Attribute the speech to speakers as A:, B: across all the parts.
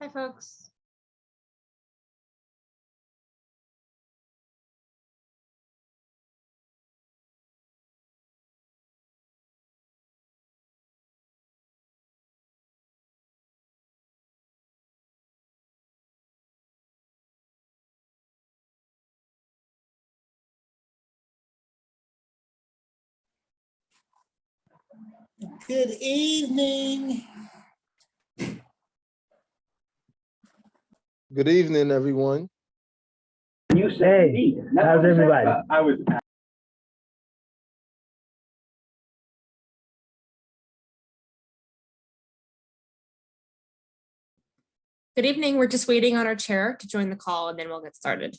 A: Hi, folks.
B: Good evening.
C: Good evening, everyone.
D: You say, hey, how's everybody? I was.
A: Good evening. We're just waiting on our chair to join the call and then we'll get started.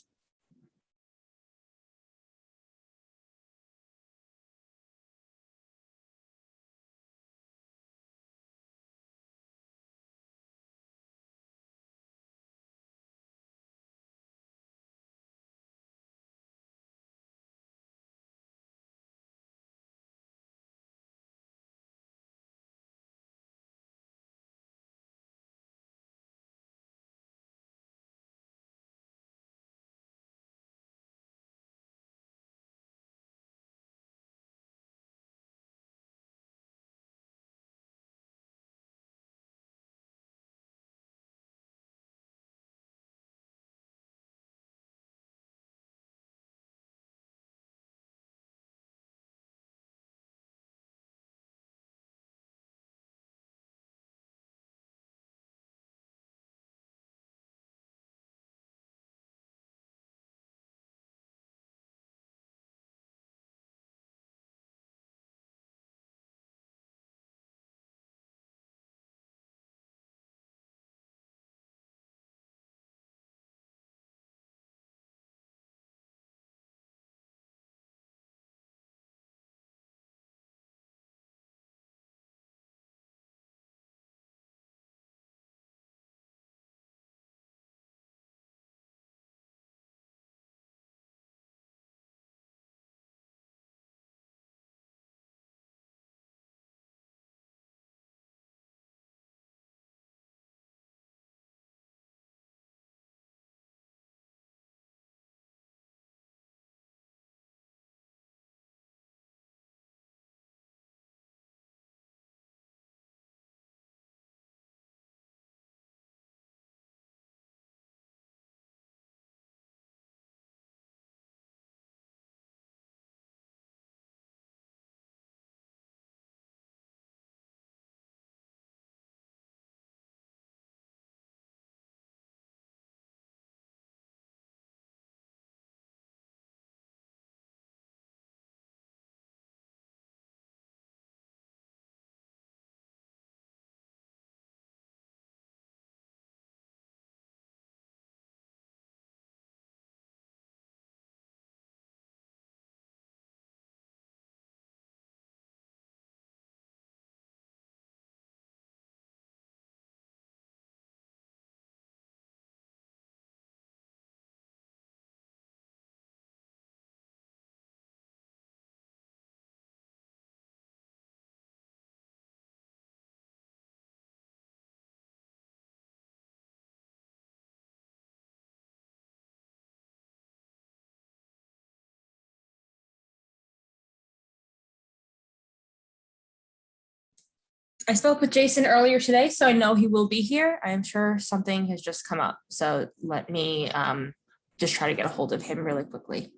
A: I spoke with Jason earlier today, so I know he will be here. I am sure something has just come up. So let me just try to get a hold of him really quickly.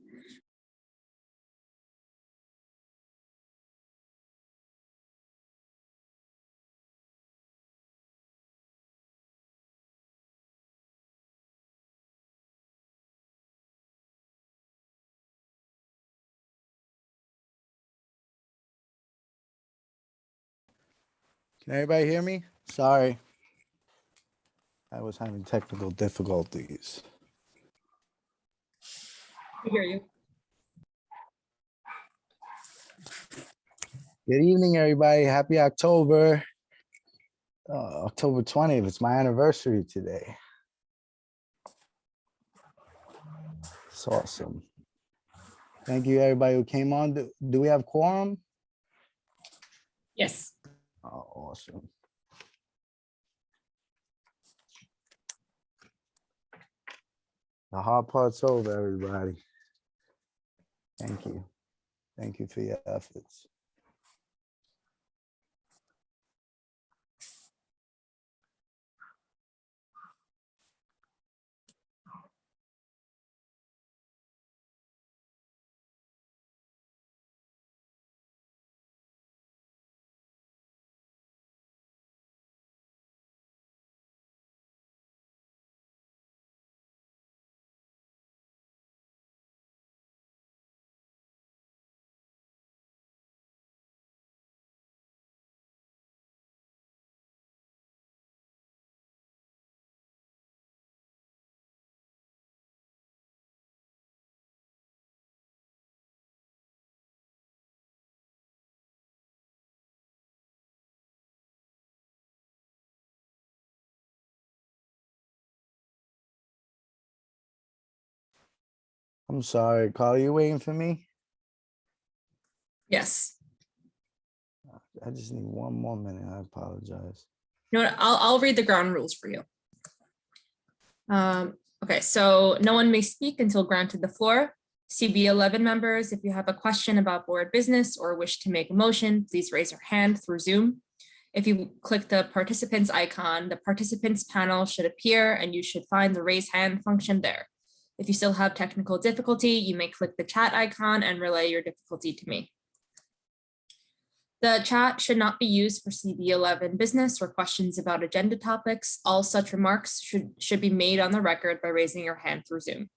B: Can everybody hear me? Sorry. I was having technical difficulties.
A: I hear you.
B: Good evening, everybody. Happy October. October 20th. It's my anniversary today. It's awesome. Thank you, everybody who came on. Do we have quorum?
A: Yes.
B: Oh, awesome. The hard part's over, everybody. Thank you. Thank you for your efforts. I'm sorry, Carl, you waiting for me?
A: Yes.
B: I just need one more minute. I apologize.
A: You know what? I'll read the ground rules for you. Okay, so no one may speak until granted the floor. CB11 members, if you have a question about board business or wish to make a motion, please raise your hand through Zoom. If you click the participants icon, the participants panel should appear and you should find the raise hand function there. If you still have technical difficulty, you may click the chat icon and relay your difficulty to me. The chat should not be used for CB11 business or questions about agenda topics. All such remarks should be made on the record by raising your hand through Zoom.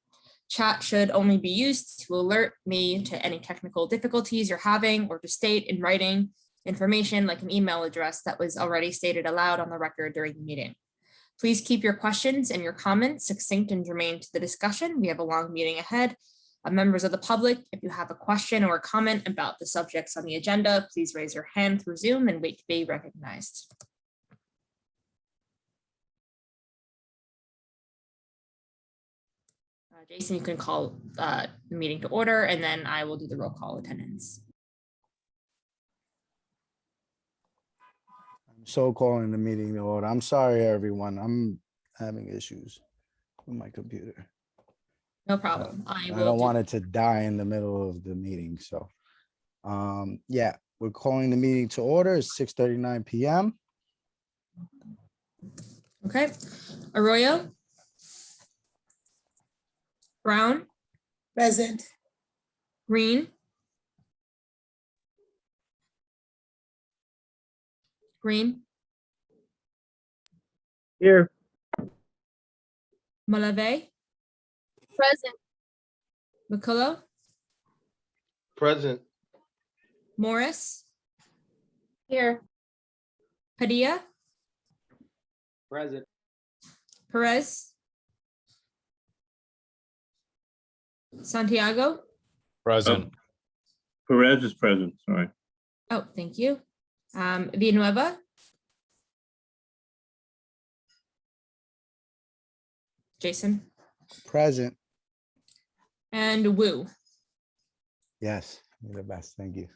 A: Chat should only be used to alert me to any technical difficulties you're having or to state in writing information like an email address that was already stated aloud on the record during the meeting. Please keep your questions and your comments succinct and germane to the discussion. We have a long meeting ahead. Members of the public, if you have a question or a comment about the subjects on the agenda, please raise your hand through Zoom and wait to be recognized. Jason, you can call the meeting to order and then I will do the roll call attendance.
B: I'm so calling the meeting to order. I'm sorry, everyone. I'm having issues with my computer.
A: No problem.
B: I don't want it to die in the middle of the meeting. So, yeah, we're calling the meeting to order. It's 6:39 p.m.
A: Okay. Arroyo. Brown.
C: Present.
A: Green. Green.
D: Here.
A: Malave.
C: Present.
A: McCullough.
E: Present.
A: Morris.
C: Here.
A: Padilla.
E: Present.
A: Perez. Santiago.
F: Present. Perez is present, sorry.
A: Oh, thank you. Villanueva. Jason.
B: Present.
A: And Wu.
B: Yes, you're the best. Thank you.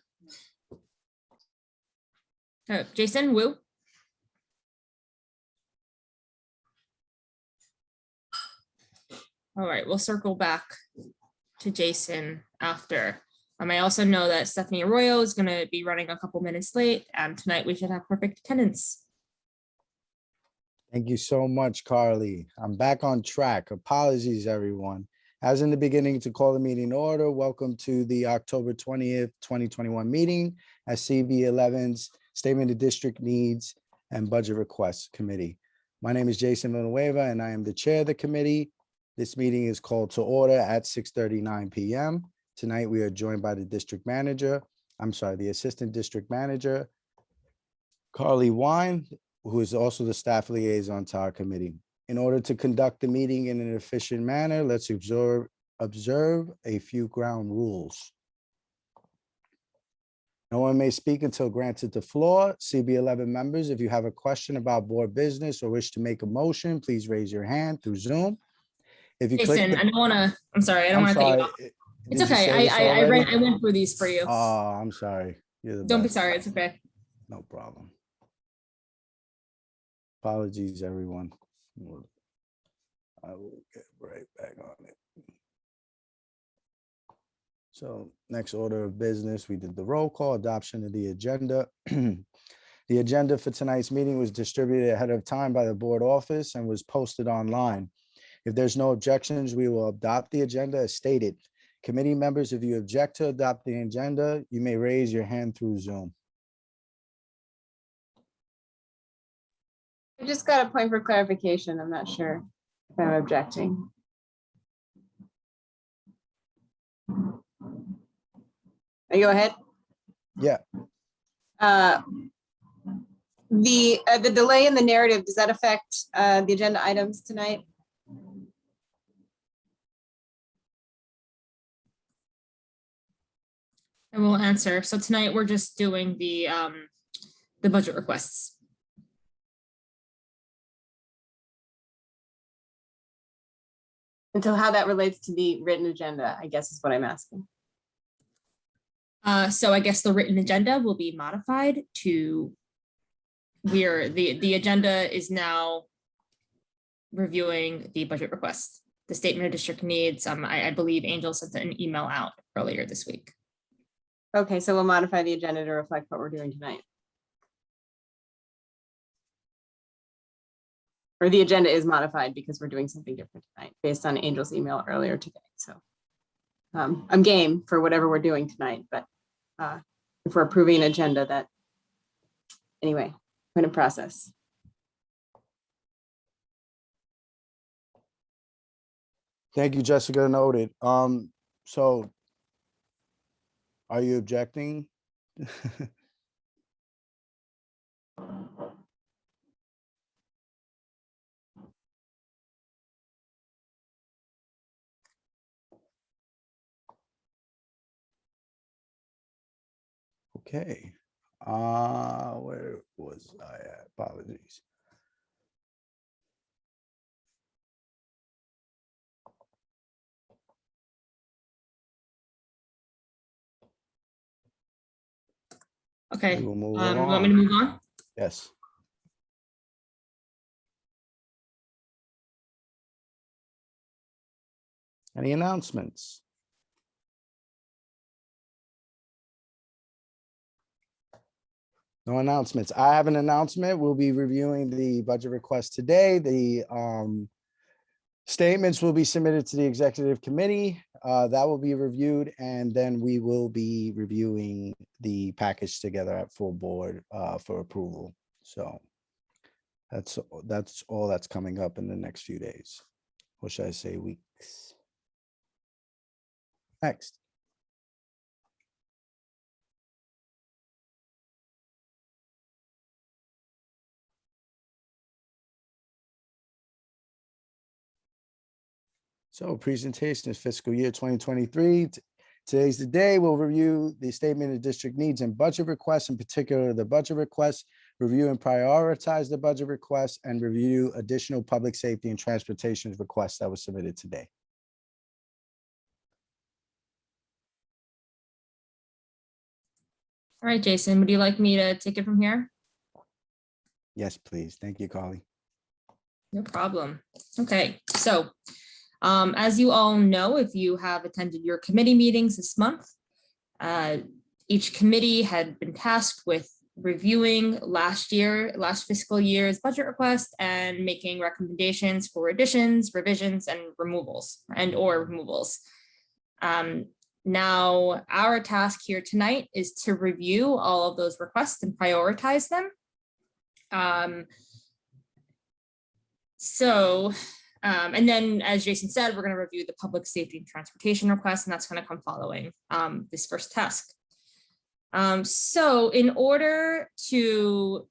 A: Jason, Wu. All right, we'll circle back to Jason after. I also know that Stephanie Arroyo is going to be running a couple minutes late, and tonight we should have perfect attendance.
B: Thank you so much, Carly. I'm back on track. Apologies, everyone. As in the beginning, to call the meeting to order, welcome to the October 20th, 2021 meeting at CB11's Statement of District Needs and Budget Requests Committee. My name is Jason Villanueva, and I am the chair of the committee. This meeting is called to order at 6:39 p.m. Tonight, we are joined by the the assistant district manager, Carly Wine, who is also the staff liaison to our committee. In order to conduct the meeting in an efficient manner, let's observe a few ground rules. No one may speak until granted the floor. CB11 members, if you have a question about board business or wish to make a motion, please raise your hand through Zoom. If you click
A: Jason,
B: the-
A: I don't want to, I'm sorry, I don't
B: I'm
A: want to cut you
B: sorry.
A: off.
B: Did
A: It's
B: you
A: okay.
B: say this
A: I
B: already?
A: went through these for you.
B: Oh, I'm sorry. You're the
A: Don't be
B: best.
A: sorry. It's okay.
B: No problem. Apologies, everyone. I will get right back on it. So next order of business, we did the roll call, adoption of the agenda. The agenda for tonight's meeting was distributed ahead of time by the board office and was posted online. If there's no objections, we will adopt the agenda as stated. Committee members, if you object to adopt the agenda, you may raise your hand through Zoom.
G: I just got a point for clarification. I'm not sure if I'm objecting. You go ahead.
B: Yeah,
G: The delay in the narrative, does that affect the agenda items tonight?
A: I will answer. So tonight we're just doing the budget requests.
G: And so how that relates to the written agenda, I guess is what I'm asking.
A: So I guess the written agenda will be modified to where the agenda is now reviewing the budget requests, the statement of district needs. I believe Angel sent an email out earlier this week.
G: Okay, so we'll modify the agenda to reflect what we're doing tonight. Or the agenda is modified because we're doing something different tonight based on Angel's email earlier today. So I'm game for whatever we're doing tonight, but if we're approving an agenda that, anyway, we're in a process.
B: thank you, Jessica. Noted. So are you objecting? Okay, where was I at? Apologies.
A: Okay,
B: We will move
A: you want me to
B: along.
A: move on?
B: Yes. Any announcements? No announcements. I have an announcement. We'll be reviewing the budget request today. The statements will be submitted to the executive committee. That will be reviewed, and then we will be reviewing the package together at full board for approval. So that's all that's coming up in the next few days. Or should I say weeks? Next. So presentation is fiscal year 2023. Today's the day. We'll review the statement of district needs and budget requests, in particular the budget requests, review and prioritize the budget requests, and review additional public safety and transportation requests that were submitted today.
A: All right, Jason, would you like me to take it from here?
B: Yes, please. Thank you, Carly.
A: No problem. Okay, so as you all know, if you have attended your committee meetings this month, each committee had been tasked with reviewing last fiscal year's budget request and making recommendations for additions, revisions, and removals. Now, our task here tonight is to review all of those requests and prioritize them. And then, as Jason said, we're going to review the public safety and transportation requests, and that's going to come following this first task. So in order to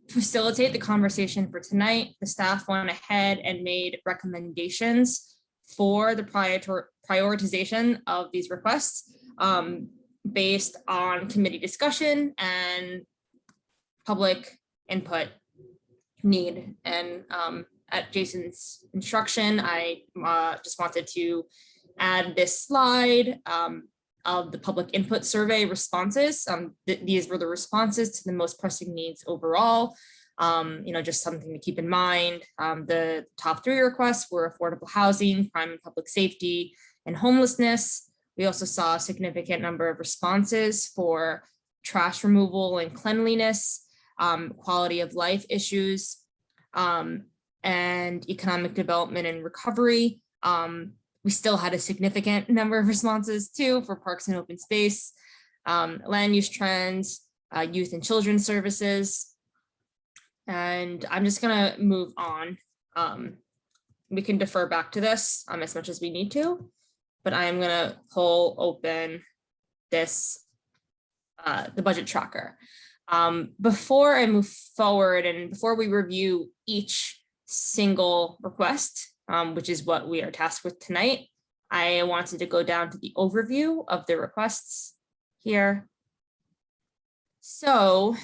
A: facilitate the conversation for tonight, the staff went ahead and made recommendations for the prioritization of these requests based on committee discussion and public input need. And at Jason's instruction, I just wanted to add this slide of the public input survey responses. These were the responses to the most pressing needs overall. Just something to keep in mind. The top 3 requests were affordable housing, crime and public safety, and homelessness. We also saw a significant number of responses for trash removal and cleanliness, quality of life issues, and economic development and recovery. We still had a significant number of responses too for parks and open space, land use trends, youth and children's services. And I'm just gonna move on. We can defer back to this as much as we need to, but I am gonna pull open this, the budget tracker. Before I move forward and before we review each single request, which is what we are tasked with tonight, I wanted to go down to the overview of the requests here. So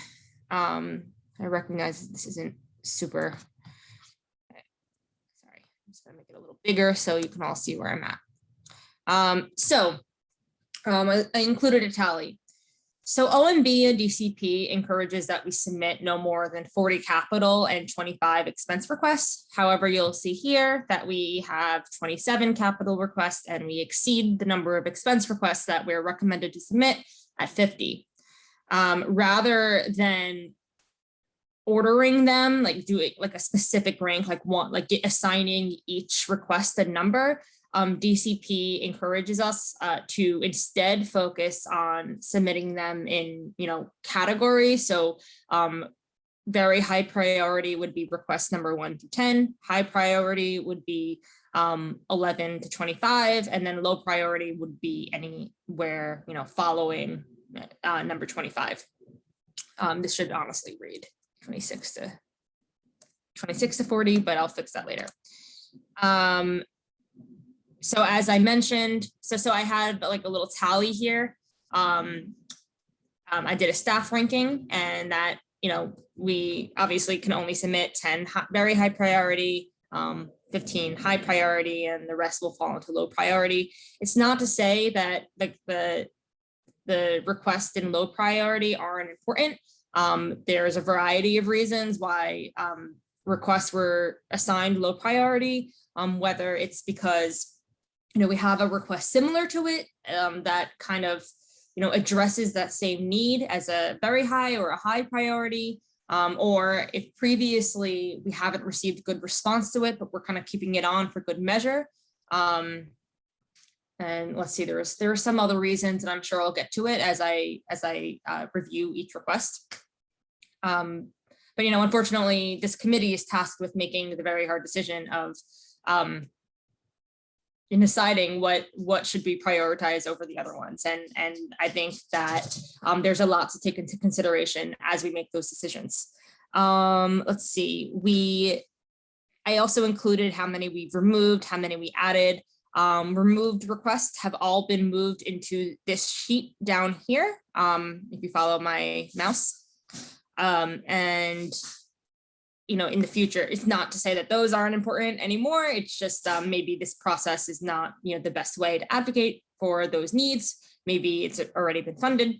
A: I recognize this isn't super, sorry, I'm just gonna make it a little bigger so you can all see where I'm at. I included a tally. So OMB and DCP encourages that we submit no more than 40 capital and 25 expense requests. However, you'll see here that we have 27 capital requests and we exceed the number of expense requests that we're recommended to submit at 50. Rather than ordering them, like doing like a specific rank, like assigning each request a number, DCP encourages us to instead focus on submitting them in, categories. So very high priority would be request number 1 to 10. High priority would be 11 to 25, and then low priority would be anywhere, following number 25. This should honestly read 26 to 40, but I'll fix that later. So as I mentioned, so I had like a little tally here. I did a staff ranking, and that, we obviously can only submit 10 very high priority, 15 high priority, and the rest will fall into low priority. It's not to say that like the requests in low priority aren't important. There's a variety of reasons why requests were assigned low priority, whether it's because we have a request similar to it that kind of, addresses that same need as a very high or a high priority, or if previously we haven't received good response to it, but we're kind of keeping it on for good measure. And let's see, there are some other reasons, and I'm sure I'll get to it as I review each request. But unfortunately, this committee is tasked with making the very hard decision of in deciding what should be prioritized over the other ones. And I think that there's a lot to take into consideration as we make those decisions. Let's see, I also included how many we've removed, how many we added. Removed requests have all been moved into this sheet down here, if you follow my mouse. And in the future, it's not to say that those aren't important anymore. It's just maybe this process is not, the best way to advocate for those needs. Maybe it's already been funded.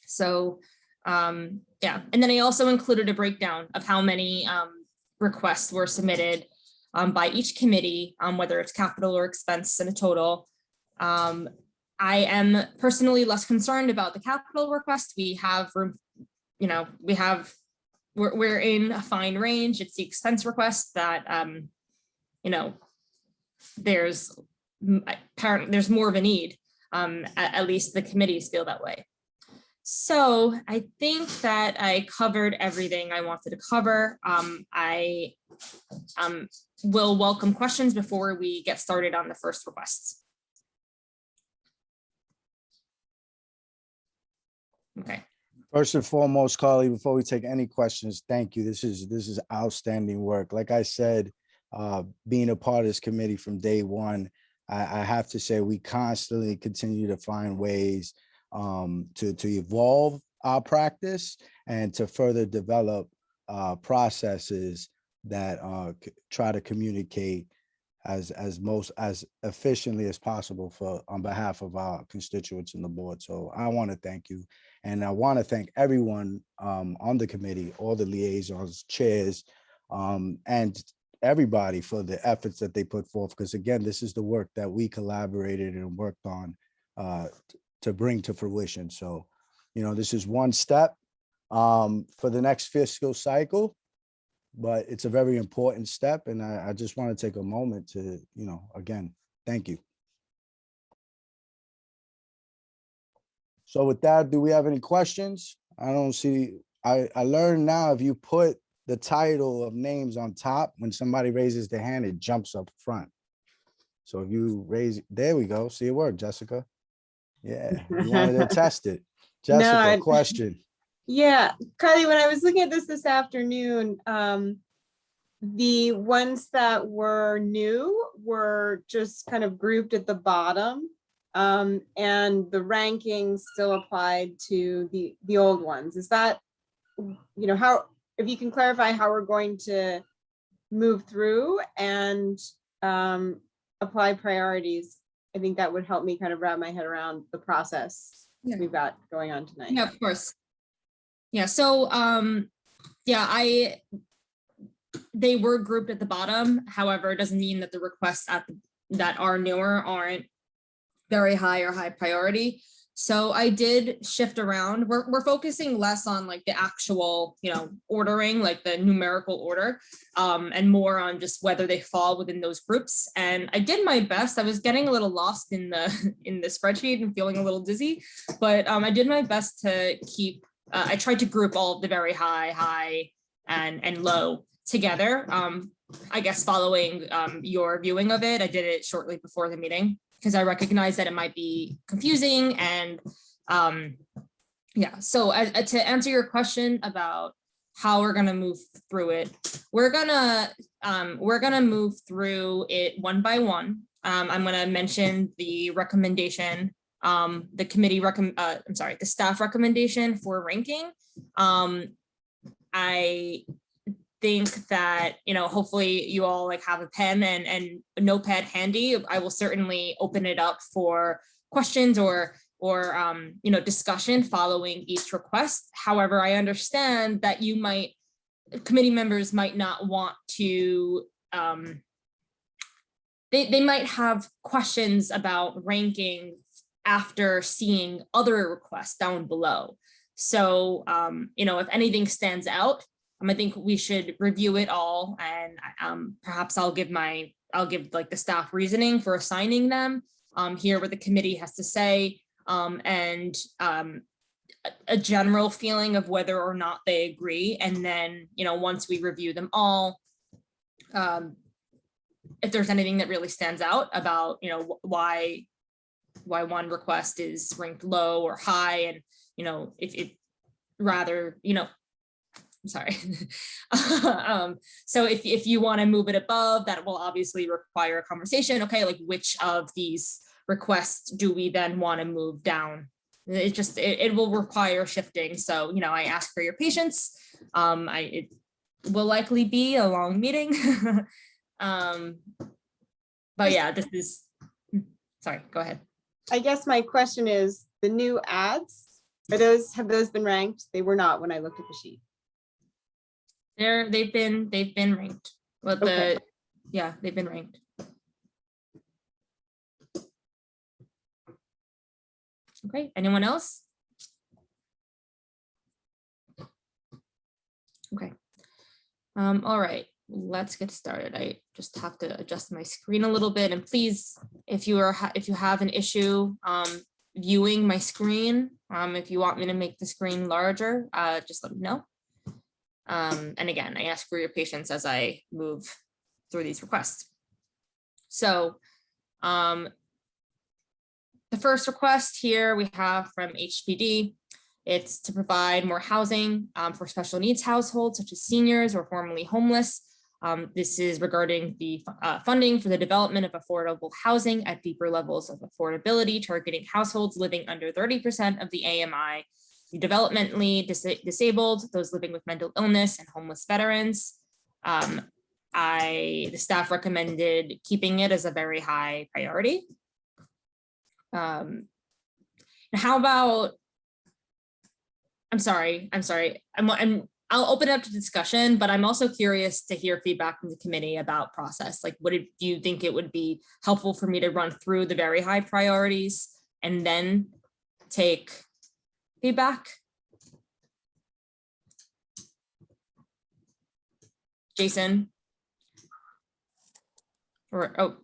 A: So yeah, and then I also included a breakdown of how many requests were submitted by each committee, whether it's capital or expense in a total. I am personally less concerned about the capital request. We have room, we're in a fine range. It's the expense request that, there's more of a need. At least the committees feel that way. So I think that I covered everything I wanted to cover. I will welcome questions before we get started on the first requests. Okay.
B: First and foremost, Carly, before we take any questions, thank you. This is outstanding work. Like I said, being a part of this committee from day one, I have to say we constantly continue to find ways to evolve our practice and to further develop processes that try to communicate as efficiently as possible on behalf of our constituents in the board. So I want to thank you. And I want to thank everyone on the committee, all the liaisons, chairs, and everybody for the efforts that they put forth. Because again, this is the work that we collaborated and worked on to bring to fruition. So, this is one step for the next fiscal cycle, but it's a very important step. And I just want to take a moment to, again, thank you. So with that, do we have any questions? I don't see, I learned now if you put the title of names on top, when somebody raises their hand, it jumps up front. So if you raise, there we go. See it work, Jessica. Yeah, you wanted to test it. Jessica, question.
G: Yeah, Carly, when I was looking at this afternoon, the ones that were new were just kind of grouped at the bottom. And the rankings still applied to the old ones. Is that, how, if you can clarify how we're going to move through and apply priorities, I think that would help me kind of wrap my head around the process we've got going on tonight.
A: Yeah, of course. Yeah, so they were grouped at the bottom. However, it doesn't mean that the requests that are newer aren't very high or high priority. So I did shift around. We're focusing less on like the actual, ordering, like the numerical order, and more on just whether they fall within those groups. And I did my best. I was getting a little lost in the spreadsheet and feeling a little dizzy, but I did my best to keep. I tried to group all of the very high, and low together. I guess following your viewing of it, I did it shortly before the meeting, because I recognize that it might be confusing. And so to answer your question about how we're going to move through it, we're gonna move through it one by one. I'm going to mention the recommendation, the staff recommendation for ranking. I think that, hopefully you all have a pen and a notepad handy. I will certainly open it up for questions or discussion following each request. However, I understand that committee members might not want to, they might have questions about ranking after seeing other requests down below. So, if anything stands out, I think we should review it all, and perhaps I'll give the staff reasoning for assigning them, hear what the committee has to say, and a general feeling of whether or not they agree. And then, once we review them all, if there's anything that really stands out about, why one request is ranked low or high, and, if it rather, I'm sorry. So if you want to move it above, that will obviously require a conversation. Okay, like which of these requests do we then want to move down? It will require shifting. So, I ask for your patience. It will likely be a long meeting. But yeah, sorry, go ahead.
G: I guess my question is, the new ads, have those been ranked? They were not when I looked at the sheet.
A: They've been ranked. But
G: Okay.
A: They've been ranked. Okay, anyone else? Okay. All right, let's get started. I just have to adjust my screen a little bit, and please, if you have an issue viewing my screen, if you want me to make the screen larger, just let me know. And again, I ask for your patience as I move through these requests. So the first request here we have from HPD. It's to provide more housing for special needs households such as seniors or formerly homeless. This is regarding the funding for the development of affordable housing at deeper levels of affordability, targeting households living under 30% of the AMI, the developmentally disabled, those living with mental illness, and homeless veterans. The staff recommended keeping it as a very high priority. How about, I'm sorry. I'll open it up to discussion, but I'm also curious to hear feedback from the committee about process. Like, do you think it would be helpful for me to run through the very high priorities and then take feedback. Jason? Oh,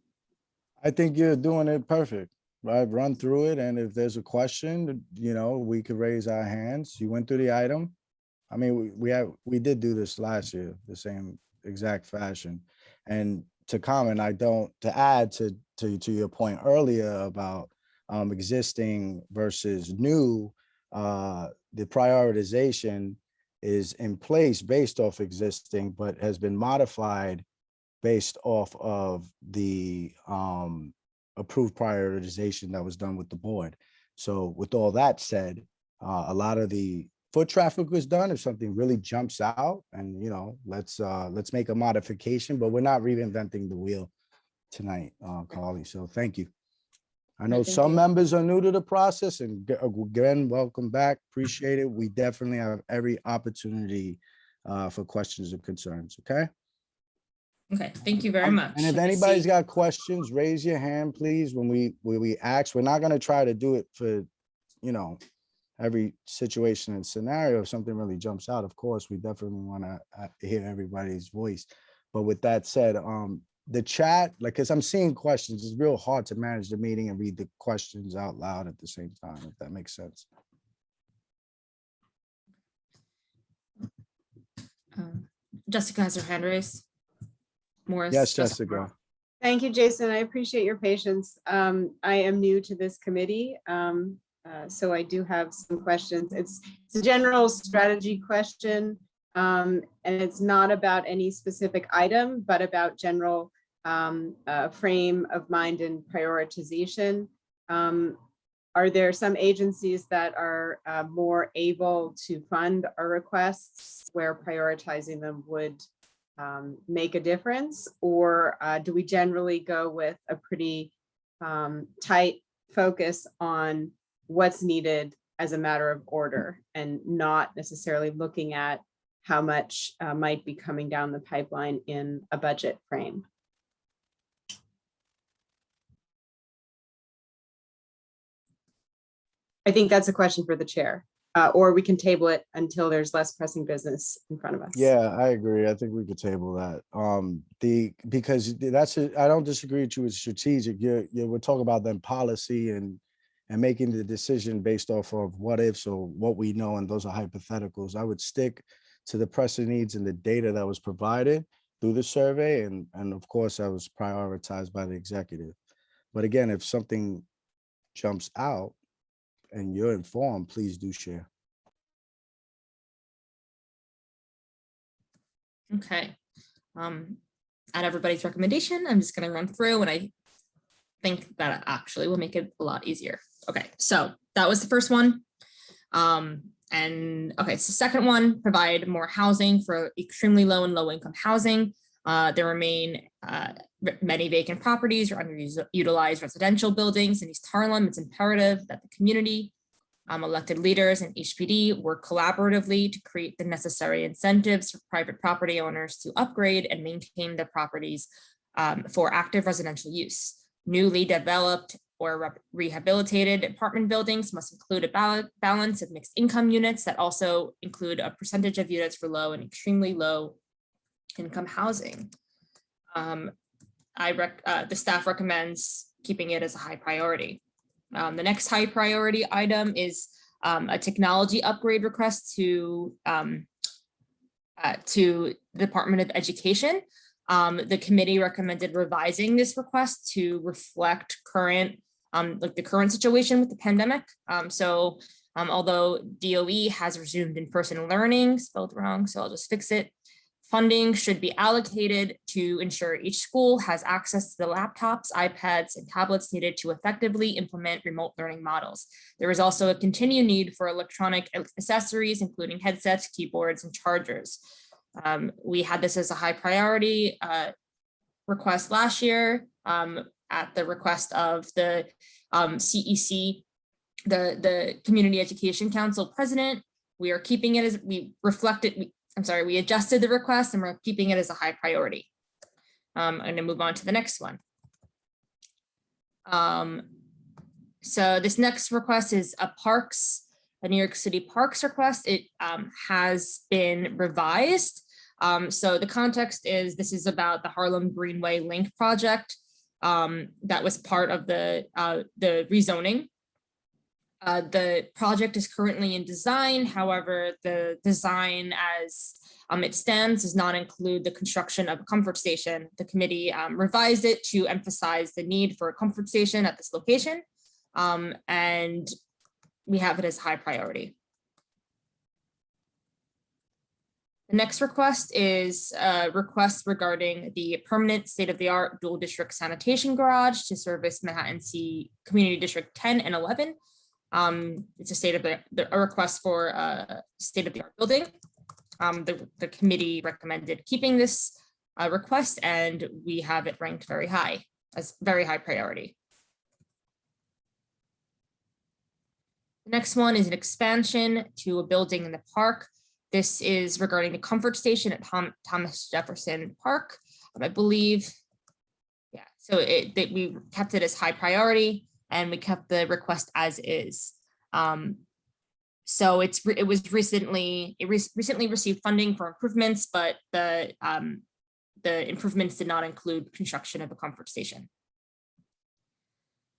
B: I think you're doing it perfect, right? Run through it, and if there's a question, we could raise our hands. You went through the item. I mean, we did do this last year, the same exact fashion. And to comment, to add to your point earlier about existing versus new, the prioritization is in place based off existing, but has been modified based off of the approved prioritization that was done with the board. So with all that said, a lot of the foot traffic was done. If something really jumps out, and let's make a modification, but we're not reinventing the wheel tonight, Carly. So thank you. I know
A: Thank
B: some
A: you.
B: members are new to the process, and again, welcome back. Appreciate it. We definitely have every opportunity for questions and concerns. Okay.
A: okay, thank you very much.
B: And if
A: I
B: anybody's
A: see-
B: got questions, raise your hand, please. When we ask, we're not going to try to do it for, every situation and scenario. If something really jumps out, of course, we definitely want to hear everybody's voice. But with that said, the chat, because I'm seeing questions, it's real hard to manage the meeting and read the questions out loud at the same time, if that makes sense.
A: Jessica has her hand raised. Morris.
B: Yes, Jessica.
G: Thank you, Jason. I appreciate your patience. I am new to this committee, so I do have some questions. It's a general strategy question, and it's not about any specific item, but about general frame of mind and prioritization. Are there some agencies that are more able to fund our requests where prioritizing them would make a difference, or do we generally go with a pretty tight focus on what's needed as a matter of order and not necessarily looking at how much might be coming down the pipeline in a budget frame? I think that's a question for the chair, or we can table it until there's less pressing business in front of us.
B: Yeah, I agree. I think we could table that. Because I don't disagree with you. It's strategic. We're talking about then policy and making the decision based off of what ifs or what we know, and those are hypotheticals. I would stick to the pressing needs and the data that was provided through the survey, and of course that was prioritized by the executive. But again, if something jumps out and you're informed, please do share.
A: Okay. At everybody's recommendation, I'm just going to run through, and I think that actually will make it a lot easier. Okay, so that was the first one. And okay, so second one, provide more housing for extremely low and low income housing. There remain many vacant properties or underutilized residential buildings in East Harlem. It's imperative that the community, elected leaders, and HPD work collaboratively to create the necessary incentives for private property owners to upgrade and maintain their properties for active residential use. Newly developed or rehabilitated apartment buildings must include a balance of mixed income units that also include a percentage of units for low and extremely low income housing. The staff recommends keeping it as a high priority. The next high priority item is a technology upgrade request to the Department of Education. The committee recommended revising this request to reflect the current situation with the pandemic. Although DOE has resumed in-person learning, spelled wrong, so I'll just fix it. Funding should be allocated to ensure each school has access to the laptops, iPads, and tablets needed to effectively implement remote learning models. There is also a continued need for electronic accessories, including headsets, keyboards, and chargers. We had this as a high priority request last year at the request of the CEC, the Community Education Council president. We are keeping it as we adjusted the request, and we're keeping it as a high priority. I'm going to move on to the next one. So this next request is a New York City Parks request. It has been revised. So the context is this is about the Harlem Greenway Link project that was part of the rezoning. The project is currently in design. However, the design as it stands does not include the construction of a comfort station. The committee revised it to emphasize the need for a comfort station at this location. And we have it as high priority. The next request is a request regarding the permanent state-of-the-art dual district sanitation garage to service Manhattan Community District 10 and 11. It's a request for a state-of-the-art building. The committee recommended keeping this request, and we have it ranked very high, as very high priority. The next one is an expansion to a building in the park. This is regarding the comfort station at Thomas Jefferson Park. I believe, yeah, so we kept it as high priority and we kept the request as is. So it recently received funding for improvements, but the improvements did not include construction of a comfort station.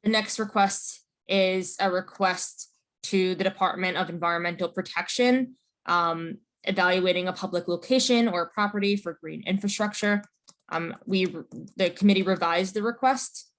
A: The next request is a request to the Department of Environmental Protection, evaluating a public location or property for green infrastructure. The committee revised the request,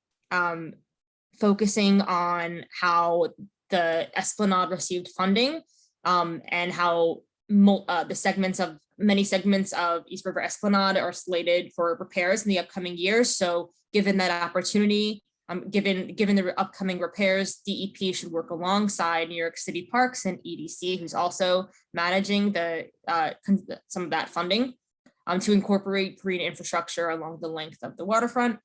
A: focusing on how the Esplanade received funding and how many segments of East River Esplanade are slated for repairs in the upcoming years. So given that opportunity, given the upcoming repairs, DEP should work alongside New York City Parks and EDC, who's also managing some of that funding, to incorporate green infrastructure along the length of the waterfront.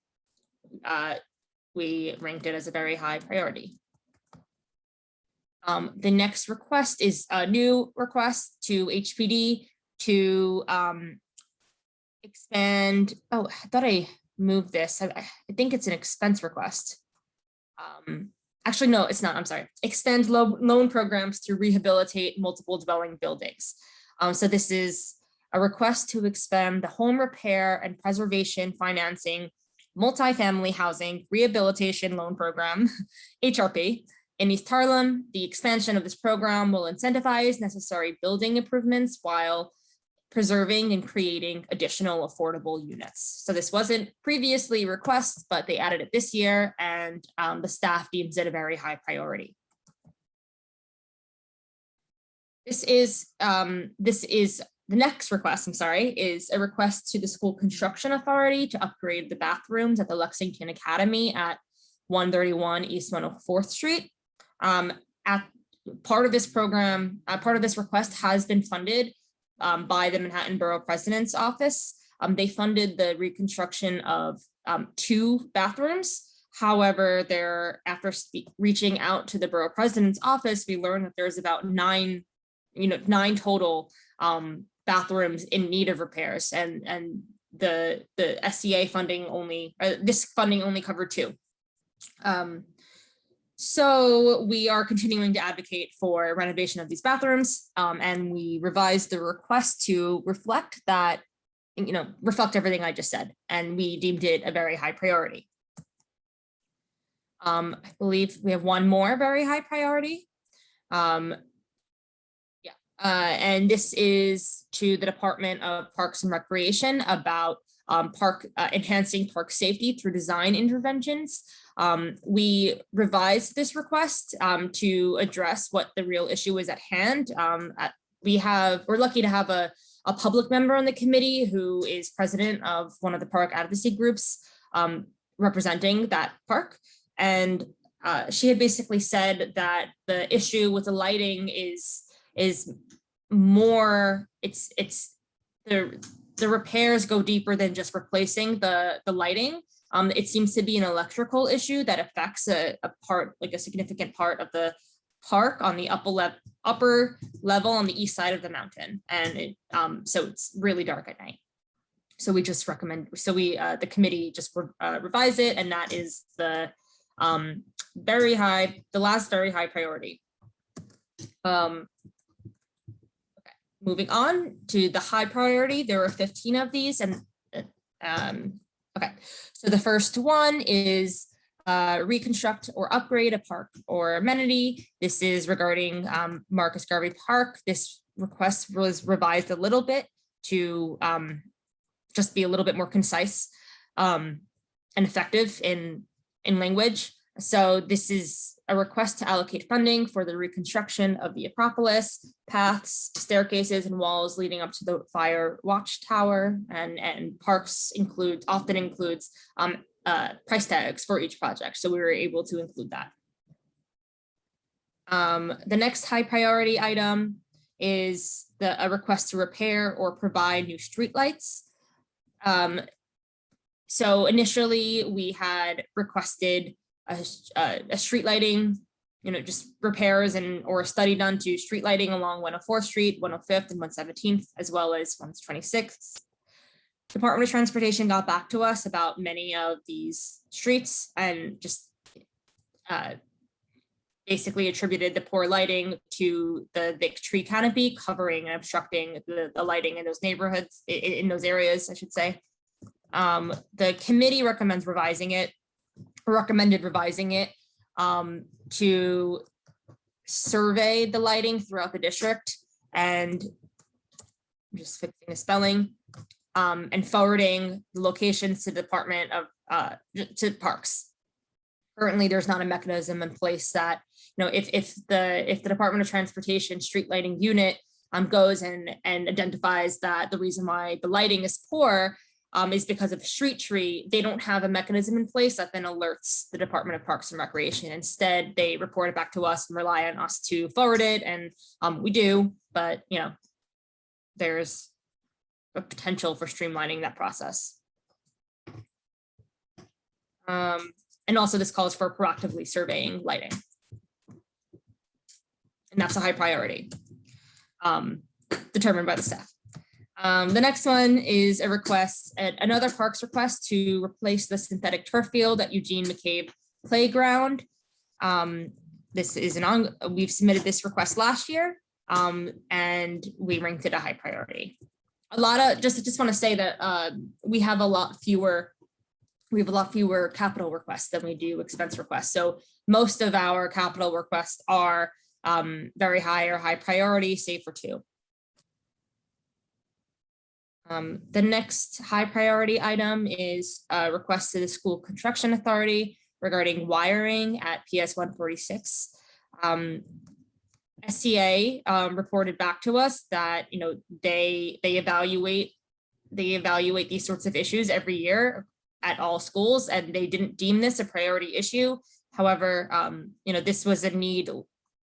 A: We ranked it as a very high priority. The next request is a new request to HPD to expand. Oh, I thought I moved this. I think it's an expense request. Actually, no, it's not. I'm sorry. Expand loan programs to rehabilitate multiple dwelling buildings. So this is a request to expand the home repair and preservation financing multifamily housing rehabilitation loan program, HRP, in East Harlem. The expansion of this program will incentivize necessary building improvements while preserving and creating additional affordable units. So this wasn't previously requested, but they added it this year, and the staff deems it a very high priority. This is the next request, I'm sorry, is a request to the School Construction Authority to upgrade the bathrooms at the Lexington Academy at 131 East 104th Street. Part of this program, part of this request has been funded by the Manhattan Borough President's Office. They funded the reconstruction of 2 bathrooms. However, after reaching out to the Borough President's Office, we learned that there's about 9 total bathrooms in need of repairs, and the SCA funding this funding only covered 2. So we are continuing to advocate for renovation of these bathrooms, and we revised the request to reflect that, reflect everything I just said, and we deemed it a very high priority. I believe we have one more very high priority. And this is to the Department of Parks and Recreation about enhancing park safety through design interventions. We revised this request to address what the real issue is at hand. We're lucky to have a public member on the committee who is president of one of the park advocacy groups representing that park. And she had basically said that the issue with the lighting is more, the repairs go deeper than just replacing the lighting. It seems to be an electrical issue that affects a significant part of the park on the upper level on the east side of the mountain. And so it's really dark at night. So we just recommend, the committee just revise it, and that is the very high, the last very high priority. Okay. Moving on to the high priority, there were 15 of these, and okay, so the first one is reconstruct or upgrade a park or amenity. This is regarding Marcus Garvey Park. This request was revised a little bit to just be a little bit more concise and effective in language. So this is a request to allocate funding for the reconstruction of the Acropolis, paths, staircases, and walls leading up to the fire watchtower, and parks often includes price tags for each project. So we were able to include that. The next high priority item is a request to repair or provide new streetlights. So initially we had requested a street lighting, just repairs or a study done to street lighting along 104th Street, 105th, and 117th, as well as 126th. Department of Transportation got back to us about many of these streets and just basically attributed the poor lighting to the big tree canopy covering and obstructing the lighting in those neighborhoods, in those areas, I should say. The committee recommended revising it to survey the lighting throughout the district, and I'm just fixing the spelling, and forwarding the locations to the Department of to Parks. Currently, there's not a mechanism in place that, if the Department of Transportation street lighting unit goes and identifies that the reason why the lighting is poor is because of a street tree, they don't have a mechanism in place that then alerts the Department of Parks and Recreation. Instead, they report it back to us and rely on us to forward it, and we do, but there's a potential for streamlining that process. And also this calls for proactively surveying lighting. And that's a high priority, determined by the staff. The next one is a request, another parks request to replace the synthetic turf field at Eugene McCabe Playground. This is we've submitted this request last year, and we ranked it a high priority. Just want to say that we have a lot fewer capital requests than we do expense requests. So most of our capital requests are very high or high priority, save for two. The next high priority item is a request to the School Construction Authority regarding wiring at PS 146. SCA reported back to us that they evaluate these sorts of issues every year at all schools, and they didn't deem this a priority issue. However, this was a need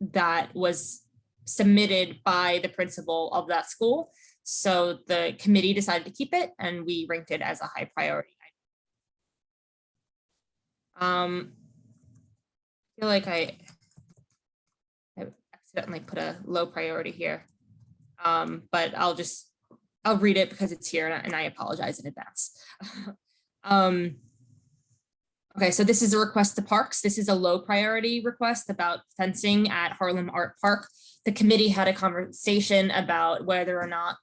A: that was submitted by the principal of that school. So the committee decided to keep it, and we ranked it as a high priority. I feel like I accidentally put a low priority here, but I'll read it because it's here, and I apologize in advance. Okay, so this is a request to Parks. This is a low priority request about fencing at Harlem Art Park. The committee had a conversation about whether or not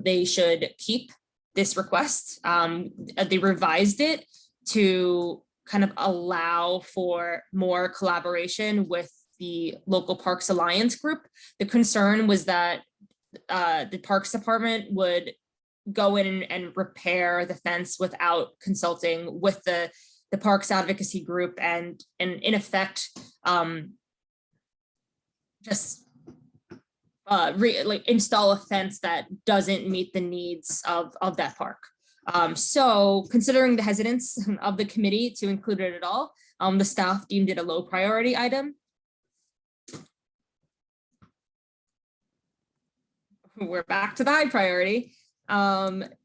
A: they should keep this request. They revised it to kind of allow for more collaboration with the local Parks Alliance group. The concern was that the Parks Department would go in and repair the fence without consulting with the Parks Advocacy Group, and in effect, install a fence that doesn't meet the needs of that park. So considering the hesitance of the committee to include it at all, the staff deemed it a low priority item. We're back to the high priority.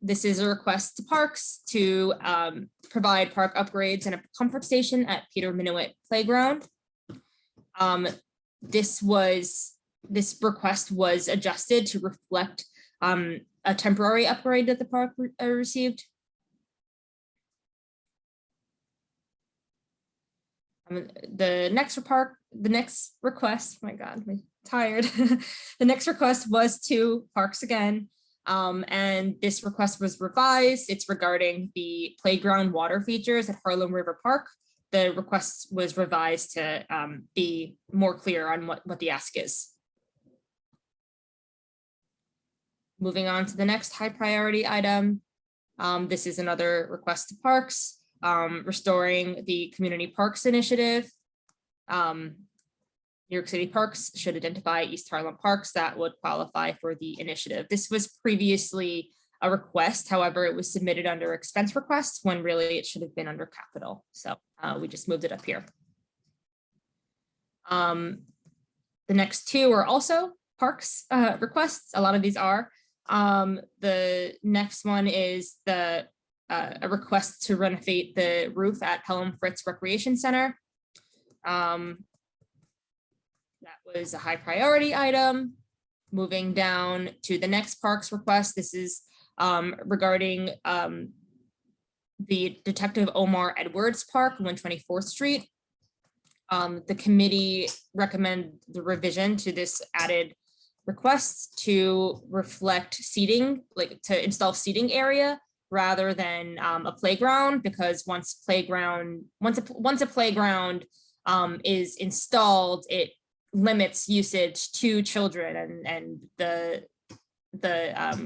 A: This is a request to Parks to provide park upgrades and a comfort station at Peter Minuit Playground. This request was adjusted to reflect a temporary upgrade that the park received. The next request, my God, I'm tired. The next request was to parks again. And this request was revised. It's regarding the playground water features at Harlem River Park. The request was revised to be more clear on what the ask is. Moving on to the next high priority item. This is another request to parks, restoring the community parks initiative. New York City Parks should identify East Harlem parks that would qualify for the initiative. This was previously a request. However, it was submitted under expense request when really it should have been under capital. So we just moved it up here. The next two are also parks requests. A lot of these are. The next one is a request to renovate the roof at Pelham Fritz Recreation Center. That was a high priority item. Moving down to the next parks request. This is regarding the Detective Omar Edwards Park, 124th Street. The committee recommend the revision to this added request to reflect seating, like to install seating area rather than a playground, because once a playground is installed, it limits usage to children, and the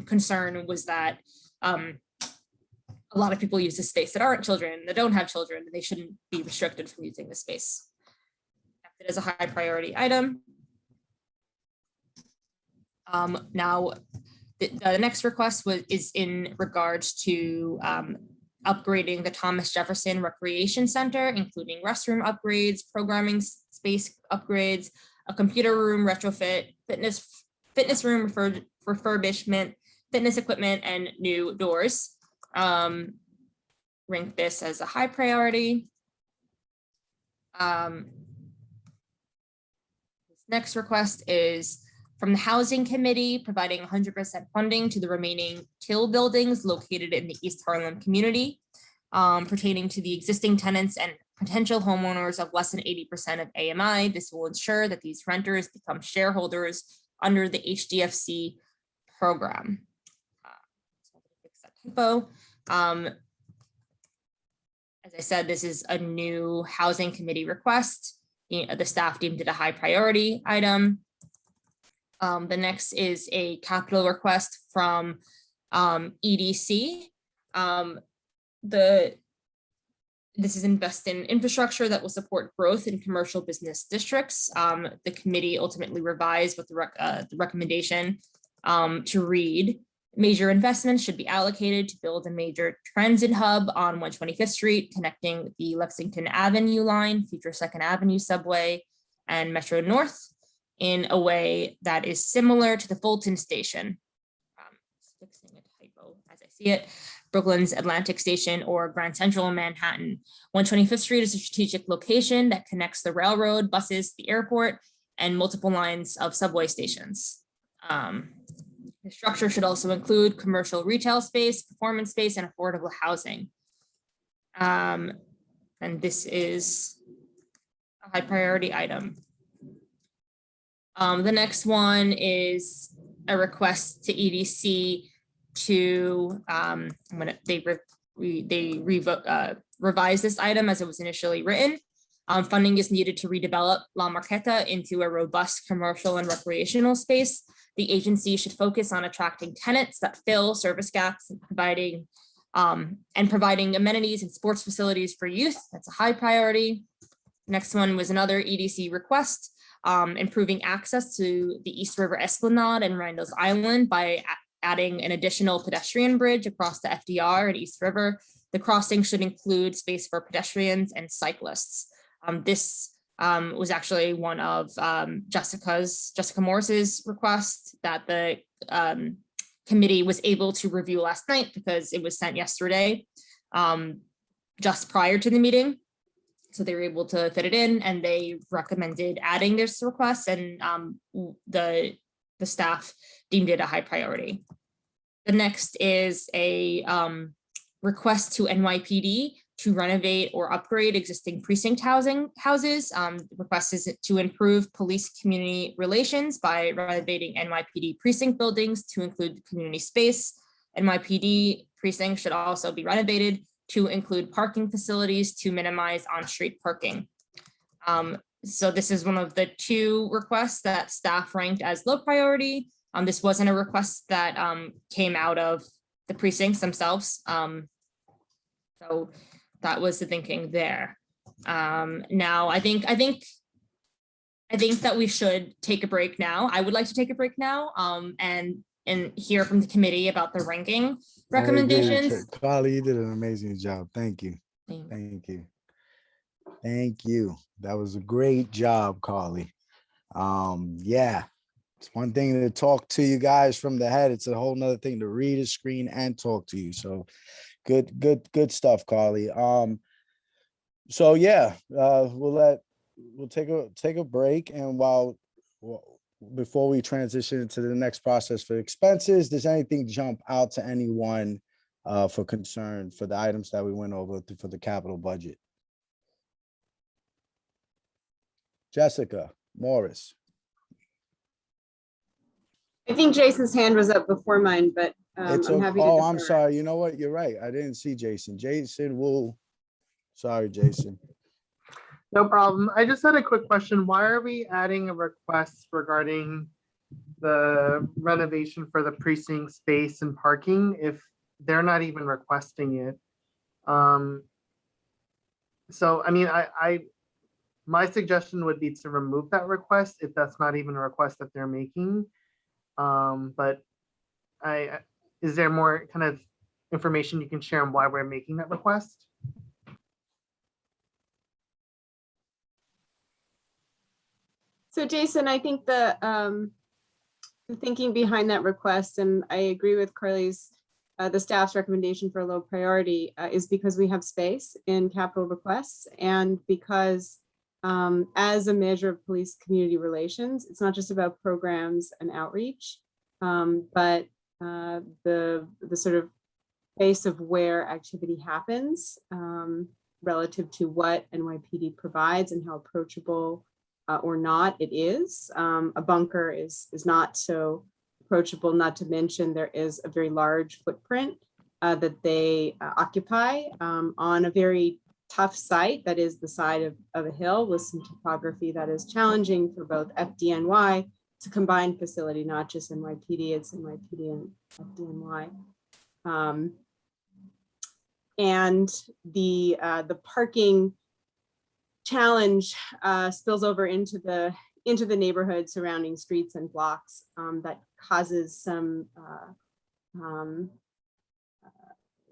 A: concern was that a lot of people use the space that aren't children, that don't have children, and they shouldn't be restricted from using the space. It is a high priority item. Now, the next request is in regards to upgrading the Thomas Jefferson Recreation Center, including restroom upgrades, programming space upgrades, a computer room retrofit, fitness room refurbishment, fitness equipment, and new doors. Rank this as a high priority. This next request is from the Housing Committee, providing 100% funding to the remaining Till buildings located in the East Harlem community, pertaining to the existing tenants and potential homeowners of less than 80% of AMI. This will ensure that these renters become shareholders under the HDFC program. Fix that typo. As I said, this is a new Housing Committee request. The staff deemed it a high priority item. The next is a capital request from EDC. This is invest in infrastructure that will support growth in commercial business districts. The committee ultimately revised with the recommendation to read, major investments should be allocated to build a major transit hub on 125th Street, connecting the Lexington Avenue line, future 2nd Avenue subway, and Metro North in a way that is similar to the Fulton Station. Fixing a typo as I see it. Brooklyn's Atlantic Station or Grand Central in Manhattan. 125th Street is a strategic location that connects the railroad, buses, the airport, and multiple lines of subway stations. The structure should also include commercial retail space, performance space, and affordable housing. And this is a high priority item. The next one is a request to EDC to revise this item as it was initially written. Funding is needed to redevelop La Marqueta into a robust commercial and recreational space. The agency should focus on attracting tenants that fill service gaps and providing amenities and sports facilities for youth. That's a high priority. Next one was another EDC request, improving access to the East River Esplanade and Randall's Island by adding an additional pedestrian bridge across the FDR and East River. The crossing should include space for pedestrians and cyclists. This was actually one of Jessica Morris's requests that the committee was able to review last night because it was sent yesterday, just prior to the meeting. So they were able to fit it in, and they recommended adding this request, and the staff deemed it a high priority. The next is a request to NYPD to renovate or upgrade existing precinct houses. The request is to improve police community relations by renovating NYPD precinct buildings to include community space. NYPD precinct should also be renovated to include parking facilities to minimize on-street parking. So this is one of the two requests that staff ranked as low priority. This wasn't a request that came out of the precincts themselves. So that was the thinking there. Now I think that we should take a break now. I would like to take a break now and hear from the committee about the ranking recommendations.
B: Carly, you did an amazing job. Thank you. Thank you. Thank you. That was a great job, Carly. Yeah, it's one thing to talk to you guys from the head. It's a whole nother thing to read a screen and talk to you. So good stuff, Carly. So yeah, we'll take a break, and before we transition to the next process for expenses, does anything jump out to anyone for concern for the items that we went over for the capital budget? Jessica, Morris.
G: I think Jason's hand was up before mine, but I'm
B: It's okay.
G: happy to
B: Oh, I'm
G: defer.
B: sorry. You know what? You're right. I didn't see Jason. Sorry, Jason.
H: No problem. I just had a quick question. Why are we adding a request regarding the renovation for the precinct space and parking if they're not even requesting it? So, I mean, my suggestion would be to remove that request if that's not even a request that they're making. But is there more kind of information you can share on why we're making that request?
G: So Jason, I think the thinking behind that request, and I agree with Carly's, the staff's recommendation for a low priority is because we have space in capital requests, and because as a measure of police community relations, it's not just about programs and outreach, but the sort of base of where activity happens relative to what NYPD provides and how approachable or not it is. A bunker is not so approachable, not to mention there is a very large footprint that they occupy on a very tough site that is the side of a hill with some topography that is challenging for both FDNY. It's a combined facility, not just NYPD, it's NYPD and FDNY. And the parking challenge spills over into the neighborhood surrounding streets and blocks that causes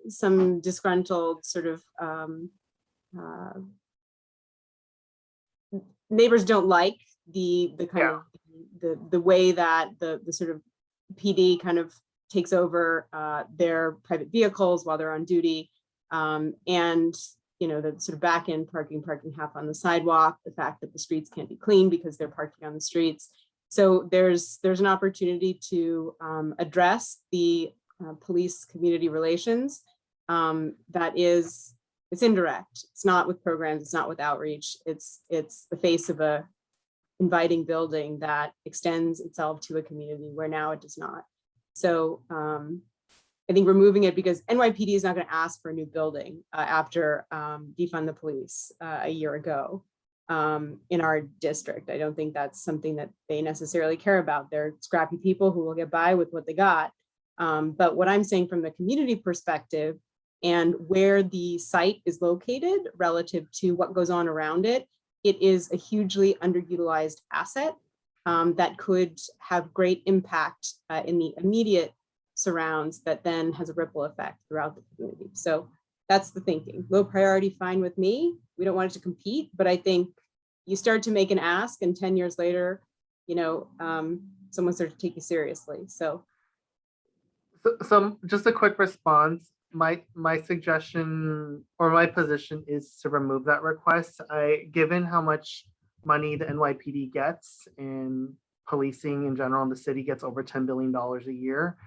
G: some disgruntled sort of neighbors don't like the kind of the way that the sort of PD kind of takes over their private vehicles while they're on duty, and you know, the sort of back end parking half on the sidewalk, the fact that the streets can't be cleaned because they're parking on the streets. So there's an opportunity to address the police community relations it's indirect. It's not with programs, it's not with outreach. It's the face of a inviting building that extends itself to a community where now it does not. So I think removing it because NYPD is not going to ask for a new building after defund the police a year ago in our district. I don't think that's something that they necessarily care about. They're scrappy people who will get by with what they got. But what I'm saying from the community perspective and where the site is located relative to what goes on around it, it is a hugely underutilized asset that could have great impact in the immediate surrounds that then has a ripple effect throughout the community. So that's the thinking. Low priority, fine with me. We don't want it to compete, but I think you start to make an ask and 10 years later, you know, someone starts to take you seriously. So
H: just a quick response. My suggestion or my position is to remove that request. Given how much money the NYPD gets and policing in general in the city gets over $10 billion a year.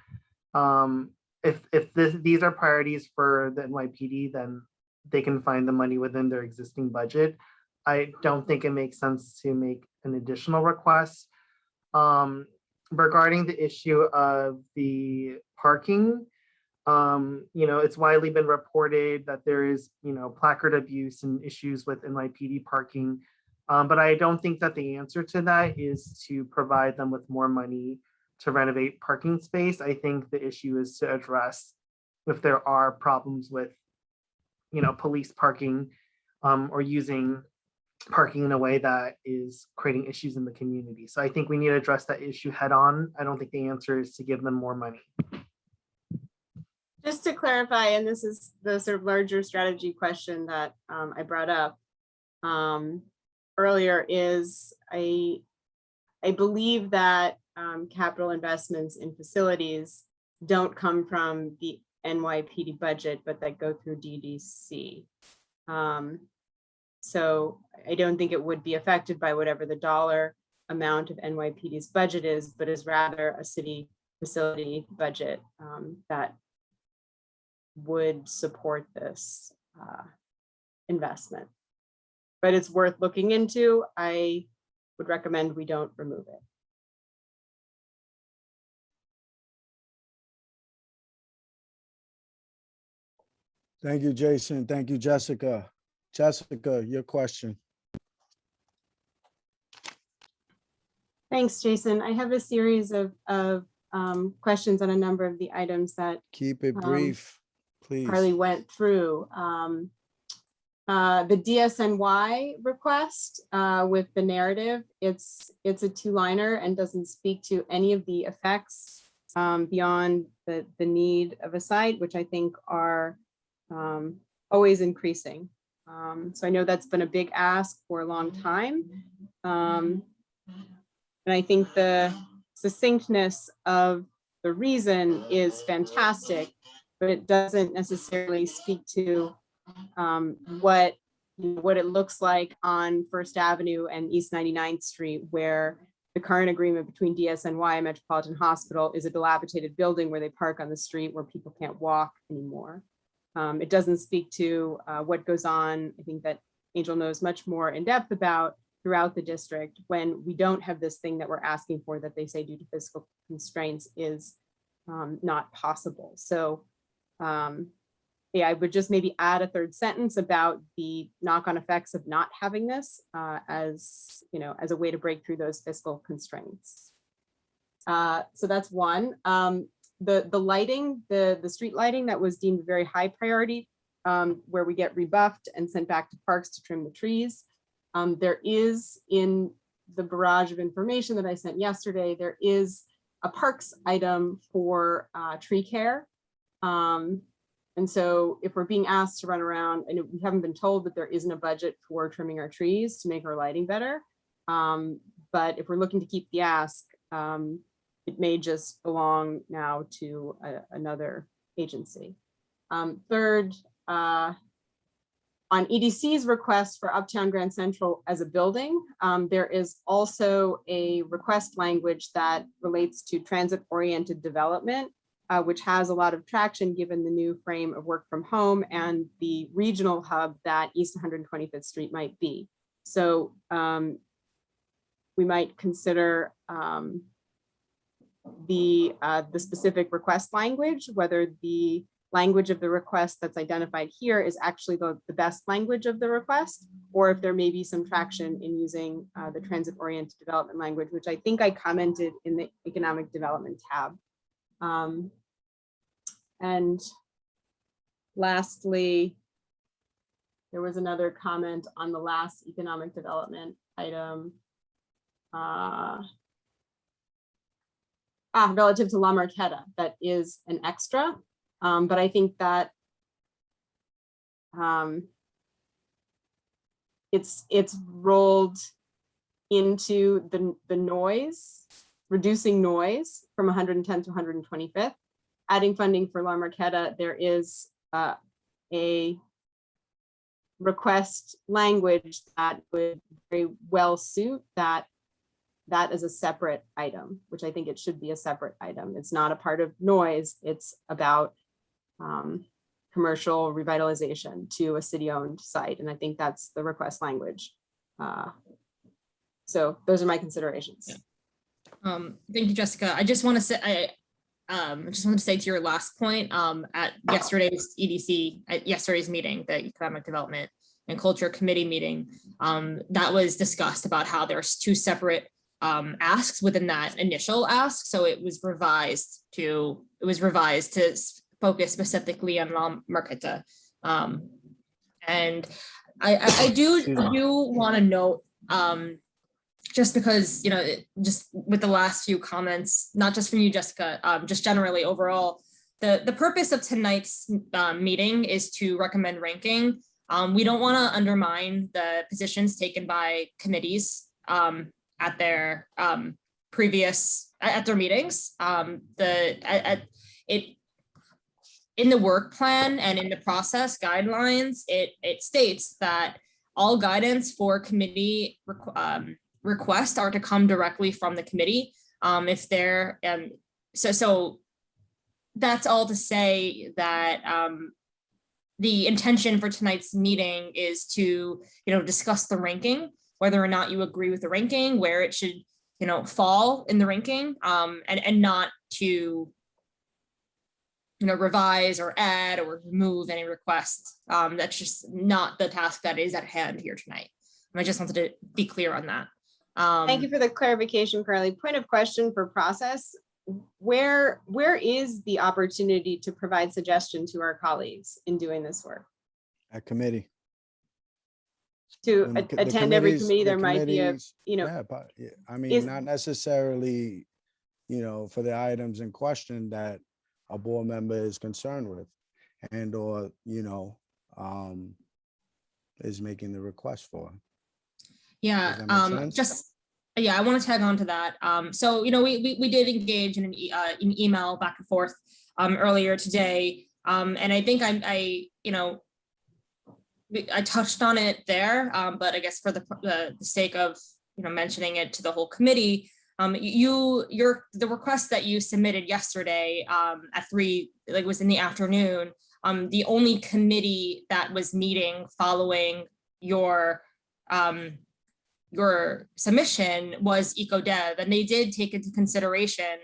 H: If these are priorities for the NYPD, then they can find the money within their existing budget. I don't think it makes sense to make an additional request. Regarding the issue of the parking, it's widely been reported that there is, placard abuse and issues with NYPD parking. But I don't think that the answer to that is to provide them with more money to renovate parking space. I think the issue is to address if there are problems with, police parking or using parking in a way that is creating issues in the community. So I think we need to address that issue head on. I don't think the answer is to give them more money.
G: Just to clarify, and this is the sort of larger strategy question that I brought up earlier, is I believe that capital investments in facilities don't come from the NYPD budget, but that go through DDC. So I don't think it would be affected by whatever the dollar amount of NYPD's budget is, but is rather a city facility budget that would support this investment. But it's worth looking into. I would recommend we don't remove it.
B: Thank you, Jason. Thank you, Jessica. Jessica, your question.
G: Thanks, Jason. I have a series of questions on a number of the items that
B: Keep it brief, please.
G: Carly went through. The DSNY request with the narrative, it's a two-liner and doesn't speak to any of the effects beyond the need of a site, which I think are always increasing. So I know that's been a big ask for a long time. And I think the succinctness of the reason is fantastic, but it doesn't necessarily speak to what it looks like on First Avenue and East 99th Street, where the current agreement between DSNY and Metropolitan Hospital is a dilapidated building where they park on the street where people can't walk anymore. It doesn't speak to what goes on, I think that Angel knows much more in depth about, throughout the district when we don't have this thing that we're asking for that they say due to fiscal constraints is not possible. So yeah, I would just maybe add a third sentence about the knock-on effects of not having this as a way to break through those fiscal constraints. So that's one. The lighting, the street lighting that was deemed very high priority, where we get rebuffed and sent back to parks to trim the trees. There is, in the barrage of information that I sent yesterday, there is a parks item for tree care. And so if we're being asked to run around, and we haven't been told that there isn't a budget for trimming our trees to make our lighting better. But if we're looking to keep the ask, it may just belong now to another agency. Third, on EDC's request for Uptown Grand Central as a building, there is also a request language that relates to transit-oriented development, which has a lot of traction given the new frame of work from home and the regional hub that East 125th Street might be. So we might consider the specific request language, whether the language of the request that's identified here is actually the best language of the request, or if there may be some traction in using the transit-oriented development language, which I think I commented in the economic development tab. And lastly, there was another comment on the last economic development item relative to La Marqueta, that is an extra. But I think that it's rolled into the noise, reducing noise from 110th to 125th, adding funding for La Marqueta. There is a request language that would very well suit that as a separate item, which I think it should be a separate item. It's not a part of noise. It's about commercial revitalization to a city-owned site. And I think that's the request language. So those are my considerations.
A: Yeah. Thank you, Jessica. I just want to say, I just wanted to say to your last point, at yesterday's EDC, at yesterday's meeting, the Economic Development and Culture Committee meeting, that was discussed about how there's two separate asks within that initial ask. So it was revised to focus specifically on La Marqueta. And I do want to note, just because, you know, just with the last few comments, not just from you, Jessica, just generally overall, the purpose of tonight's meeting is to recommend ranking. We don't want to undermine the positions taken by committees at their meetings. In the work plan and in the process guidelines, it states that all guidance for committee requests are to come directly from the committee. If they're so that's all to say that the intention for tonight's meeting is to, you know, discuss the ranking, whether or not you agree with the ranking, where it should, you know, fall in the ranking, and not to, you know, revise or add or remove any requests. That's just not the task that is at hand here tonight. And I just wanted to be clear on that.
G: Thank you for the clarification, Carly. Point of question for process. Where is the opportunity to provide suggestion to our colleagues in doing this work?
B: At committee.
G: To
B: When the
G: attend every
B: committees-
G: committee,
B: the
G: there might be a,
B: committees-
G: you know,
B: Yeah, but yeah, I mean,
G: is-
B: not necessarily, you know, for the items in question that a board member is concerned with and or, you know, is making the request for.
A: Yeah,
B: Does that make sense?
A: just, yeah, I want to tag on to that. So, you know, we did engage in an email back and forth earlier today. And I think you know, I touched on it there, but I guess for the sake of, you know, mentioning it to the whole committee, the request that you submitted yesterday at 3, like was in the afternoon, the only committee that was meeting following your submission was EcoDev, and they did take into consideration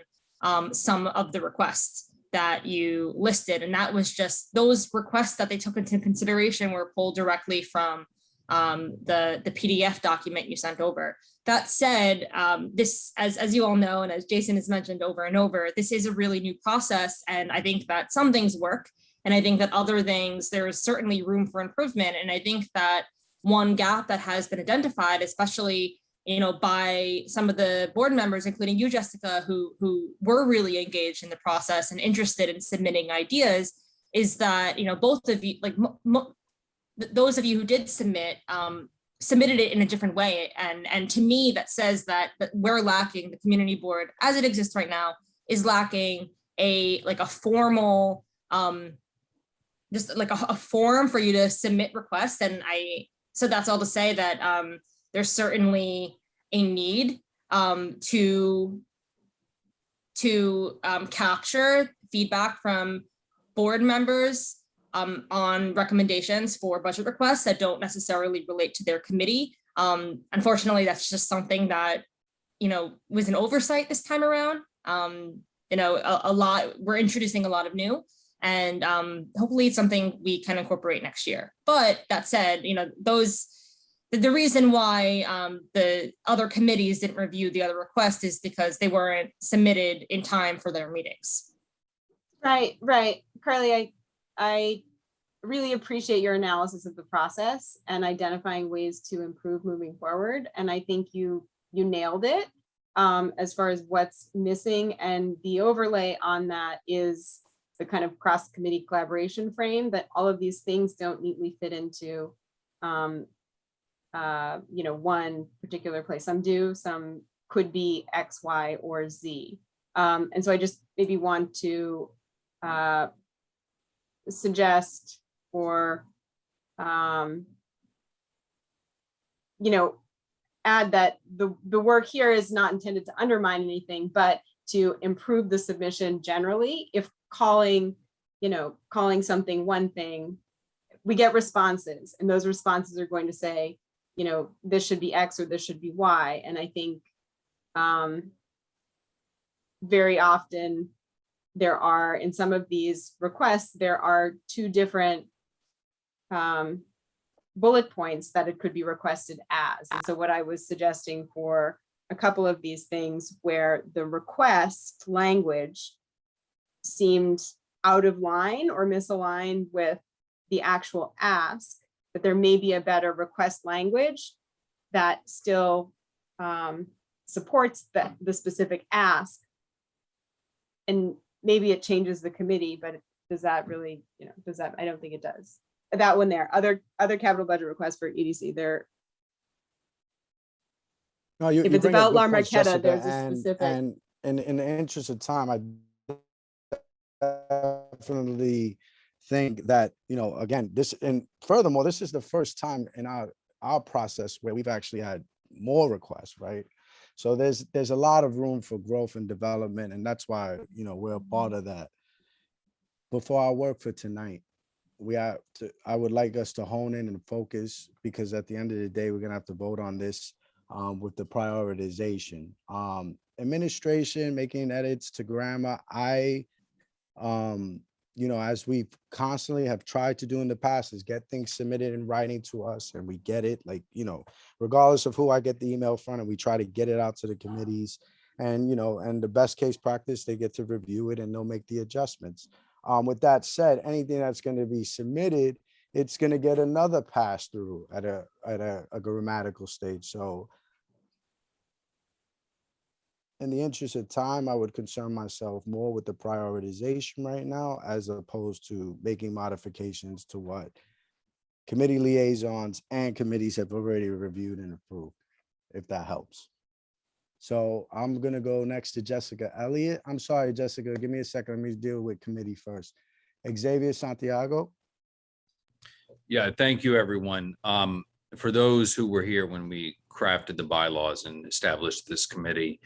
A: some of the requests that you listed. And that was just those requests that they took into consideration were pulled directly from the PDF document you sent over. That said, this, as you all know, and as Jason has mentioned over and over, this is a really new process. And I think that some things work. And I think that other things, there is certainly room for improvement. And I think that one gap that has been identified, especially, you know, by some of the board members, including you, Jessica, who were really engaged in the process and interested in submitting ideas, is that, you know, both of you, like those of you who did submit, submitted it in a different way. And to me, that says that we're lacking, the community board as it exists right now is lacking a formal, just like a forum for you to submit requests. And so that's all to say that there's certainly a need to capture feedback from board members on recommendations for budget requests that don't necessarily relate to their committee. Unfortunately, that's just something that, you know, was an oversight this time around. You know, we're introducing a lot of new, and hopefully it's something we can incorporate next year. But that said, you know, the reason why the other committees didn't review the other requests is because they weren't submitted in time for their meetings.
G: Right. Carly, I really appreciate your analysis of the process and identifying ways to improve moving forward. And I think you nailed it as far as what's missing. And the overlay on that is the kind of cross-committee collaboration frame that all of these things don't neatly fit into you know, one particular place. Some do, some could be X, Y, or Z. And so I just maybe want to suggest or, you know, add that the work here is not intended to undermine anything, but to improve the submission generally. If calling, calling something one thing, we get responses, and those responses are going to say, this should be X or this should be Y. And I think very often there are, in some of these requests, there are two different bullet points that it could be requested as. And so what I was suggesting for a couple of these things where the request language seemed out of line or misaligned with the actual ask, that there may be a better request language that still supports the specific ask. And maybe it changes the committee, but does that really, does that, I don't think it does. That one there, other capital budget requests for EDC, there.
B: No,
G: If it's
B: bring up
G: about
B: good
G: La
B: points,
G: Marqueta,
B: Jessica,
G: there's a specific.
B: And in the interest of time, I definitely think that, again, this, and furthermore, this is the first time in our process where we've actually had more requests, right? So there's a lot of room for growth and development, and that's why, we're a part of that. Before our work for tonight, I would like us to hone in and focus, because at the end of the day, we're gonna have to vote on this with the prioritization. Administration, making edits to grammar. As we constantly have tried to do in the past, is get things submitted in writing to us, and we get it, regardless of who I get the email from, and we try to get it out to the committees. And, and the best case practice, they get to review it and they'll make the adjustments. With that said, anything that's going to be submitted, it's going to get another pass through at a grammatical stage. So in the interest of time, I would concern myself more with the prioritization right now, as opposed to making modifications to what committee liaisons and committees have already reviewed and approved, if that helps. So I'm going to go next to Jessica Elliott. I'm sorry, Jessica, give me a second. Let me deal with committee first. Xavier Santiago.
I: Yeah, thank you, everyone. For those who were here when we crafted the bylaws and established this committee,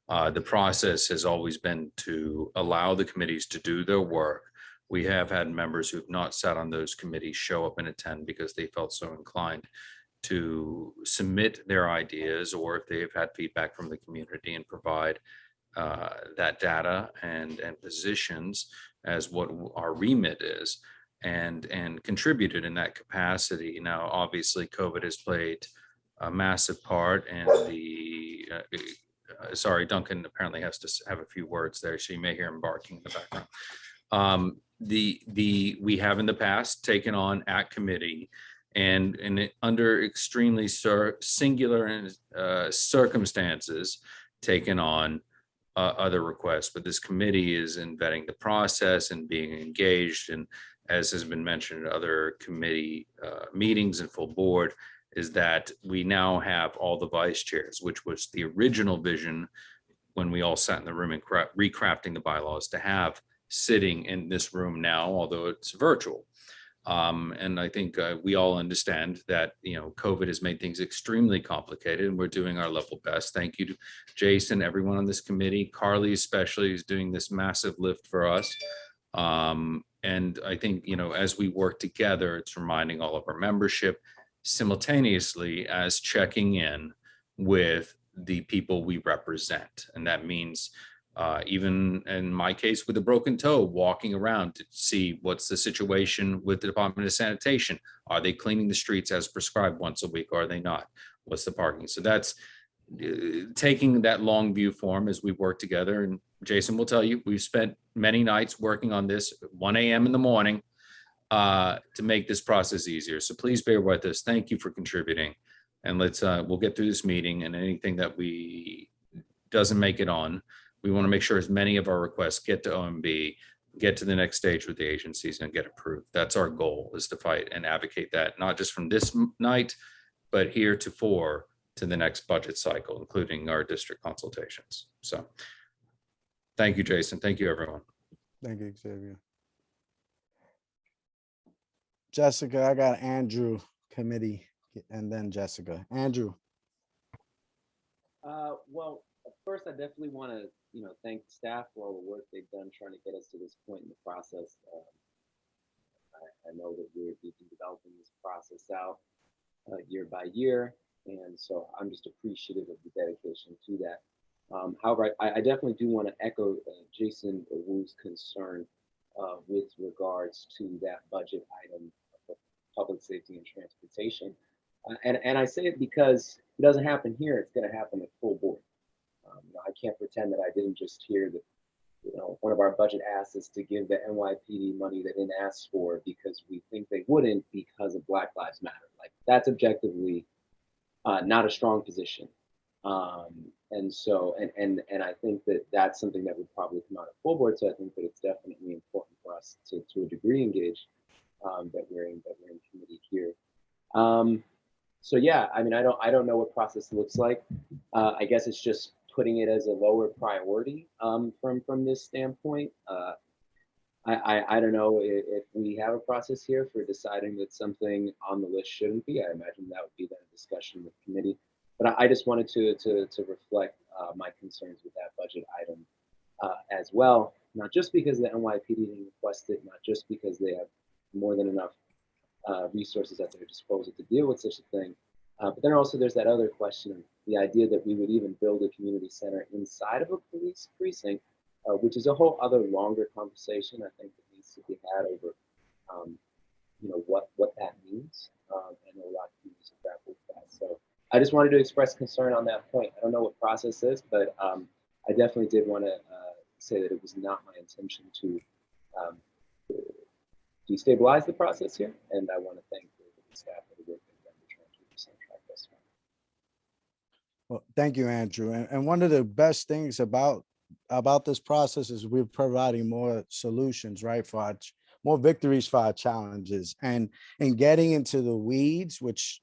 I: the process has always been to allow the committees to do their work. We have had members who have not sat on those committees show up and attend because they felt so inclined to submit their ideas, or if they've had feedback from the community, and provide that data and positions as what our remit is, and contributed in that capacity. Now, obviously, COVID has played a massive part, and the sorry, Duncan apparently has to have a few words there, so you may hear him barking in the background. We have in the past taken on at committee, and under extremely singular circumstances, taken on other requests. But this committee is in vetting the process and being engaged, and as has been mentioned in other committee meetings and full board, is that we now have all the vice chairs, which was the original vision when we all sat in the room and recrafting the bylaws, to have sitting in this room now, although it's virtual. And I think we all understand that, COVID has made things extremely complicated, and we're doing our level best. Thank you to Jason, everyone on this committee, Carly especially, is doing this massive lift for us. And I think, as we work together, it's reminding all of our membership simultaneously as checking in with the people we represent. And that means even in my case with a broken toe, walking around to see what's the situation with the Department of Sanitation. Are they cleaning the streets as prescribed once a week, or are they not? What's the parking? So that's taking that long view form as we work together. And Jason will tell you, we've spent many nights working on this, 1 a.m. in the morning, to make this process easier. So please bear with us. Thank you for contributing. And we'll get through this meeting, and anything that doesn't make it on, we want to make sure as many of our requests get to OMB, get to the next stage with the agencies, and get approved. That's our goal, is to fight and advocate that, not just from this night, but heretofore to the next budget cycle, including our district consultations. So thank you, Jason. Thank you, everyone.
B: Thank you, Xavier. Jessica, I got Andrew committee, and then Jessica. Andrew.
J: Well, first, I definitely want to, thank staff for all the work they've done trying to get us to this point in the process. I know that we've been developing this process out year by year, and so I'm just appreciative of the dedication to that. However, I definitely do want to echo Jason Wu's concern with regards to that budget item for public safety and transportation. And I say it because it doesn't happen here, it's going to happen at full board. I can't pretend that I didn't just hear that one of our budget asks is to give the NYPD money they didn't ask for because we think they wouldn't because of Black Lives Matter. Like that's objectively not a strong position. And so, and I think that that's something that would probably come out of full board. So I think that it's definitely important for us to a degree engage that we're in committee here. So yeah, I mean, I don't know what process looks like. I guess it's just putting it as a lower priority from this standpoint. I don't know if we have a process here for deciding that something on the list shouldn't be. I imagine that would be then a discussion with committee. But I just wanted to reflect my concerns with that budget item as well. Not just because the NYPD didn't request it, not just because they have more than enough resources at their disposal to deal with such a thing. But then also there's that other question of the idea that we would even build a community center inside of a police precinct, which is a whole other longer conversation I think that needs to be had over, what that means. And a lot of communities have grappled with that. So I just wanted to express concern on that point. I don't know what process is, but I definitely did want to say that it was not my intention to destabilize the process here. And I want to thank the staff for the work they've done to try and keep us on track thus far.
B: Well, thank you, Andrew. And one of the best things about this process is we're providing more solutions, right? For more victories for our challenges, and getting into the weeds, which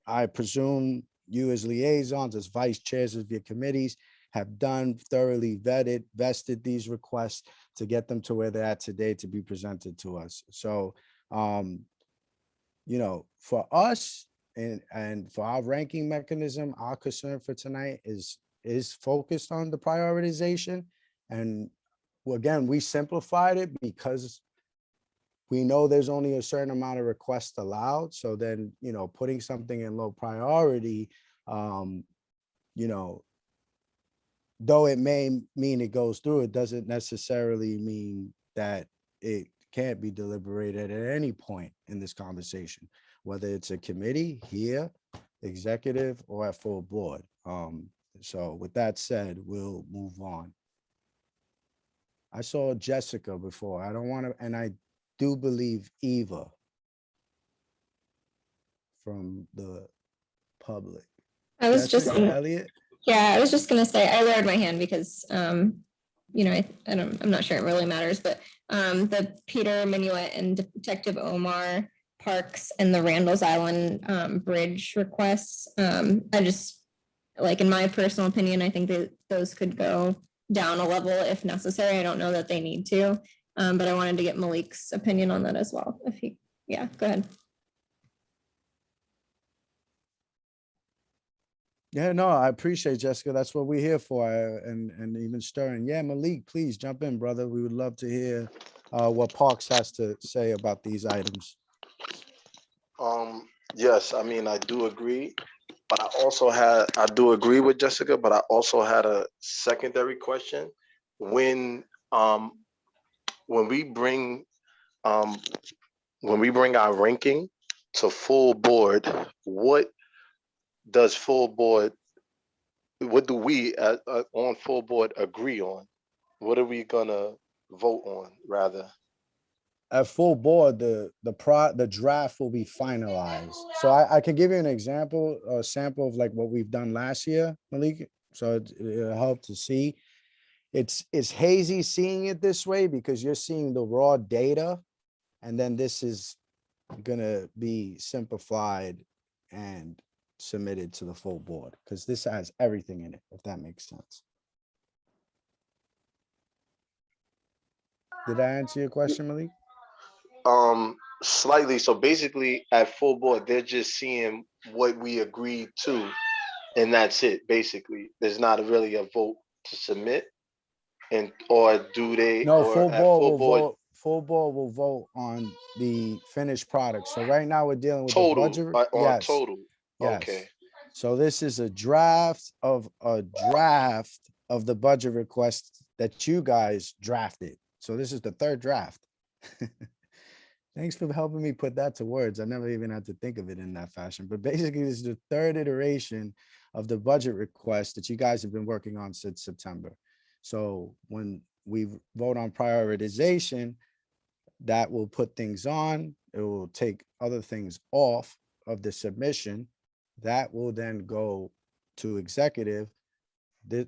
B: I presume you as liaisons, as vice chairs of your committees, have done, thoroughly vested these requests to get them to where they're at today to be presented to us. So, for us and for our ranking mechanism, our concern for tonight is focused on the prioritization. And again, we simplified it because we know there's only a certain amount of requests allowed. So then, putting something in low priority, though it may mean it goes through, it doesn't necessarily mean that it can't be deliberated at any point in this conversation, whether it's a committee here, executive, or at full board. So with that said, we'll move on. I saw Jessica before. I don't want to, and I do believe Eva from the public.
K: I was just
B: Jessica Elliott.
K: Yeah, I was just gonna say I lowered my hand because I'm not sure it really matters, but the Peter Minuet and Detective Omar Parks and the Randall's Island bridge requests. I just, like, in my personal opinion, I think that those could go down a level if necessary. I don't know that they need to, but I wanted to get Malik's opinion on that as well. Yeah, go ahead.
B: Yeah, no, I appreciate Jessica. That's what we're here for. And even Stirring. Yeah, Malik, please jump in, brother. We would love to hear what Parks has to say about these items.
E: Yes, I mean, I do agree, but I do agree with Jessica, but I also had a secondary question. When we bring our ranking to full board, what do we on full board agree on? What are we gonna vote on, rather?
B: At full board, the draft will be finalized. So I can give you an example, a sample of like what we've done last year, Malik. So it'll help to see. It's hazy seeing it this way because you're seeing the raw data, and then this is gonna be simplified and submitted to the full board because this has everything in it, if that makes sense. Did I answer your question, Malik?
E: Slightly. So basically at full board, they're just seeing what we agreed to, and that's it. Basically, there's not really a vote to submit, or do they?
B: No,
E: or
B: full
E: at
B: board
E: full
B: will
E: board,
B: vote. full board will vote on the finished product. So right now we're dealing with the
E: Total,
B: budget.
E: on
B: Yes,
E: total.
B: yes.
E: Okay.
B: So this is a draft of the budget request that you guys drafted. So this is the third draft. Thanks for helping me put that to words. I never even had to think of it in that fashion. But basically, this is the third iteration of the budget request that you guys have been working on since September. So when we vote on prioritization, that will put things on. It will take other things off of the submission. That will then go to executive,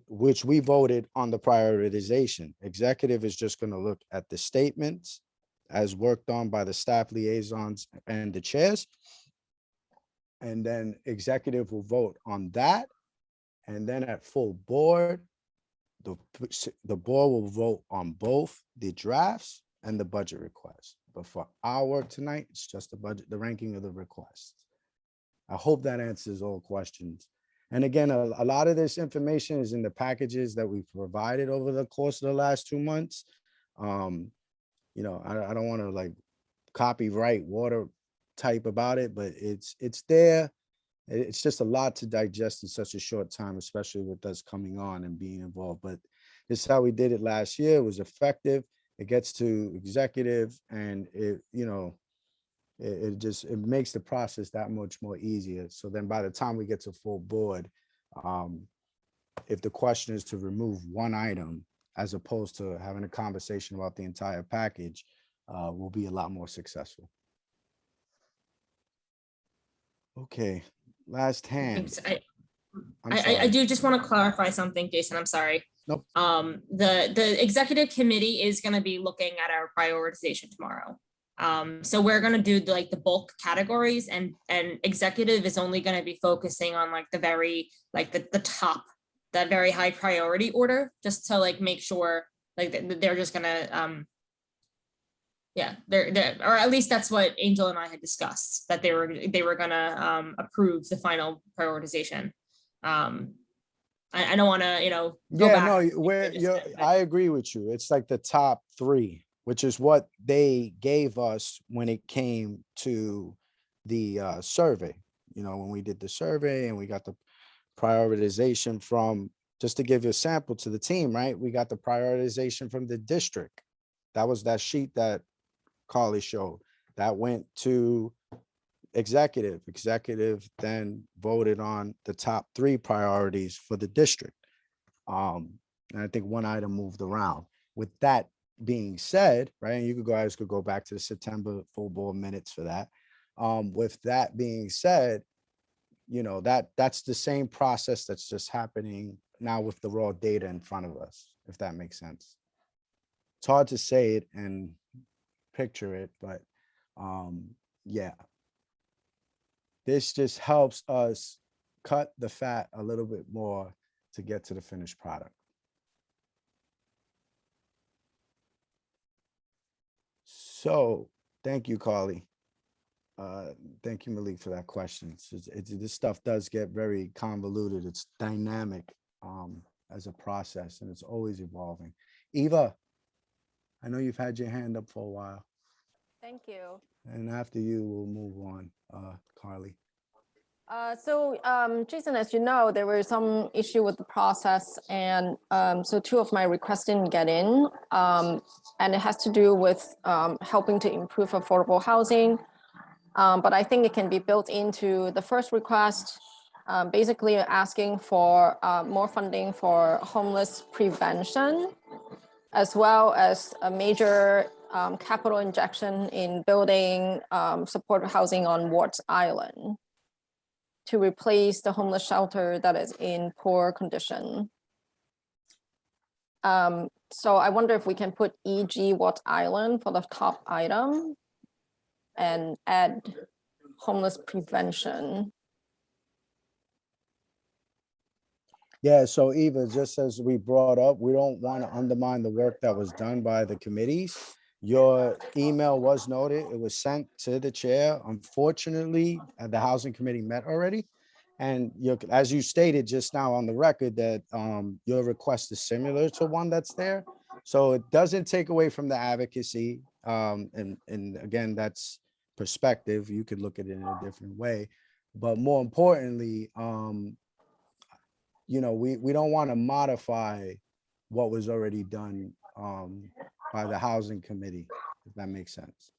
B: which we voted on the prioritization. Executive is just going to look at the statements as worked on by the staff liaisons and the chairs. And then executive will vote on that. And then at full board, the board will vote on both the drafts and the budget request. But for our work tonight, it's just the budget, the ranking of the requests. I hope that answers all questions. And again, a lot of this information is in the packages that we've provided over the course of the last 2 months. You know, I don't want to like copyright water type about it, but it's there. It's just a lot to digest in such a short time, especially with us coming on and being involved. But this is how we did it last year. It was effective. It gets to executive, and it, you know, it makes the process that much more easier. So then by the time we get to full board, if the question is to remove one item as opposed to having a conversation about the entire package, we'll be a lot more successful. Okay, last hand.
A: Thanks.
B: I'm
A: I
B: sorry.
A: do just want to clarify something, Jason. I'm sorry.
B: Nope.
A: The executive committee is going to be looking at our prioritization tomorrow. So we're going to do like the bulk categories, and executive is only going to be focusing on like the very, like the top, that very high priority order, just to like make sure like they're just going to, yeah, they're, or at least that's what Angel and I had discussed, that they were going to approve the final prioritization. I don't want to, you know, go
B: Yeah,
A: back.
B: no, I agree with you. It's like the top 3, which is what they gave us when it came to the survey. You know, when we did the survey and we got the prioritization from, just to give you a sample to the team, right? We got the prioritization from the district. That was that sheet that Carly showed. That went to executive. Executive then voted on the top 3 priorities for the district. And I think one item moved around. With that being said, right, and you guys could go back to the September full board minutes for that. With that being said, you know, that's the same process that's just happening now with the raw data in front of us, if that makes sense. It's hard to say it and picture it, but yeah. This just helps us cut the fat a little bit more to get to the finished product. So thank you, Carly. Thank you, Malik, for that question. This stuff does get very convoluted. It's dynamic as a process, and it's always evolving. Eva, I know you've had your hand up for a while.
L: Thank you.
B: And after you, we'll move on, Carly.
L: Jason, as you know, there were some issue with the process, and so 2 of my requests didn't get in, and it has to do with helping to improve affordable housing. But I think it can be built into the first request, basically asking for more funding for homeless prevention, as well as a major capital injection in building supportive housing on Wards Island to replace the homeless shelter that is in poor condition. So I wonder if we can put EG Wards Island for the top item and add homeless prevention.
B: Yeah, so Eva, just as we brought up, we don't want to undermine the work that was done by the committees. Your email was noted. It was sent to the chair. Unfortunately, the housing committee met already. And as you stated just now on the record that your request is similar to one that's there. So it doesn't take away from the advocacy. And again, that's perspective. You could look at it in a different way. But more importantly, you know, we don't want to modify what was already done by the housing committee, if that makes sense.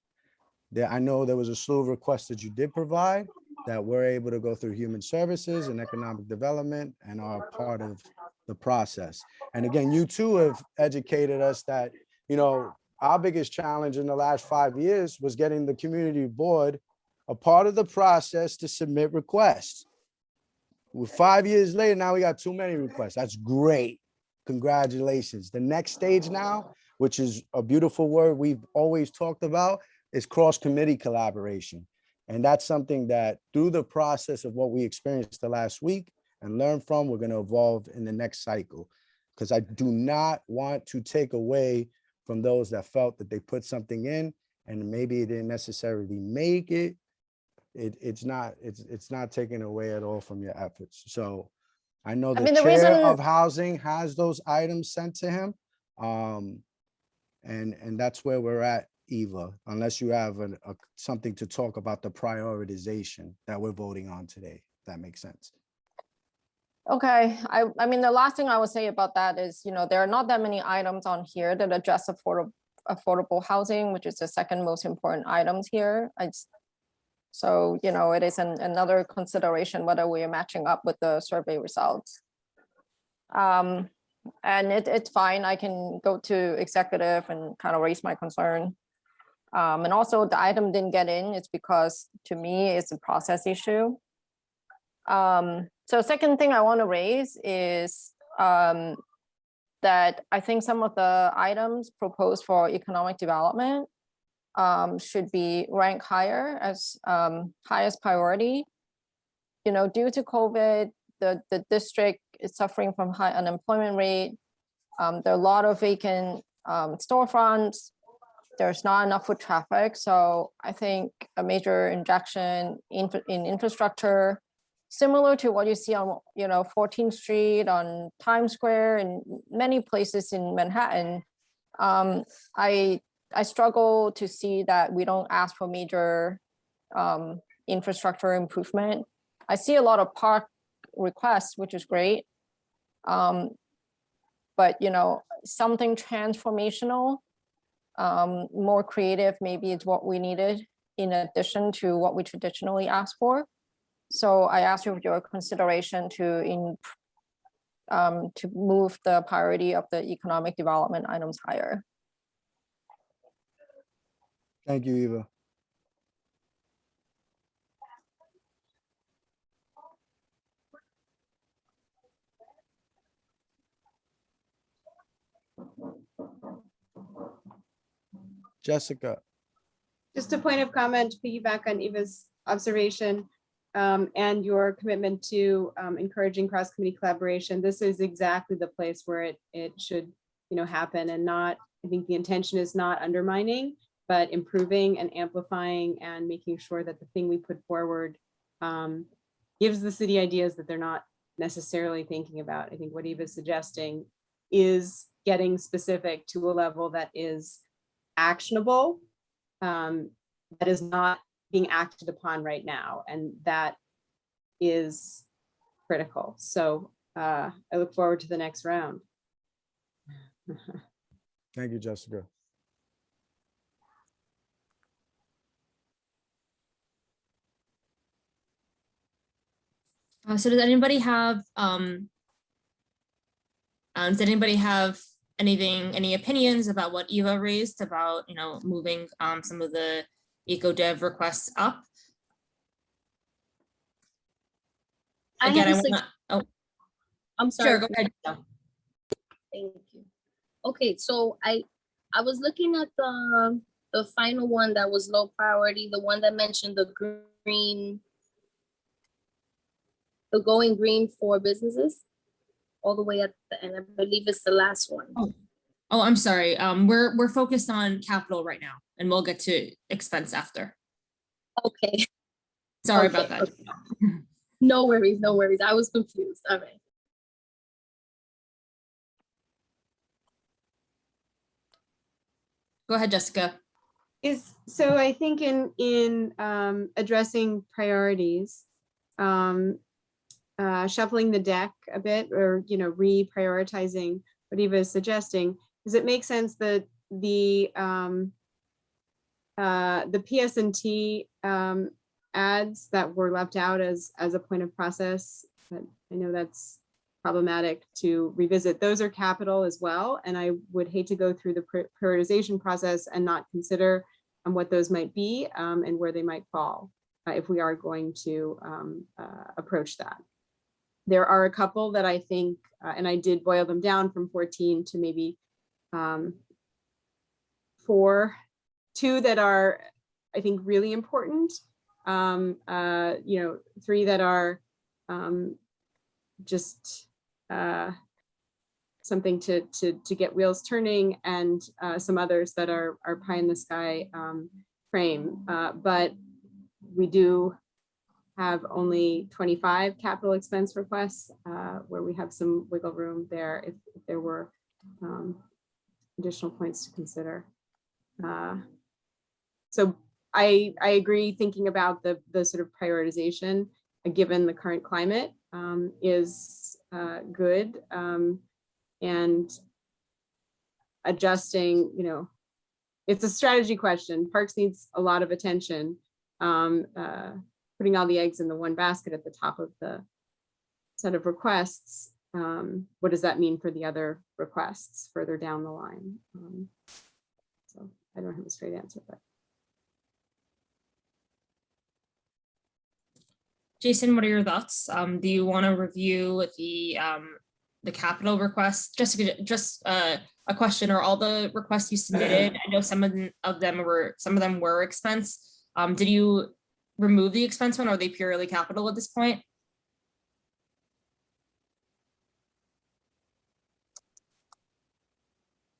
B: I know there was a slew of requests that you did provide that we're able to go through human services and economic development and are part of the process. And again, you too have educated us that, you know, our biggest challenge in the last 5 years was getting the community board a part of the process to submit requests. With 5 years later, now we got too many requests. That's great. Congratulations. The next stage now, which is a beautiful word we've always talked about, is cross-committee collaboration. And that's something that through the process of what we experienced the last week and learn from, we're going to evolve in the next cycle. Because I do not want to take away from those that felt that they put something in and maybe it didn't necessarily make it. It's not taken away at all from your efforts. So I know the chair of housing has those items sent to him. And that's where we're at, Eva, unless you have something to talk about the prioritization that we're voting on today, if that makes sense.
L: Okay, I mean, the last thing I would say about that is, you know, there are not that many items on here that address affordable housing, which is the second most important items here. So, you know, it is another consideration whether we are matching up with the survey results. And it's fine. I can go to executive and kind of raise my concern. And also the item didn't get in, it's because to me, it's a process issue. So second thing I want to raise is that I think some of the items proposed for economic development should be ranked higher as highest priority. You know, due to COVID, the district is suffering from high unemployment rate. There are a lot of vacant storefronts. There's not enough foot traffic. So I think a major injection in infrastructure, similar to what you see on, you know, 14th Street, on Times Square, and many places in Manhattan. I struggle to see that we don't ask for major infrastructure improvement. I see a lot of park requests, which is great. But, you know, something transformational, more creative, maybe it's what we needed in addition to what we traditionally ask for. So I ask you for your consideration to move the priority of the economic development items higher.
B: Thank you, Eva. Jessica.
G: Just a point of comment to piggyback on Eva's observation and your commitment to encouraging cross-committee collaboration. This is exactly the place where it should, you know, happen, and not, I think the intention is not undermining, but improving and amplifying and making sure that the thing we put forward gives the city ideas that they're not necessarily thinking about. I think what Eva's suggesting is getting specific to a level that is actionable, that is not being acted upon right now, and that is critical. So I look forward to the next round.
B: Thank you, Jessica.
A: So does anybody have any opinions about what Eva raised about, you know, moving some of the eco dev requests up? Again,
C: I'm sorry.
A: Sure, go ahead.
C: Thank you. Okay, so I was looking at the final one that was low priority, the one that mentioned the going green for businesses, all the way at the end. I believe it's the last one.
A: Oh, I'm sorry. We're focused on capital right now, and we'll get to expense after.
C: Okay.
A: Sorry about that.
C: Okay. No worries, no worries. I was confused. All right.
A: Go ahead, Jessica.
G: So I think in addressing priorities, shuffling the deck a bit, or reprioritizing what Eva is suggesting, does it make sense that the PS&T ads that were left out as a point of process, but I know that's problematic to revisit. Those are capital as well, and I would hate to go through the prioritization process and not consider what those might be and where they might fall if we are going to approach that. There are a couple that I think, and I did boil them down from 14 to maybe 4, 2 that are, I think, really important. 3 that are just something to get wheels turning, and some others that are pie in the sky frame. But we do have only 25 capital expense requests where we have some wiggle room there if there were additional points to consider. So I agree, thinking about the sort of prioritization given the current climate is good, and adjusting, it's a strategy question. Parks needs a lot of attention. Putting all the eggs in the one basket at the top of the set of requests, what does that mean for the other requests further down the line? So I don't have a straight answer, but.
A: Jason, what are your thoughts? Do you want to review the capital requests? Just a question: are all the requests you submitted? I know some of them were expense. Did you remove the expense one, or are they purely capital at this point?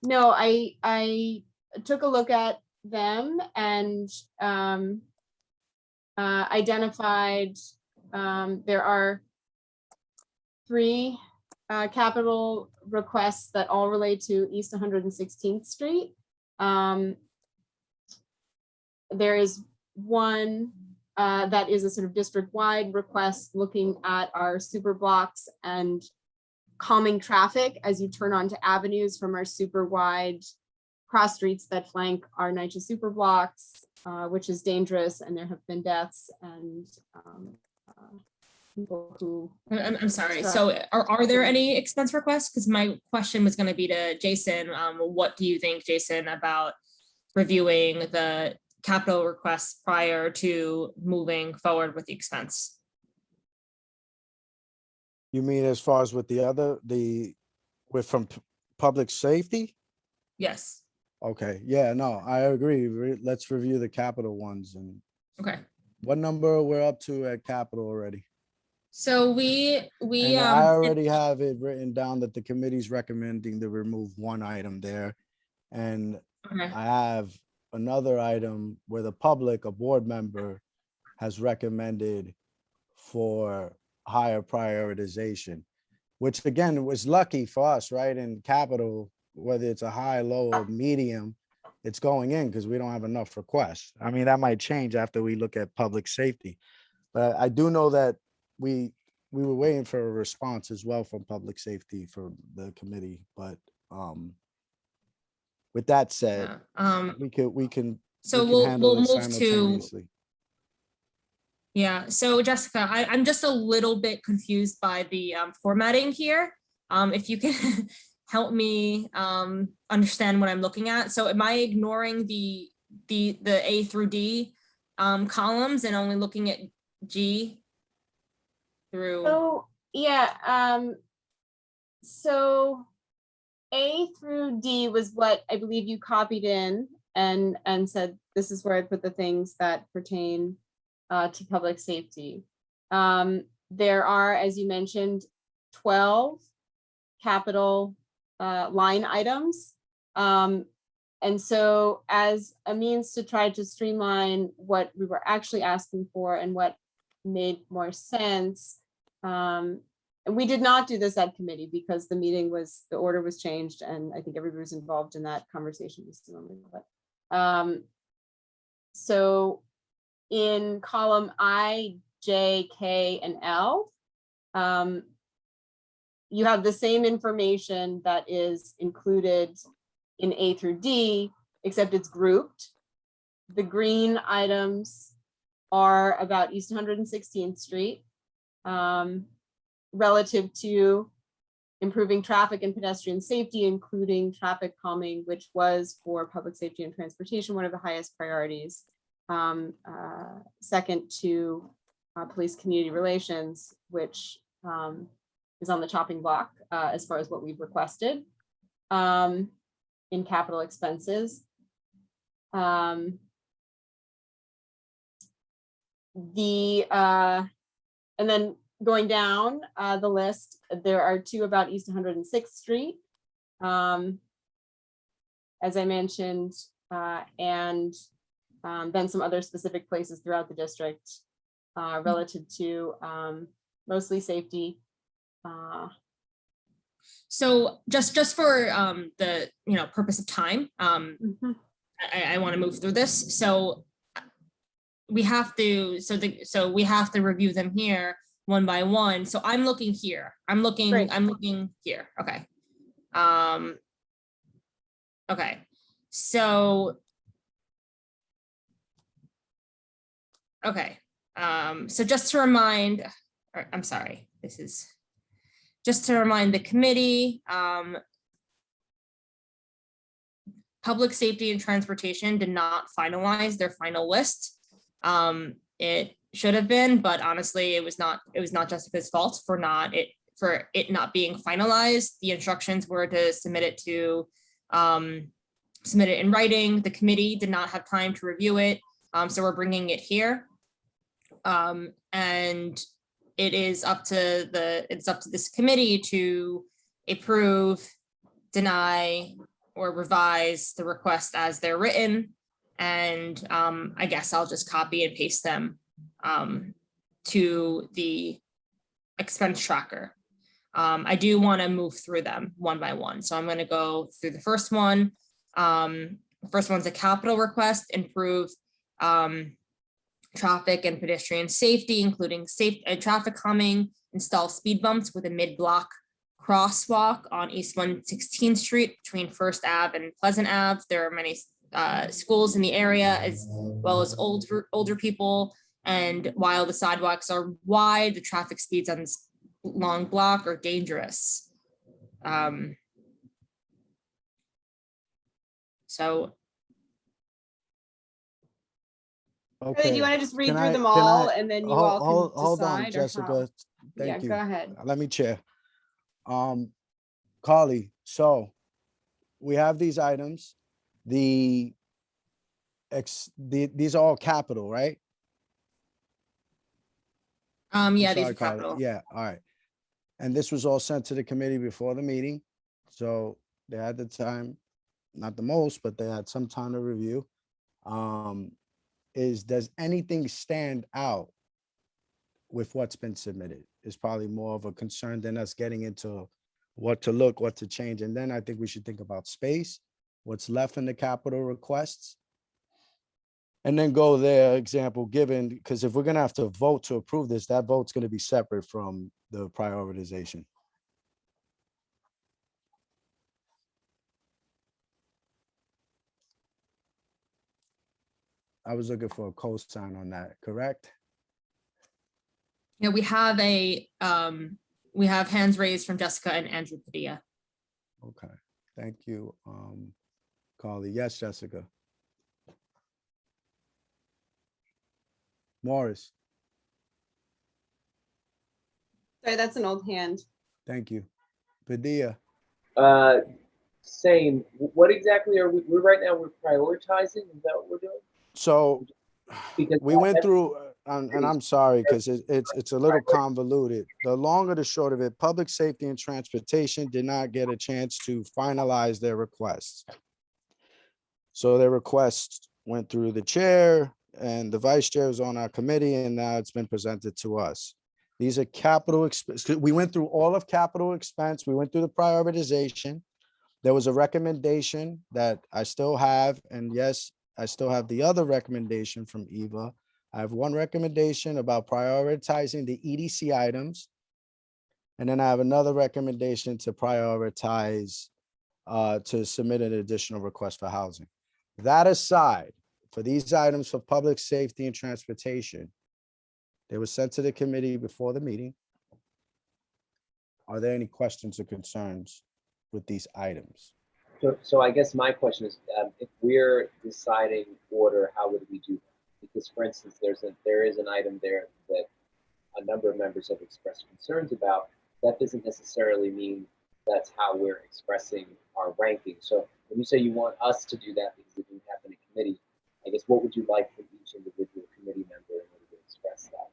G: No, I took a look at them and identified there are 3 capital requests that all relate to East 116th Street. There is one that is a sort of district-wide request looking at our super blocks and calming traffic as you turn onto avenues from our super wide cross streets that flank our NYCHA super blocks, which is dangerous, and there have been deaths and people who.
A: I'm sorry. So are there any expense requests? Because my question was going to be to Jason. What do you think, Jason, about reviewing the capital requests prior to moving forward with the expense?
B: You mean as far as with with from public safety?
A: Yes.
B: Okay, yeah, no, I agree. Let's review the capital ones. And
A: Okay.
B: what number we're up to at capital already?
A: So
B: I already have it written down that the committee's recommending to remove one item there. And
A: okay.
B: I have another item where the public, a board member, has recommended for higher prioritization, which again was lucky for us, right? In capital, whether it's a high, low, or medium, it's going in because we don't have enough requests. I mean, that might change after we look at public safety, but I do know that we were waiting for a response as well from public safety for the committee. But with that said, we can
A: so
B: handle
A: we'll
B: this
A: move to.
B: simultaneously.
A: Yeah, so Jessica, I'm just a little bit confused by the formatting here. If you can help me understand what I'm looking at. So am I ignoring the A through D columns and only looking at G through?
G: So yeah, so A through D was what I believe you copied in and said, this is where I put the things that pertain to public safety. There are, as you mentioned, 12 capital line items. And so as a means to try to streamline what we were actually asking for and what made more sense, and we did not do this at committee because the order was changed, and I think everybody was involved in that conversation. But So in column I, J, K, and L, you have the same information that is included in A through D, except it's grouped. The green items are about East 116th Street, relative to improving traffic and pedestrian safety, including traffic calming, which was for public safety and transportation, one of the highest priorities. Second to police community relations, which is on the chopping block as far as what we've requested in capital expenses. And then going down the list, there are two about East 106th Street, as I mentioned, and then some other specific places throughout the district relative to mostly safety.
A: So just for the purpose of time, I want to move through this. So we have to we have to review them here one by one. So I'm looking here. I'm looking here. Okay. Okay. So okay. So just to remind, I'm sorry, this is just to remind the committee, public safety and transportation did not finalize their final list. It should have been, but honestly, it was not Jessica's fault for it not being finalized. The instructions were to submit it in writing. The committee did not have time to review it. So we're bringing it here. And it is up to this committee to approve, deny, or revise the request as they're written. And I guess I'll just copy and paste them to the expense tracker. I do want to move through them one by one. So I'm going to go through the first one. First one's a capital request, improve traffic and pedestrian safety, including traffic calming, install speed bumps with a mid-block crosswalk on East 116th Street between First Ave and Pleasant Ave. There are many schools in the area, as well as older people. And while the sidewalks are wide, the traffic speeds on this long block are dangerous. So.
B: Okay.
G: Do you want to just read
B: Can
G: through
B: I-
G: them
B: can
G: all
B: I-
G: and then you all can
B: Hold on,
G: decide or how?
B: Jessica.
G: Yeah,
B: Thank you.
G: go ahead.
B: Let me chair. Carly, so we have these items. These are all capital, right?
A: Yeah,
B: I'm
A: these
B: sorry,
A: are
B: Carly.
A: capital.
B: Yeah, all right. And this was all sent to the committee before the meeting. So they had the time, not the most, but they had some time to review. Does anything stand out with what's been submitted? Is probably more of a concern than us getting into what to look, what to change. And then I think we should think about space, what's left in the capital requests. And then go there, example given, because if we're gonna have to vote to approve this, that vote's gonna be separate from the prioritization. I was looking for a cosign on that, correct?
A: Yeah, we have hands raised from Jessica and Andrew Padilla.
B: Okay, thank you, Carly. Yes, Jessica. Morris,
G: Sorry, that's an old hand.
B: thank you. Padilla,
J: Same. What exactly are we're right now, we're prioritizing, is that what we're doing?
B: so
J: Because
B: we went through, and I'm sorry, because it's a little convoluted. The long or the short of it, public safety and transportation did not get a chance to finalize their requests. So their request went through the chair and the vice chair is on our committee, and now it's been presented to us. These are capital expense. We went through all of capital expense. We went through the prioritization. There was a recommendation that I still have, and yes, I still have the other recommendation from Eva. I have one recommendation about prioritizing the EDC items. And then I have another recommendation to prioritize to submit an additional request for housing. That aside, for these items for public safety and transportation, they were sent to the committee before the meeting. Are there any questions or concerns with these items?
J: So I guess my question is, if we're deciding order, how would we do that? Because for instance, there is an item there that a number of members have expressed concerns about. That doesn't necessarily mean that's how we're expressing our ranking. So when you say you want us to do that because it didn't happen in committee, I guess what would you like from each individual committee member in order to express that?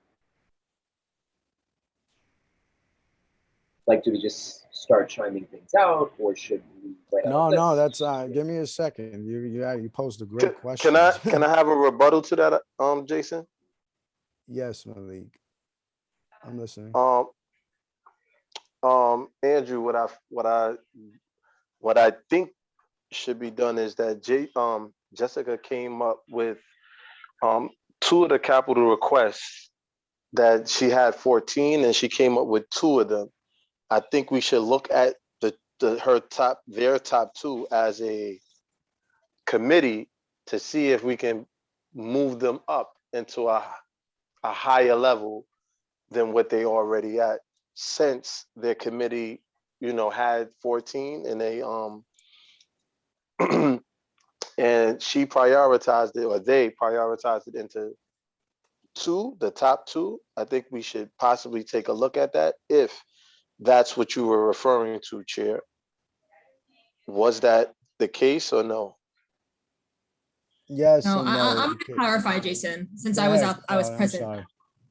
J: Like, do we just start chiming things out, or should we write out a
B: No,
J: list?
B: that's give me a second. You posed a great question.
E: Can I have a rebuttal to that, Jason?
B: Yes, Malik. I'm listening.
E: Andrew, what I think should be done is that Jessica came up with 2 of the capital requests that she had 14, and she came up with 2 of them. I think we should look at their top 2 as a committee to see if we can move them up into a higher level than what they already at, since their committee, had 14 and they and she prioritized it, or they prioritized it into 2, the top 2. I think we should possibly take a look at that, if that's what you were referring to, Chair. Was that the case or no?
B: Yes.
A: No,
B: and no.
A: I'm going to clarify, Jason, since I was
B: Go ahead,
A: I was
B: Sally, I'm
A: present.
B: sorry.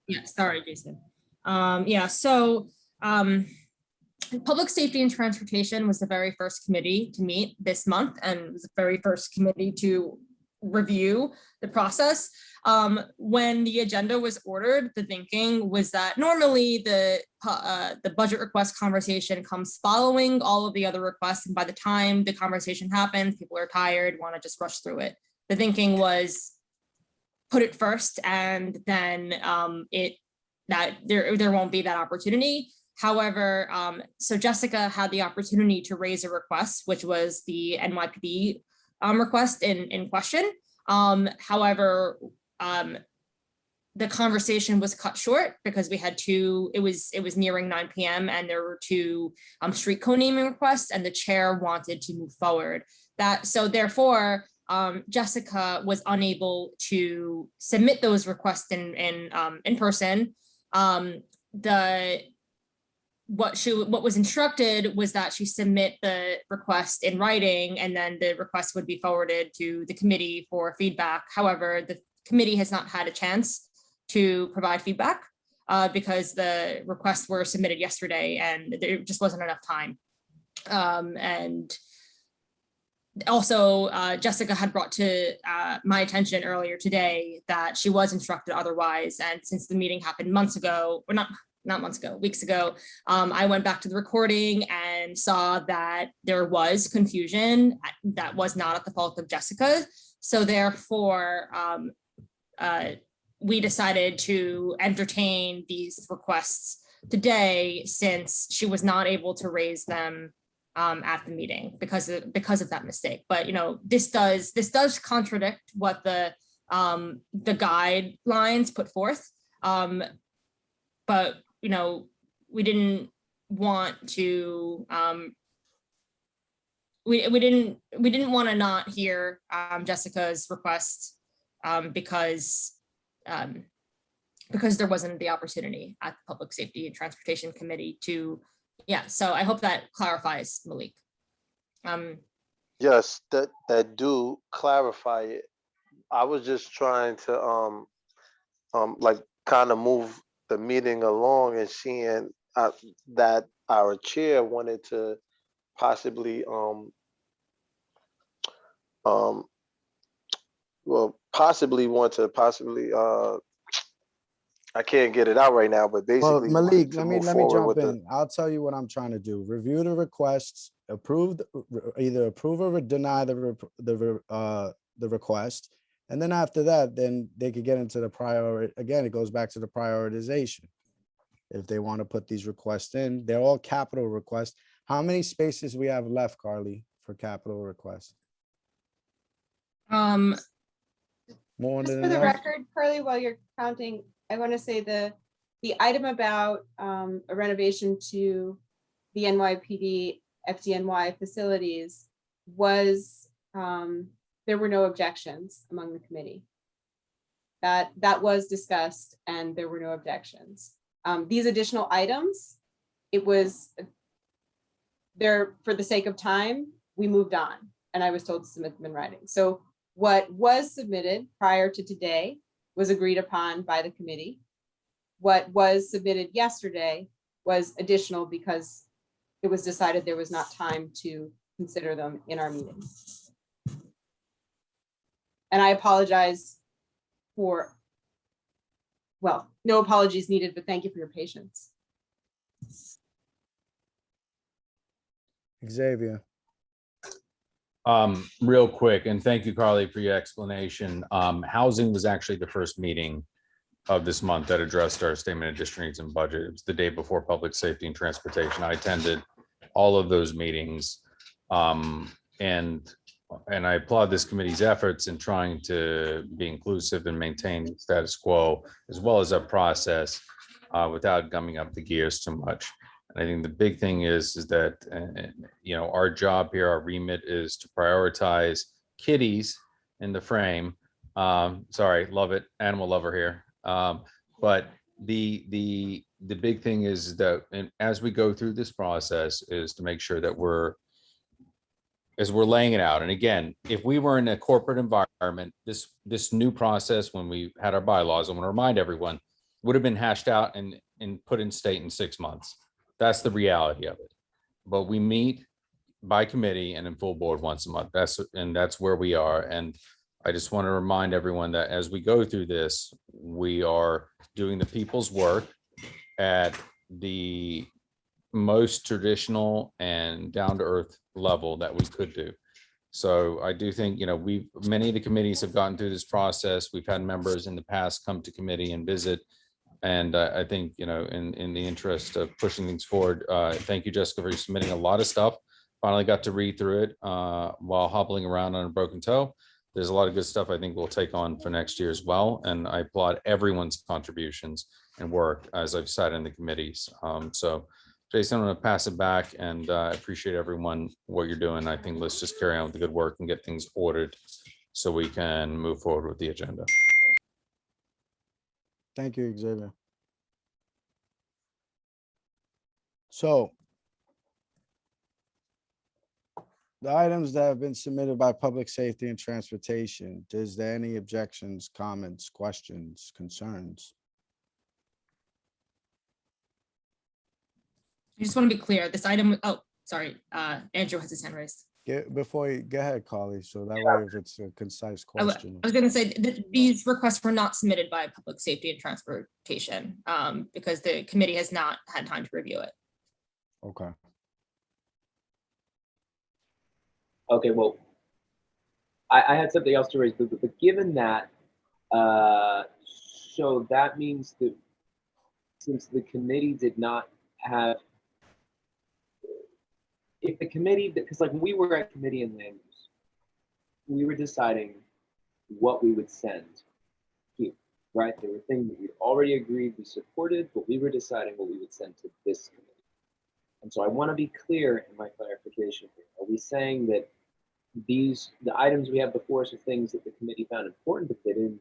A: Yeah, sorry, Jason. Yeah, so Public Safety and Transportation was the very first committee to meet this month, and it was the very first committee to review the process. When the agenda was ordered, the thinking was that normally the budget request conversation comes following all of the other requests, and by the time the conversation happens, people are tired, want to just rush through it. The thinking was put it first, and then there won't be that opportunity. However, so Jessica had the opportunity to raise a request, which was the NYPD request in question. However, the conversation was cut short because we had 2, it was nearing 9 p.m. and there were 2 street co-naming requests, and the chair wanted to move forward. So therefore, Jessica was unable to submit those requests in person. What was instructed was that she submit the request in writing, and then the request would be forwarded to the committee for feedback. However, the committee has not had a chance to provide feedback because the requests were submitted yesterday and there just wasn't enough time. And also, Jessica had brought to my attention earlier today that she was instructed otherwise. And since the meeting happened months ago, or not months ago, weeks ago, I went back to the recording and saw that there was confusion that was not at the fault of Jessica. So therefore, we decided to entertain these requests today, since she was not able to raise them at the meeting because of that mistake. But this does contradict what the guidelines put forth. But we didn't want to we didn't want to not hear Jessica's request because there wasn't the opportunity at the Public Safety and Transportation Committee to, so I hope that clarifies, Malik.
E: Yes, that do clarify it. I was just trying to like kind of move the meeting along, and seeing that our chair wanted to possibly I can't get it out right now, but
B: Well,
E: basically
B: Malik,
E: to
B: let me
E: move forward
B: jump
E: with
B: in. I'll tell you what I'm trying to do. Review the requests, either approve or deny the request, And then after that, then they could get into the again, it goes back to the prioritization. If they want to put these requests in, they're all capital requests. How many spaces we have left, Carly, for capital requests?
A: Um,
B: More
G: Just
B: than
G: for the
B: enough?
G: record, Carly, while you're counting, I want to say the item about a renovation to the NYPD FDNY facilities was, there were no objections among the committee. That was discussed and there were no objections. These additional items, it was there for the sake of time, we moved on and I was told to submit them in writing. So what was submitted prior to today was agreed upon by the committee. What was submitted yesterday was additional because it was decided there was not time to consider them in our meeting. And I apologize for, well, no apologies needed, but thank you for your patience.
B: Xavier.
I: Real quick, and thank you, Carly, for your explanation. Housing was actually the first meeting of this month that addressed our statement of district needs and budget. It was the day before public safety and transportation. I attended all of those meetings. And I applaud this committee's efforts in trying to be inclusive and maintain status quo, as well as a process without gumming up the gears too much. And I think the big thing is that, you know, our job here, our remit is to prioritize kitties in the frame. Sorry, love it, animal lover here. But the big thing is that, and as we go through this process, is to make sure that as we're laying it out. And again, if we were in a corporate environment, this new process, when we had our bylaws, I want to remind everyone, would have been hashed out and put in state in 6 months. That's the reality of it. But we meet by committee and in full board once a month. That's where we are. And I just want to remind everyone that as we go through this, we are doing the people's work at the most traditional and down-to-earth level that we could do. So I do think, you know, many of the committees have gotten through this process. We've had members in the past come to committee and visit. And I think, you know, in the interest of pushing things forward, thank you, Jessica, for submitting a lot of stuff. Finally got to read through it while hobbling around on a broken toe. There's a lot of good stuff I think we'll take on for next year as well. And I applaud everyone's contributions and work, as I've said in the committees. So Jason, I'm going to pass it back, and I appreciate everyone, what you're doing. I think let's just carry on with the good work and get things ordered so we can move forward with the agenda.
B: Thank you, Xavier. So the items that have been submitted by Public Safety and Transportation, is there any objections, comments, questions, concerns?
A: I just want to be clear, this item, oh, sorry, Andrew has his hand raised.
B: Before you go ahead, Carly, so that way if it's a concise
A: I
B: question.
A: was going to say that these requests were not submitted by Public Safety and Transportation because the committee has not had time to review it.
B: Okay.
J: Okay, well, I had something else to raise, but given that, so that means that since the committee did not have, if the committee, because like when we were at committee in land use, we were deciding what we would send here, right? There were things that we'd already agreed we supported, but we were deciding what we would send to this committee. And so I want to be clear in my clarification here. Are we saying that the items we have before us are things that the committee found important, but they didn't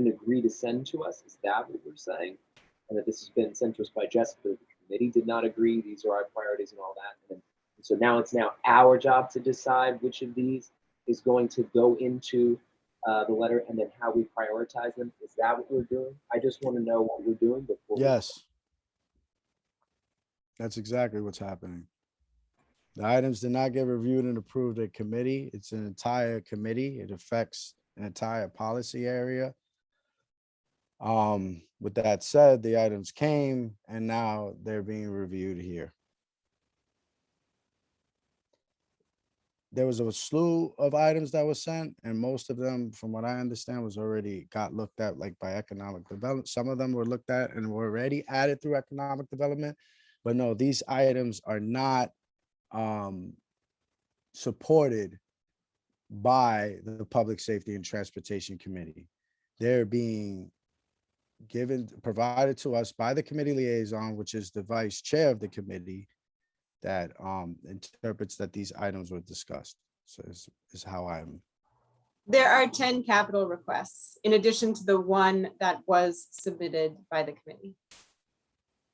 J: agree to send to us? Is that what we're saying? And that this has been sent to us by Jessica, the committee did not agree, these are our priorities and all that. And so now it's our job to decide which of these is going to go into the letter and then how we prioritize them. Is that what we're doing? I just want to know what we're doing before.
B: Yes. That's exactly what's happening. The items did not get reviewed and approved at committee. It's an entire committee. It affects an entire policy area. With that said, the items came and now they're being reviewed here. there was a slew of items that was sent, and most of them, from what I understand, was already got looked at like by economic development. Some of them were looked at and were already added through economic development. But no, these items are not supported by the Public Safety and Transportation Committee. They're being provided to us by the committee liaison, which is the vice chair of the committee, that interprets that these items were discussed. So is how I'm.
G: There are 10 capital requests in addition to the one that was submitted by the committee.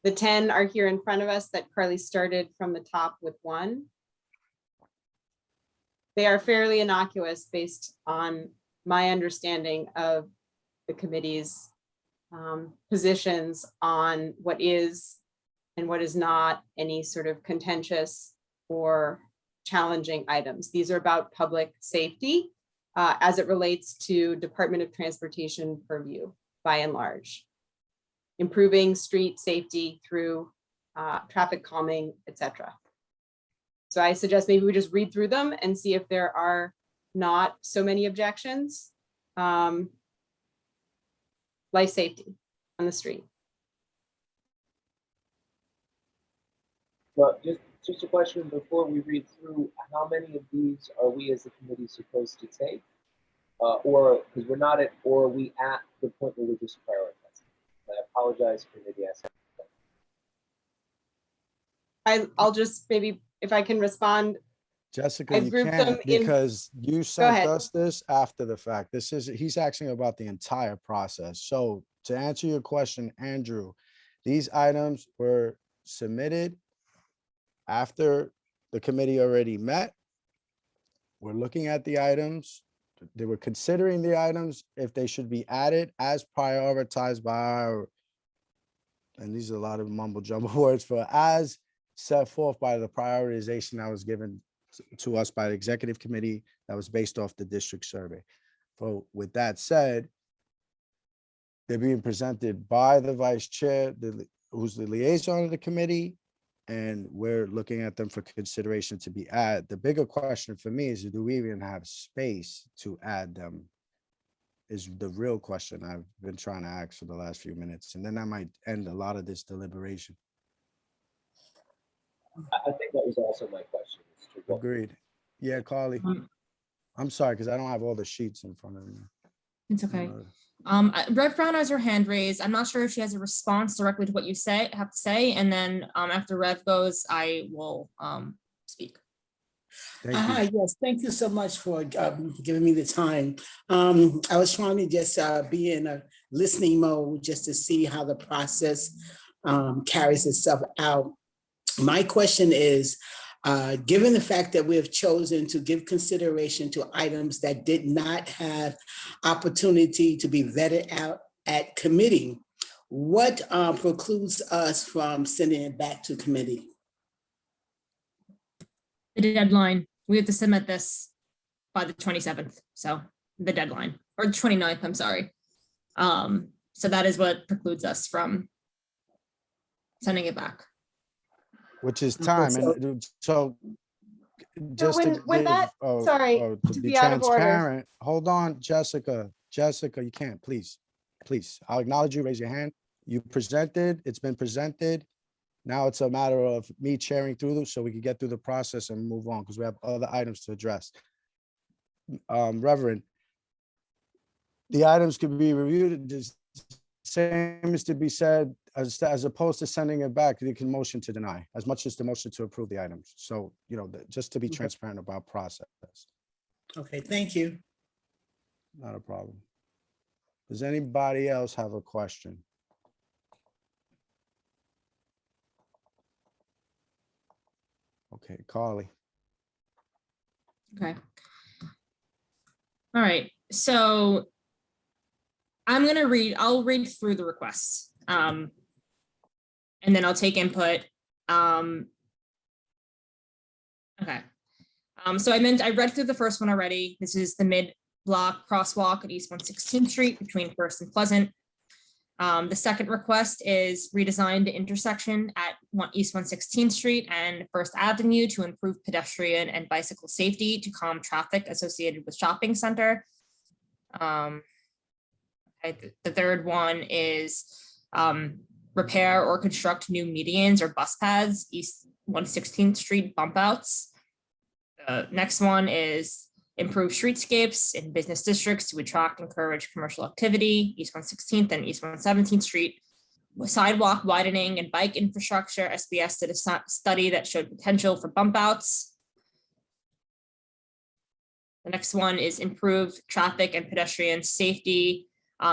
G: The 10 are here in front of us that Carly started from the top with one. They are fairly innocuous based on my understanding of the committee's positions on what is and what is not any sort of contentious or challenging items. These are about public safety as it relates to Department of Transportation purview, by and large. Improving street safety through traffic calming, etc. So I suggest maybe we just read through them and see if there are not so many objections. Life safety on the street.
J: Well, just a question before we read through, how many of these are we as a committee supposed to take? Or, because we're not at, or are we at the point where we're just prioritizing? I apologize for maybe asking.
G: I'll just maybe, if I can respond.
B: Jessica,
G: I've
B: you
G: grouped them
B: can't
G: in-
B: because you sent
G: ahead.
B: us this after the fact. He's asking about the entire process. So to answer your question, Andrew, these items were submitted after the committee already met. We're looking at the items. They were considering the items if they should be added as prioritized by our, and these are a lot of mumble jumble words, for as set forth by the prioritization that was given to us by the executive committee that was based off the district survey. So with that said, they're being presented by the vice chair, who's the liaison of the committee, and we're looking at them for consideration to be added. The bigger question for me is, do we even have space to add them? Is the real question I've been trying to ask for the last few minutes. And then that might end a lot of this deliberation.
J: I think that was also my question.
B: Agreed. Yeah, Carly. I'm sorry, because I don't have all the sheets in front of me.
A: It's okay. Rev Brown has her hand raised. I'm not sure if she has a response directly to what you have to say. And then after Rev goes, I will speak.
M: Hi, yes, thank you so much for giving me the time. I was trying to just be in a listening mode just to see how the process carries itself out. My question is, given the fact that we have chosen to give consideration to items that did not have opportunity to be vetted out at committee, what precludes us from sending it back to committee?
A: The deadline. We have to submit this by the 27th. So the deadline, or the 29th, I'm sorry. So that is what precludes us from sending it back.
B: Which is time. And so just
G: when
B: to give,
G: that, sorry,
B: to
G: to
B: be
G: be out of order.
B: transparent, hold on, Jessica, you can't, please. I'll acknowledge you, raise your hand. You presented, it's been presented. Now it's a matter of me chairing through them so we can get through the process and move on because we have other items to address. Reverend, the items could be reviewed, just same as to be said, as opposed to sending it back, you can motion to deny as much as the motion to approve the items. So, just to be transparent about process.
M: Okay, thank you.
B: Not a problem. Does anybody else have a question? Okay, Carly.
A: Okay. All right, so I'll read through the requests. And then I'll take input. Okay. So I read through the first one already. This is the mid-block crosswalk at East 116th Street between First and Pleasant. The second request is redesign the intersection at East 116th Street and First Avenue to improve pedestrian and bicycle safety to calm traffic associated with shopping center. The third one is repair or construct new medians or bus paths, East 116th Street bump outs. Next one is improve streetscapes in business districts to attract and encourage commercial activity, East 116th and East 117th Street. Sidewalk widening and bike infrastructure, SBS did a study that showed potential for bump outs. The next one is improve traffic and pedestrian safety,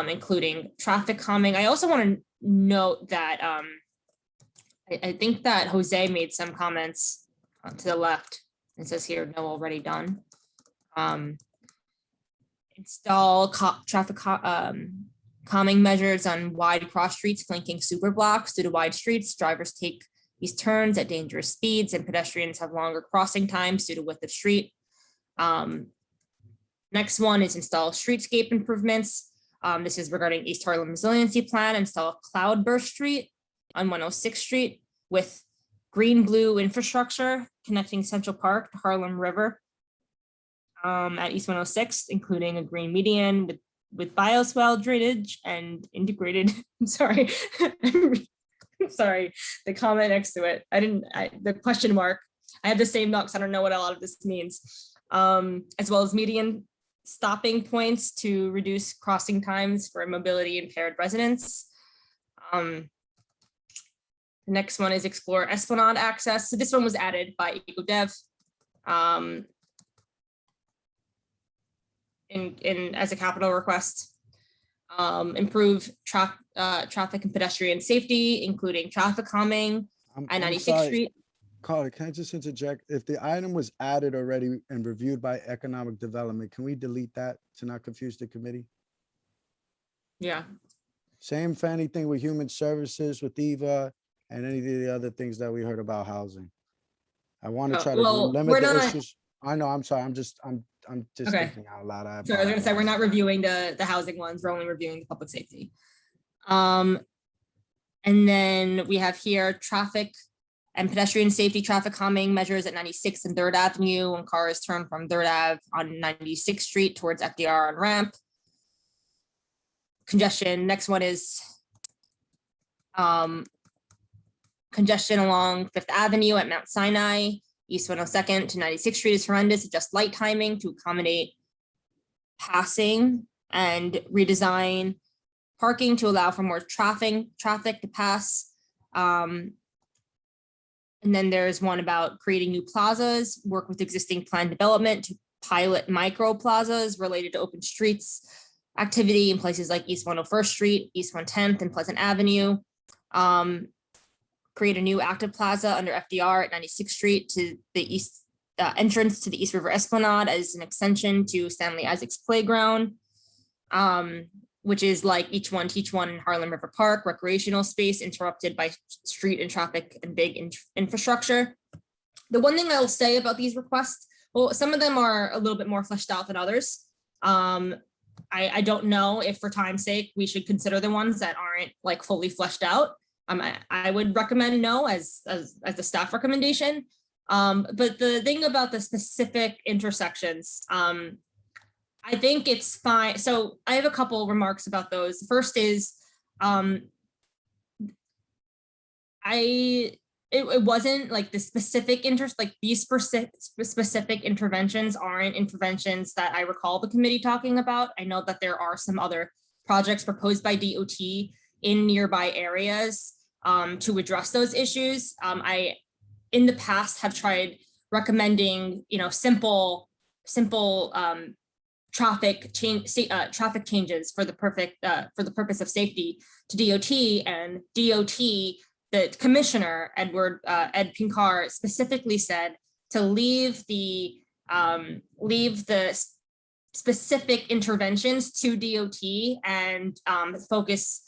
A: including traffic calming. I also want to note that I think that Jose made some comments to the left. It says here, no, already done. Install traffic calming measures on wide cross streets flanking super blocks. Due to wide streets, drivers take these turns at dangerous speeds and pedestrians have longer crossing times due to width of street. Next one is install streetscape improvements. This is regarding East Harlem Resiliency Plan. Install a cloudburst street on 106th Street with green-blue infrastructure connecting Central Park to Harlem River at East 106, including a green median with bioswale drainage and integrated, I'm sorry, sorry, the comment next to it. The question mark, I have the same notes. I don't know what a lot of this means. As well as median stopping points to reduce crossing times for mobility impaired residents. The next one is explore Esplanade access. So this one was added by EcoDev as a capital request. Improve traffic and pedestrian safety, including traffic calming at 96th Street.
B: Carla, can I just interject? If the item was added already and reviewed by economic development, can we delete that to not confuse the committee?
A: Yeah.
B: Same for anything with human services, with Eva, and any of the other things that we heard about housing. I want to try to limit the issues. I know, I'm sorry, I'm just okay. Thinking out loud.
A: So I was gonna say, we're not reviewing the housing ones, we're only reviewing the public safety. And then we have here traffic and pedestrian safety traffic calming measures at 96th and 3rd Avenue when cars turn from 3rd Ave on 96th Street towards FDR on ramp. Congestion, next one is congestion along 5th Avenue at Mount Sinai, East 102nd to 96th Street is horrendous. Adjust light timing to accommodate passing and redesign parking to allow for more traffic to pass. And then there's one about creating new plazas, work with existing planned development to pilot micro plazas related to open streets activity in places like East 101st Street, East 110th and Pleasant Avenue. Create a new active plaza under FDR at 96th Street to the east entrance to the East River Esplanade as an extension to Stanley Isaac's Playground, which is like each one teach one in Harlem River Park, recreational space interrupted by street and traffic and big infrastructure. The one thing I'll say about these requests, well, some of them are a little bit more fleshed out than others. I don't know if for time's sake, we should consider the ones that aren't like fully fleshed out. I would recommend no as a staff recommendation. But the thing about the specific intersections, I think it's fine. So I have a couple remarks about those. The first is, it wasn't like the specific interest, like these specific interventions aren't interventions that I recall the committee talking about. I know that there are some other projects proposed by DOT in nearby areas to address those issues. I, in the past, have tried recommending, simple traffic changes for the purpose of safety to DOT, and DOT, the commissioner Ed Pinkar specifically said to leave the specific interventions to DOT and focus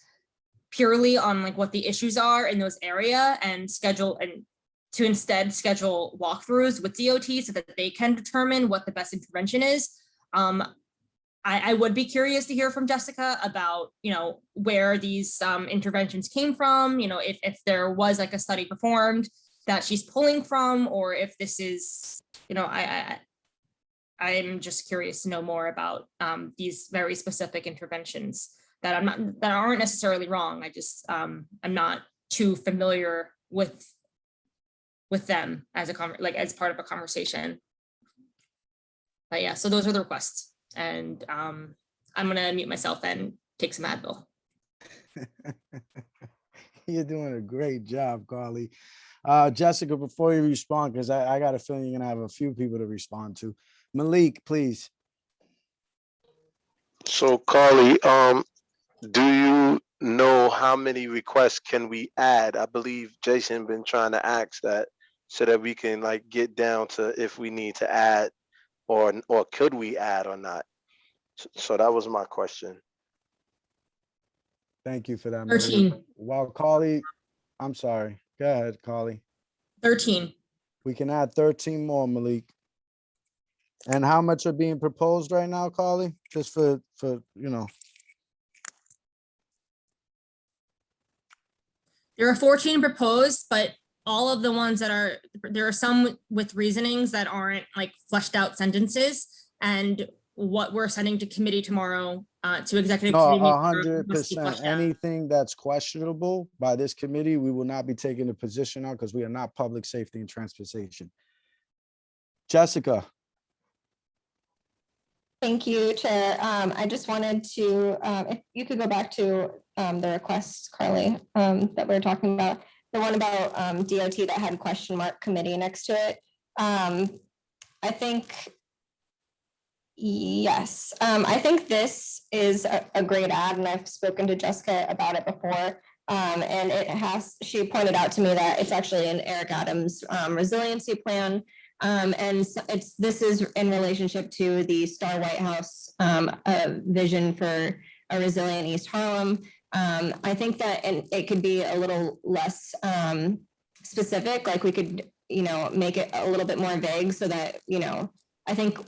A: purely on like what the issues are in those area and to instead schedule walkthroughs with DOT so that they can determine what the best intervention is. I would be curious to hear from Jessica about, where these interventions came from, if there was like a study performed that she's pulling from, or if this is, I'm just curious to know more about these very specific interventions that aren't necessarily wrong. I just I'm not too familiar with them as as part of a conversation. But yeah, so those are the requests. And I'm gonna mute myself and take some Advil.
B: You're doing a great job, Carly. Jessica, before you respond, because I got a feeling you're gonna have a few people to respond to. Malik, please.
E: So Carly, do you know how many requests can we add? I believe Jason been trying to ask that so that we can like get down to if we need to add or could we add or not. So that was my question.
B: Thank you for that, Malik.
A: 13.
B: While Carly, I'm sorry. Go ahead, Carly.
A: 13.
B: We can add 13 more, Malik. And how much are being proposed right now, Carly? Just for
A: There are 14 proposed, but all of the ones that there are some with reasonings that aren't like fleshed out sentences, and what we're sending to committee tomorrow, to executive
B: No,
A: committee tomorrow must be
B: 100%.
A: fleshed out.
B: Anything that's questionable by this committee, we will not be taking a position on because we are not public safety and transportation. Jessica.
K: Thank you, Chair. I just wanted to, if you could go back to the requests, Carly, that we were talking about, the one about DOT that had question mark committee next to it. I think, yes, I think this is a great ad, and I've spoken to Jessica about it before. And she pointed out to me that it's actually an Eric Adams resiliency plan. And this is in relationship to the Star White House vision for a resilient East Harlem. I think that it could be a little less specific, like we could, make it a little bit more vague so that, I think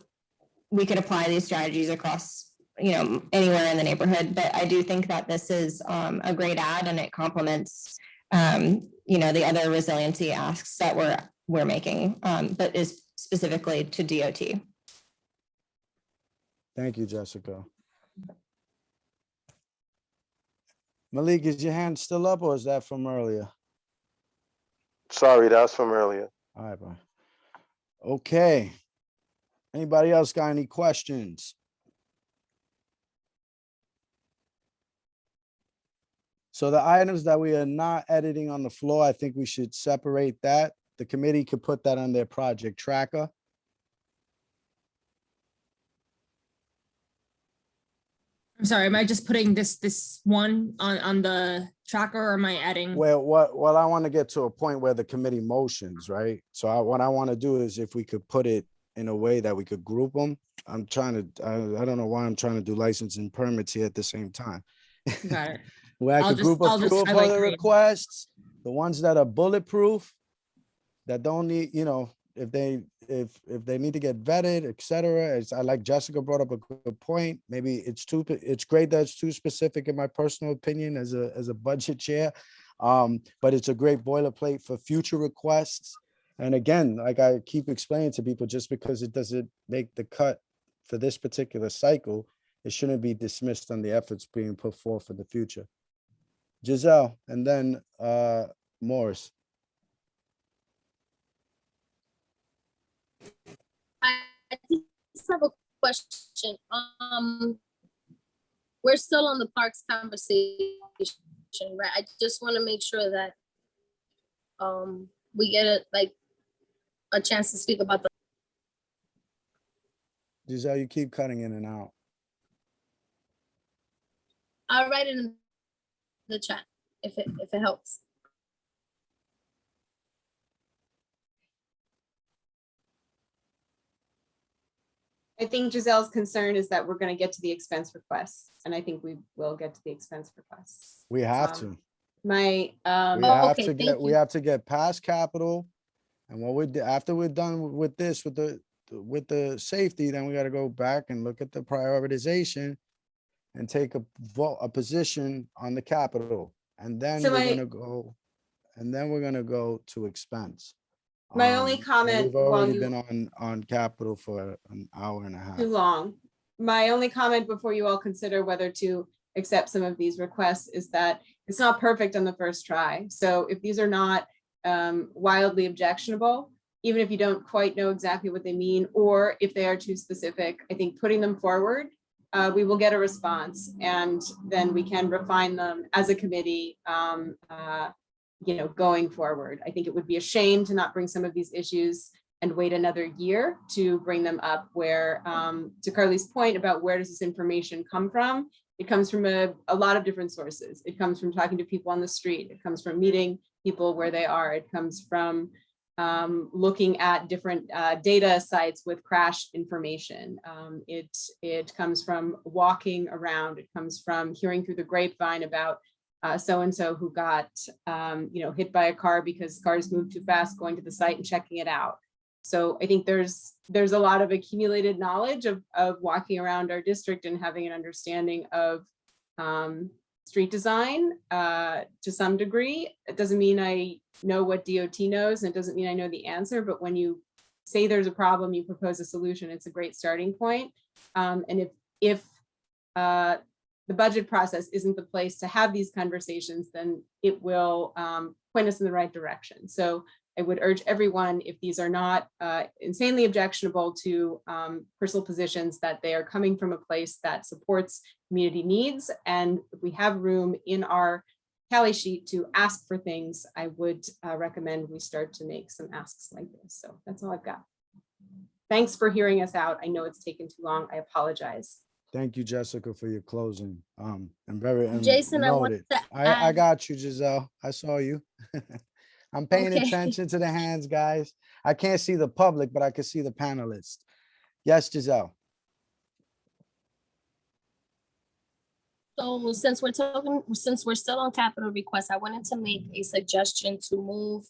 K: we could apply these strategies across, anywhere in the neighborhood. But I do think that this is a great ad, and it complements, the other resiliency asks that we're making, but is specifically to DOT.
B: Thank you, Jessica. Malik, is your hand still up or is that from earlier?
E: Sorry, that's from earlier.
B: All right, bye. Okay. Anybody else got any questions? So the items that we are not editing on the floor, I think we should separate that. The committee could put that on their project tracker.
A: I'm sorry, am I just putting this one on the tracker, or am I adding?
B: Well, I want to get to a point where the committee motions, right? So what I want to do is if we could put it in a way that we could group them. I'm trying to, I don't know why I'm trying to do license and permits here at the same time.
A: Got it.
B: Where I could group a few of other requests, the ones that are bulletproof, that don't need, if they need to get vetted, etc. I like Jessica brought up a good point. Maybe it's great that it's too specific in my personal opinion as a budget chair. But it's a great boilerplate for future requests. And again, like I keep explaining to people, just because it doesn't make the cut for this particular cycle, it shouldn't be dismissed on the efforts being put forth for the future. Giselle, and then Morris.
C: I just have a question. We're still on the parks conversation, right? I just want to make sure that we get a chance to speak about the.
B: Giselle, you keep cutting in and out.
C: I'll write it in the chat if it helps.
G: I think Giselle's concern is that we're going to get to the expense requests, and I think we will get to the expense requests.
B: We have to.
G: We
B: have to get past capital, and after we're done with this, with the with the safety, then we got to go back and look at the prioritization and take a position on the capital. And then
G: So
B: we're gonna go to expense.
G: My only
B: And
G: comment
B: we've
G: while
B: already
G: you-
B: been on capital for an hour and a half.
G: too long. My only comment before you all consider whether to accept some of these requests is that it's not perfect on the first try. So if these are not wildly objectionable, even if you don't quite know exactly what they mean, or if they are too specific, I think putting them forward, we will get a response, and then we can refine them as a committee, going forward. I think it would be a shame to not bring some of these issues and wait another year to bring them up, where, to Carly's point about where does this information come from? It comes from a lot of different sources. It comes from talking to people on the street. It comes from meeting people where they are. It comes from looking at different data sites with crash information. It comes from walking around. It comes from hearing through the grapevine about so-and-so who got hit by a car because cars moved too fast, going to the site and checking it out. So I think there's a lot of accumulated knowledge of walking around our district and having an understanding of street design to some degree. It doesn't mean I know what DOT knows, and it doesn't mean I know the answer, but when you say there's a problem, you propose a solution, it's a great starting point. And if the budget process isn't the place to have these conversations, then it will point us in the right direction. So I would urge everyone, if these are not insanely objectionable to personal positions, that they are coming from a place that supports community needs. And if we have room in our tally sheet to ask for things, I would recommend we start to make some asks like this. So that's all I've got. Thanks for hearing us out. I know it's taken too long. I apologize.
B: Thank you, Jessica, for your closing. I'm very
C: Jason, I wanted
B: noted.
C: to
B: I
C: add-
B: got you, Giselle. I saw you. I'm paying
C: Okay.
B: attention to the hands, guys. I can't see the public, but I can see the panelists. Yes, Giselle.
C: So since we're still on capital requests, I wanted to make a suggestion to move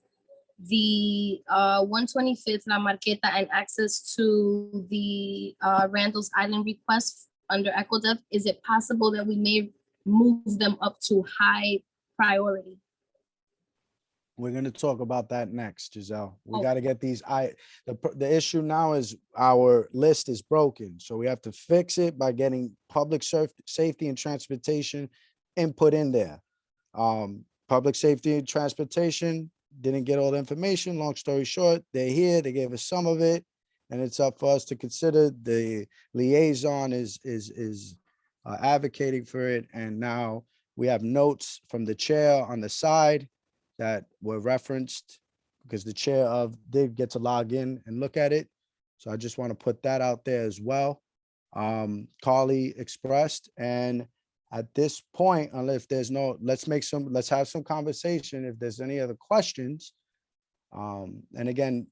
C: the 125th La Marqueta and access to the Randall's Island request under EcoDev. Is it possible that we may move them up to high priority?
B: We're going to talk about that next, Giselle. We
C: Oh.
B: got to get these. The issue now is our list is broken. So we have to fix it by getting public safety and transportation input in there. Public safety and transportation didn't get all the information. Long story short, they're here. They gave us some of it, and it's up for us to consider. The liaison is advocating for it. And now we have notes from the chair on the side that were referenced because the chair did get to log in and look at it. So I just want to put that out there as well. Carly expressed, and at this point, unless there's let's have some conversation if there's any other questions. And again,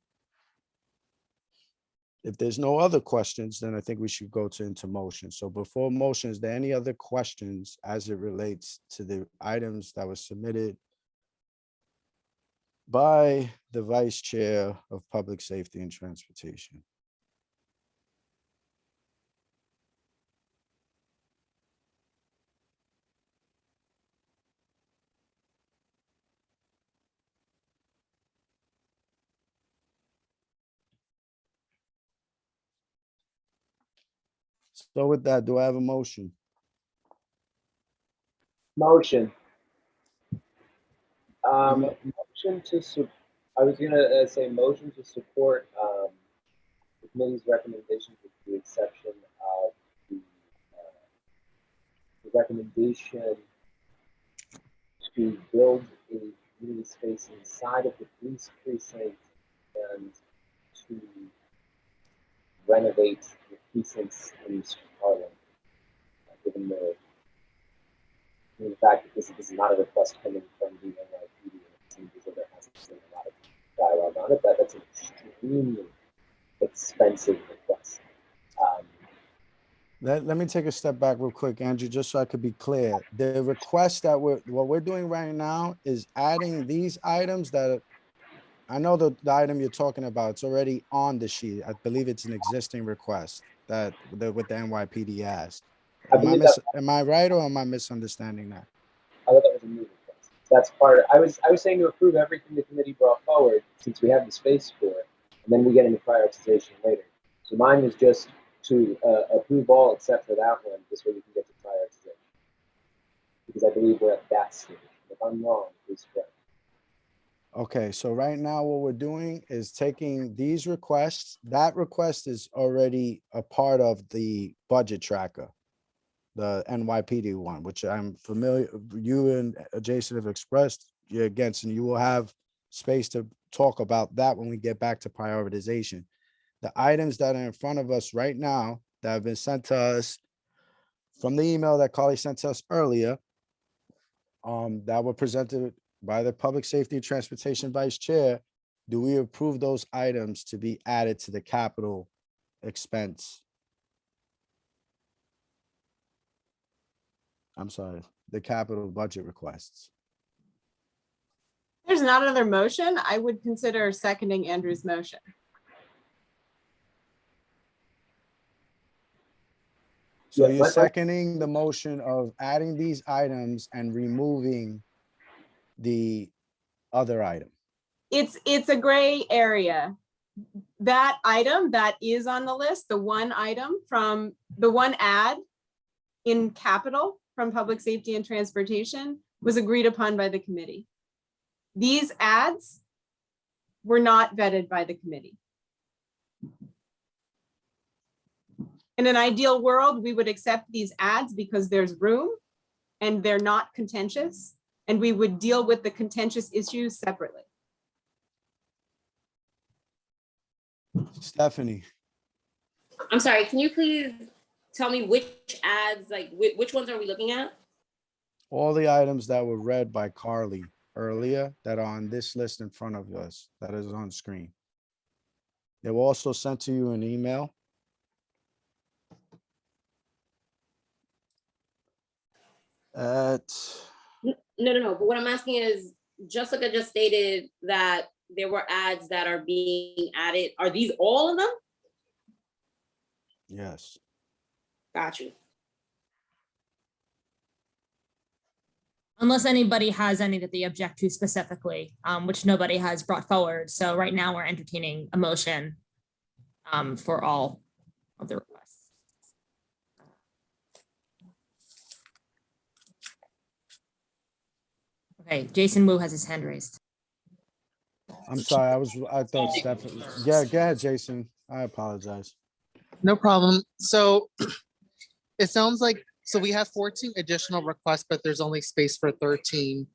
B: if there's no other questions, then I think we should go into motion. So before motion, is there any other questions as it relates to the items that were submitted by the Vice Chair of Public Safety and Transportation? So with that, do I have a motion?
J: Motion. Motion to, I was gonna say motion to support the committee's recommendations with the exception of the recommendation to build a community space inside of the police precinct and to renovate the precincts in Harlem, given the fact that this is not a request coming from the NYPD, and it seems as though there hasn't been a lot of dialogue on it. That's an extremely expensive request.
B: Let me take a step back real quick, Andrew, just so I could be clear. The request that what we're doing right now is adding these items that I know the item you're talking about, it's already on the sheet. I believe it's an existing request that with the NYPD asked. Am I right or am I misunderstanding that?
J: I thought that was a new request. That's part of, I was saying to approve everything the committee brought forward since we have the space for it, and then we get into prioritization later. So mine was just to approve all except for that one, this way we can get to prioritization. Because I believe we're at that stage. If I'm wrong, please correct.
B: Okay, so right now what we're doing is taking these requests. That request is already a part of the budget tracker, the NYPD one, which I'm familiar, you and Jason have expressed you're against, and you will have space to talk about that when we get back to prioritization. The items that are in front of us right now that have been sent to us from the email that Carly sent to us earlier, that were presented by the Public Safety and Transportation Vice Chair, do we approve those items to be added to the capital expense? I'm sorry, the capital budget requests.
G: There's not another motion. I would consider seconding Andrew's motion.
B: So you're seconding the motion of adding these items and removing the other item.
G: It's a gray area. That item that is on the list, the one item from the one ad in capital from Public Safety and Transportation was agreed upon by the committee. These ads were not vetted by the committee. In an ideal world, we would accept these ads because there's room and they're not contentious, and we would deal with the contentious issues separately.
B: Stephanie.
N: I'm sorry, can you please tell me which ads, like which ones are we looking at?
B: All the items that were read by Carly earlier that are on this list in front of us, that is on screen. They were also sent to you in email.
N: No. But what I'm asking is, Jessica just stated that there were ads that are being added. Are these all of them?
B: Yes.
N: Got you.
A: Unless anybody has any that they object to specifically, which nobody has brought forward. So right now we're entertaining a motion for all of the requests. Okay, Jason Wu has his hand raised.
B: I'm sorry, I thought Stephanie. Yeah, go ahead, Jason. I apologize.
H: No problem. So it sounds like, so we have 14 additional requests, but there's only space for 13.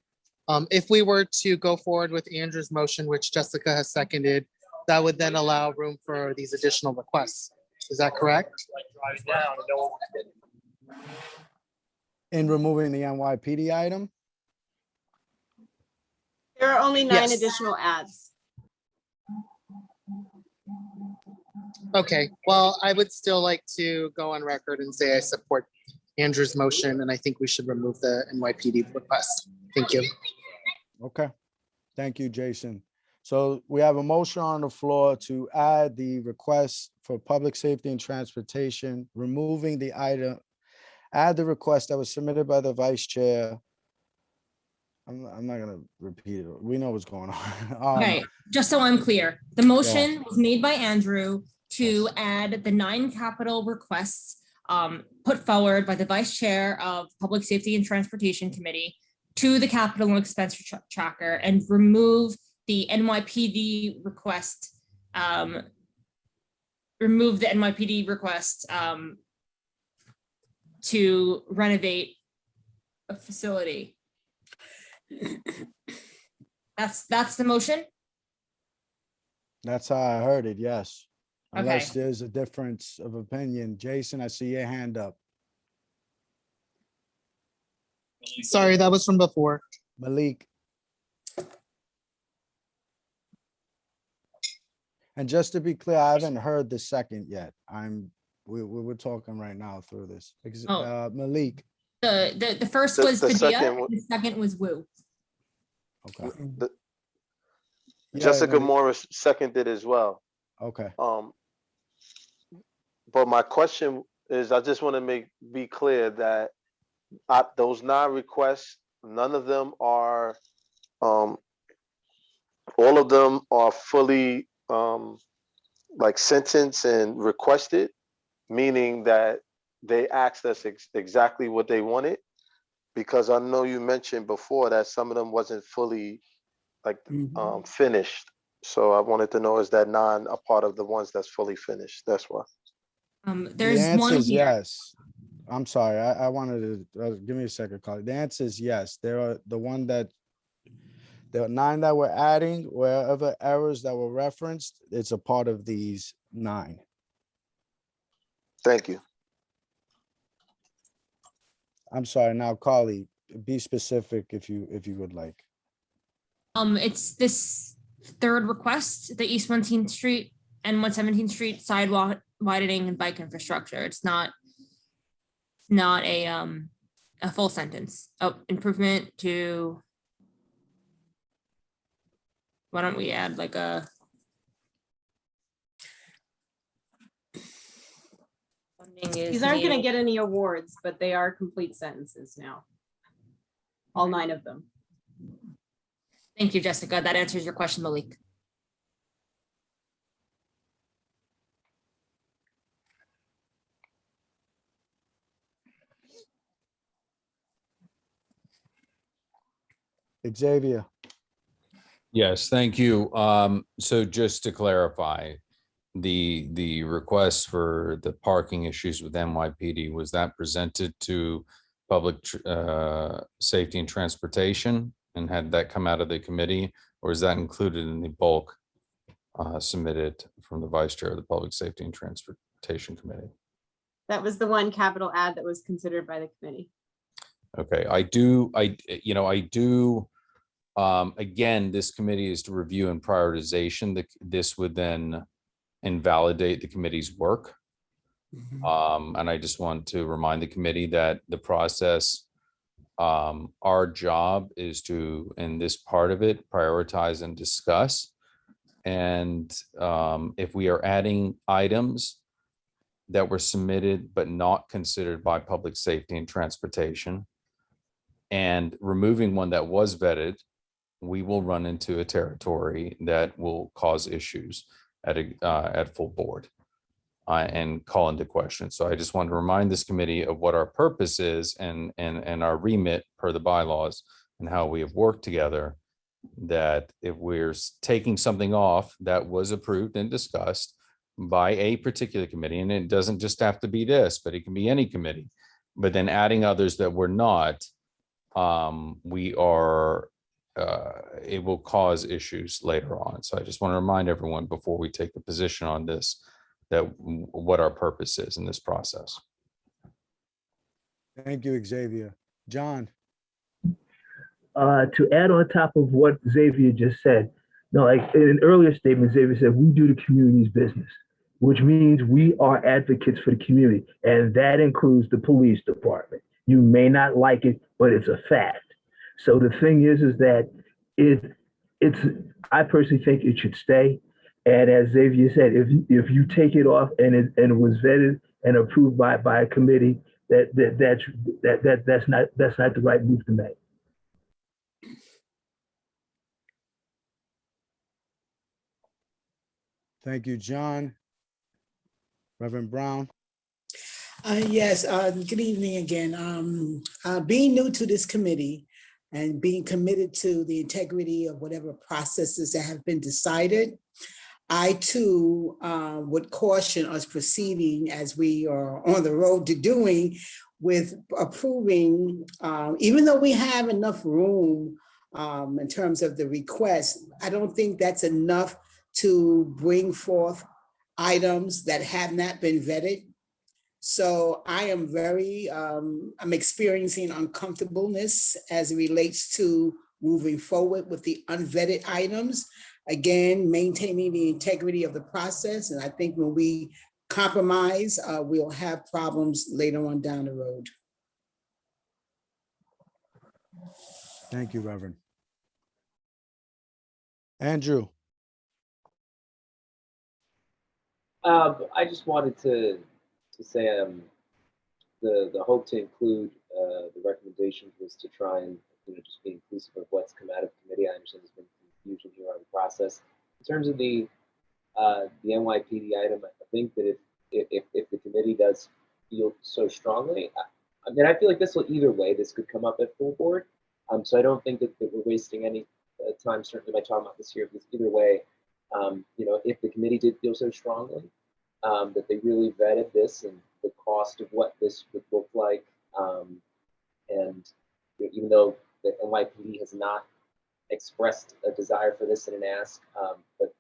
H: If we were to go forward with Andrew's motion, which Jessica has seconded, that would then allow room for these additional requests. Is that correct?
B: In removing the NYPD item?
G: There are only 9
H: Yes.
G: additional ads.
H: Okay, well, I would still like to go on record and say I support Andrew's motion, and I think we should remove the NYPD request. Thank you.
B: Okay, thank you, Jason. So we have a motion on the floor to add the request for public safety and transportation, removing the item, add the request that was submitted by the vice chair. I'm not gonna repeat it. We know what's going on.
A: Okay, just so I'm clear, the motion was made by Andrew to add the 9 capital requests put forward by the vice chair of Public Safety and Transportation Committee to the capital and expense tracker and remove the NYPD request, to renovate a facility. That's the motion?
B: That's how I heard it, yes. Unless
A: Okay.
B: there's a difference of opinion. Jason, I see your hand up.
H: Sorry, that was from before.
B: Malik. And just to be clear, I haven't heard the second yet. We're talking right now through this. Malik.
A: The first
E: The-
A: was
E: the
A: Padilla,
E: second one-
A: the second was Wu.
B: Okay.
E: Jessica
B: no,
E: Morris seconded as well.
B: okay.
E: But my question is, I just want to be clear that those 9 requests, none of them are, all of them are fully like sentenced and requested, meaning that they asked us exactly what they wanted. Because I know you mentioned before that some of them wasn't fully like finished. So I wanted to know, is that 9 a part of the ones that's fully finished? That's why.
B: The
A: There's
B: answer
A: one
B: is
A: here.
B: yes. I'm sorry, I wanted to, give me a second, Carly. The answer is yes. There are there are 9 that we're adding, wherever errors that were referenced, it's a part of these 9.
E: Thank you.
B: I'm sorry, now Carly, be specific if you would like.
A: It's this third request, the East 17th Street and 117th Street sidewalk widening and bike infrastructure. It's not a full sentence. Oh, improvement to, why don't we add like a funding is
G: These aren't going to
A: needed.
G: get any awards, but they are complete sentences now. All 9 of them.
A: Thank you, Jessica. That answers your question, Malik.
B: Xavier.
I: Yes, thank you. So just to clarify, the request for the parking issues with NYPD, was that presented to public safety and transportation, and had that come out of the committee, or is that included in the bulk submitted from the vice chair of the Public Safety and Transportation Committee?
G: That was the one capital ad that was considered by the committee.
I: Okay, again, this committee is to review and prioritization. This would then invalidate the committee's work. And I just want to remind the committee that the process, our job is to, in this part of it, prioritize and discuss. And if we are adding items that were submitted but not considered by public safety and transportation, and removing one that was vetted, we will run into a territory that will cause issues at full board and call into question. So I just want to remind this committee of what our purpose is and our remit per the bylaws and how we have worked together, that if we're taking something off that was approved and discussed by a particular committee, and it doesn't just have to be this, but it can be any committee, but then adding others that were not, it will cause issues later on. So I just want to remind everyone before we take the position on this, that what our purpose is in this process.
B: Thank you, Xavier. John.
D: To add on top of what Xavier just said, no, like in an earlier statement, Xavier said, we do the community's business, which means we are advocates for the community. And that includes the police department. You may not like it, but it's a fact. So the thing is that I personally think it should stay. And as Xavier said, if you take it off and it was vetted and approved by a committee, that's not the right move to make.
B: Thank you, John. Reverend Brown.
M: Yes, good evening again. Being new to this committee and being committed to the integrity of whatever processes that have been decided, I too would caution us proceeding as we are on the road to doing with approving, even though we have enough room in terms of the request, I don't think that's enough to bring forth items that have not been vetted. So I am I'm experiencing uncomfortableness as it relates to moving forward with the unvetted items. Again, maintaining the integrity of the process. And I think when we compromise, we'll have problems later on down the road.
B: Thank you, Reverend. Andrew.
J: I just wanted to say the hope to include the recommendations was to try and just be inclusive of what's come out of committee. I understand there's been confusion here on the process. In terms of the NYPD item, I think that if the committee does feel so strongly, I mean, I feel like this will either way, this could come up at full board. So I don't think that we're wasting any time, certainly by talking about this here, because either way, if the committee did feel so strongly that they really vetted this and the cost of what this would look like, and even though the NYPD has not expressed a desire for this in an ask, but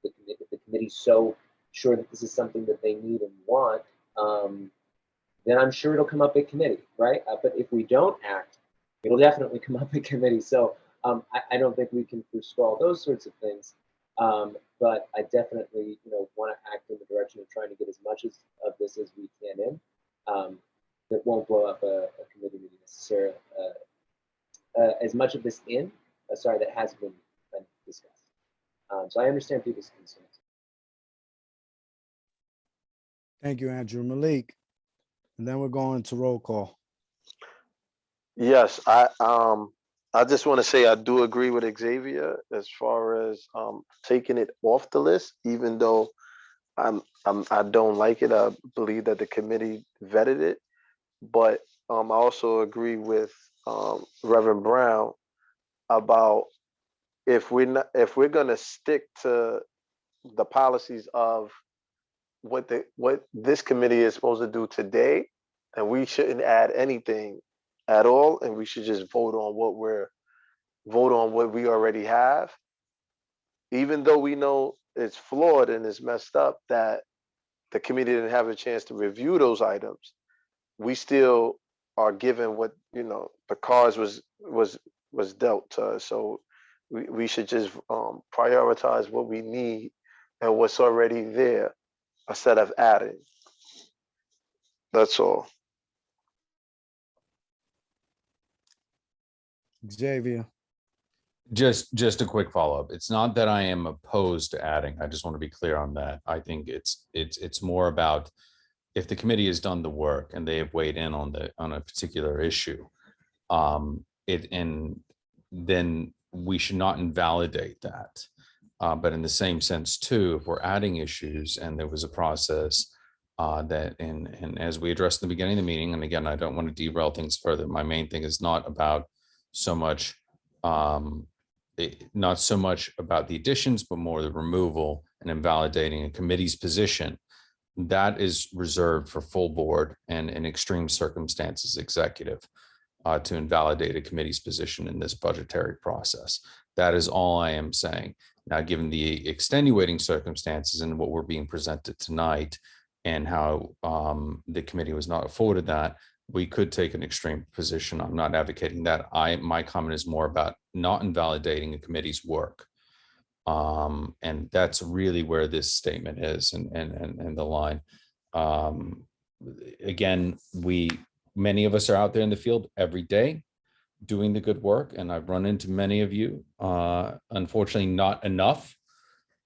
J: if the committee's so sure that this is something that they need and want, then I'm sure it'll come up at committee, right? But if we don't act, it'll definitely come up at committee. So I don't think we can forestall those sorts of things. But I definitely, want to act in the direction of trying to get as much of this as we can in. That won't blow up a committee meeting necessarily. As much of this that has been discussed. So I understand people's concerns.
B: Thank you, Andrew. Malik. And then we're going to roll call.
E: Yes, I just want to say I do agree with Xavier as far as taking it off the list, even though I don't like it. I believe that the committee vetted it, but I also agree with Reverend Brown about if we're gonna stick to the policies of what this committee is supposed to do today, and we shouldn't add anything at all, and we should just vote on what we already have, even though we know it's flawed and it's messed up that the committee didn't have a chance to review those items. We still are given what the cards was dealt to us. So we should just prioritize what we need and what's already there instead of adding. That's all.
B: Xavier.
I: Just a quick follow-up. It's not that I am opposed to adding. I just want to be clear on that. I think it's more about if the committee has done the work and they have weighed in on a particular issue, then we should not invalidate that. But in the same sense too, if we're adding issues and there was a process that and as we addressed in the beginning of the meeting, and again, I don't want to derail things further. My main thing is not so much about the additions, but more the removal and invalidating a committee's position. That is reserved for full board and in extreme circumstances, executive to invalidate a committee's position in this budgetary process. That is all I am saying. Now, given the extenuating circumstances and what we're being presented tonight and how the committee was not afforded that, we could take an extreme position. I'm not advocating that. My comment is more about not invalidating a committee's work. And that's really where this statement is and the line. Again, many of us are out there in the field every day doing the good work, and I've run into many of you, unfortunately not enough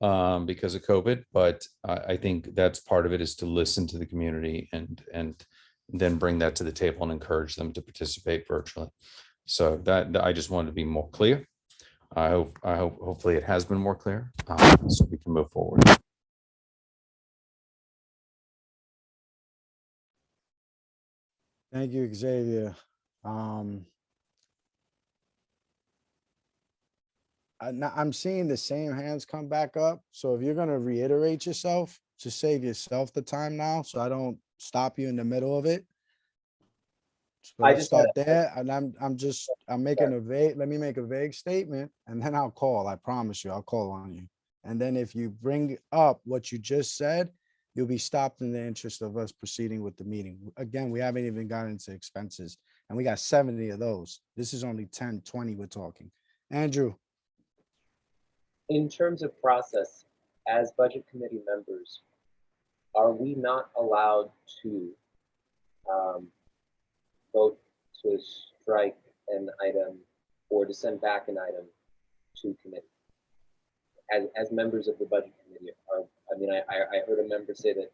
I: because of COVID, but I think that's part of it, is to listen to the community and then bring that to the table and encourage them to participate virtually. So that I just wanted to be more clear. I hope hopefully it has been more clear, so we can move forward.
B: Thank you, Xavier. I'm seeing the same hands come back up. So if you're going to reiterate yourself, just save yourself the time now, so I don't stop you in the middle of it. So let's start there. And I'm making a vague, let me make a vague statement and then I'll call. I promise you, I'll call on you. And then if you bring up what you just said, you'll be stopped in the interest of us proceeding with the meeting. Again, we haven't even gotten into expenses and we got 70 of those. This is only 10, 20 we're talking. Andrew.
J: In terms of process, as budget committee members, are we not allowed to vote to strike an item or to send back an item to committee? As members of the budget committee, I mean, I heard a member say that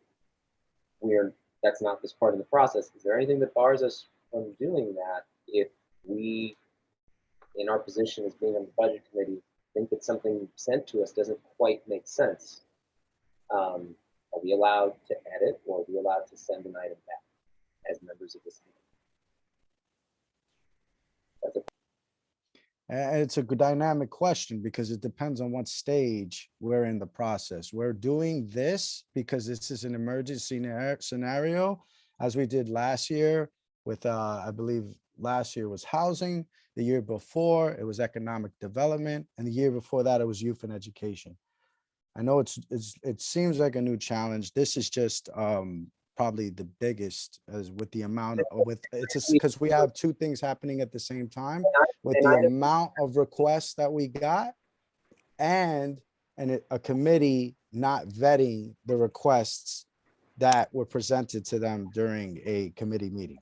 J: that's not this part of the process. Is there anything that bars us from doing that if we, in our position as being on the budget committee, think that something sent to us doesn't quite make sense? Are we allowed to edit, or are we allowed to send an item back as members of this committee?
B: And it's a good dynamic question because it depends on what stage we're in the process. We're doing this because this is an emergency scenario, as we did last year with, I believe last year was housing, the year before it was economic development, and the year before that it was youth and education. I know it seems like a new challenge. This is just probably the biggest, as with the amount of, it's just because we have two things happening at the same time with the amount of requests that we got and a committee not vetting the requests that were presented to them during a committee meeting.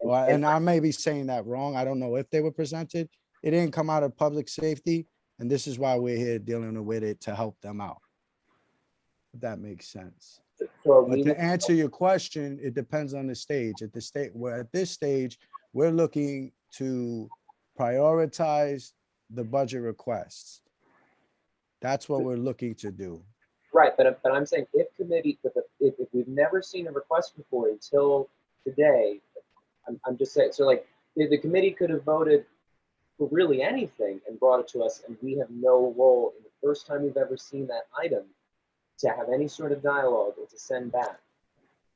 B: Well, and I may be saying that wrong. I don't know if they were presented. It didn't come out of public safety. And this is why we're here dealing with it, to help them out. If that makes sense. But to answer your question, it depends on the stage. At this stage, we're looking to prioritize the budget requests. That's what we're looking to do.
J: Right, but I'm saying if we've never seen a request before until today, I'm just saying, so like the committee could have voted for really anything and brought it to us, and we have no role in the first time we've ever seen that item to have any sort of dialogue or to send back.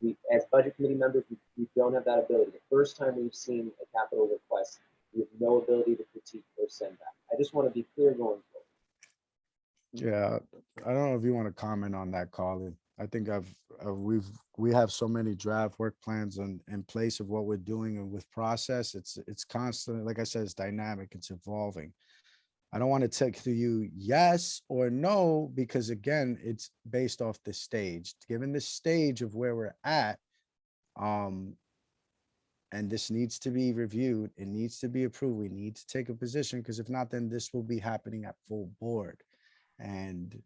J: We, as budget committee members, we don't have that ability. The first time we've seen a capital request, we have no ability to critique or send back. I just want to be clear going forward.
B: Yeah, I don't know if you want to comment on that, Colin. I think we have so many draft work plans in place of what we're doing, and with process, it's constant. Like I said, it's dynamic, it's evolving. I don't want to take to you yes or no, because again, it's based off the stage. Given the stage of where we're at, and this needs to be reviewed, it needs to be approved. We need to take a position, because if not, then this will be happening at full board. And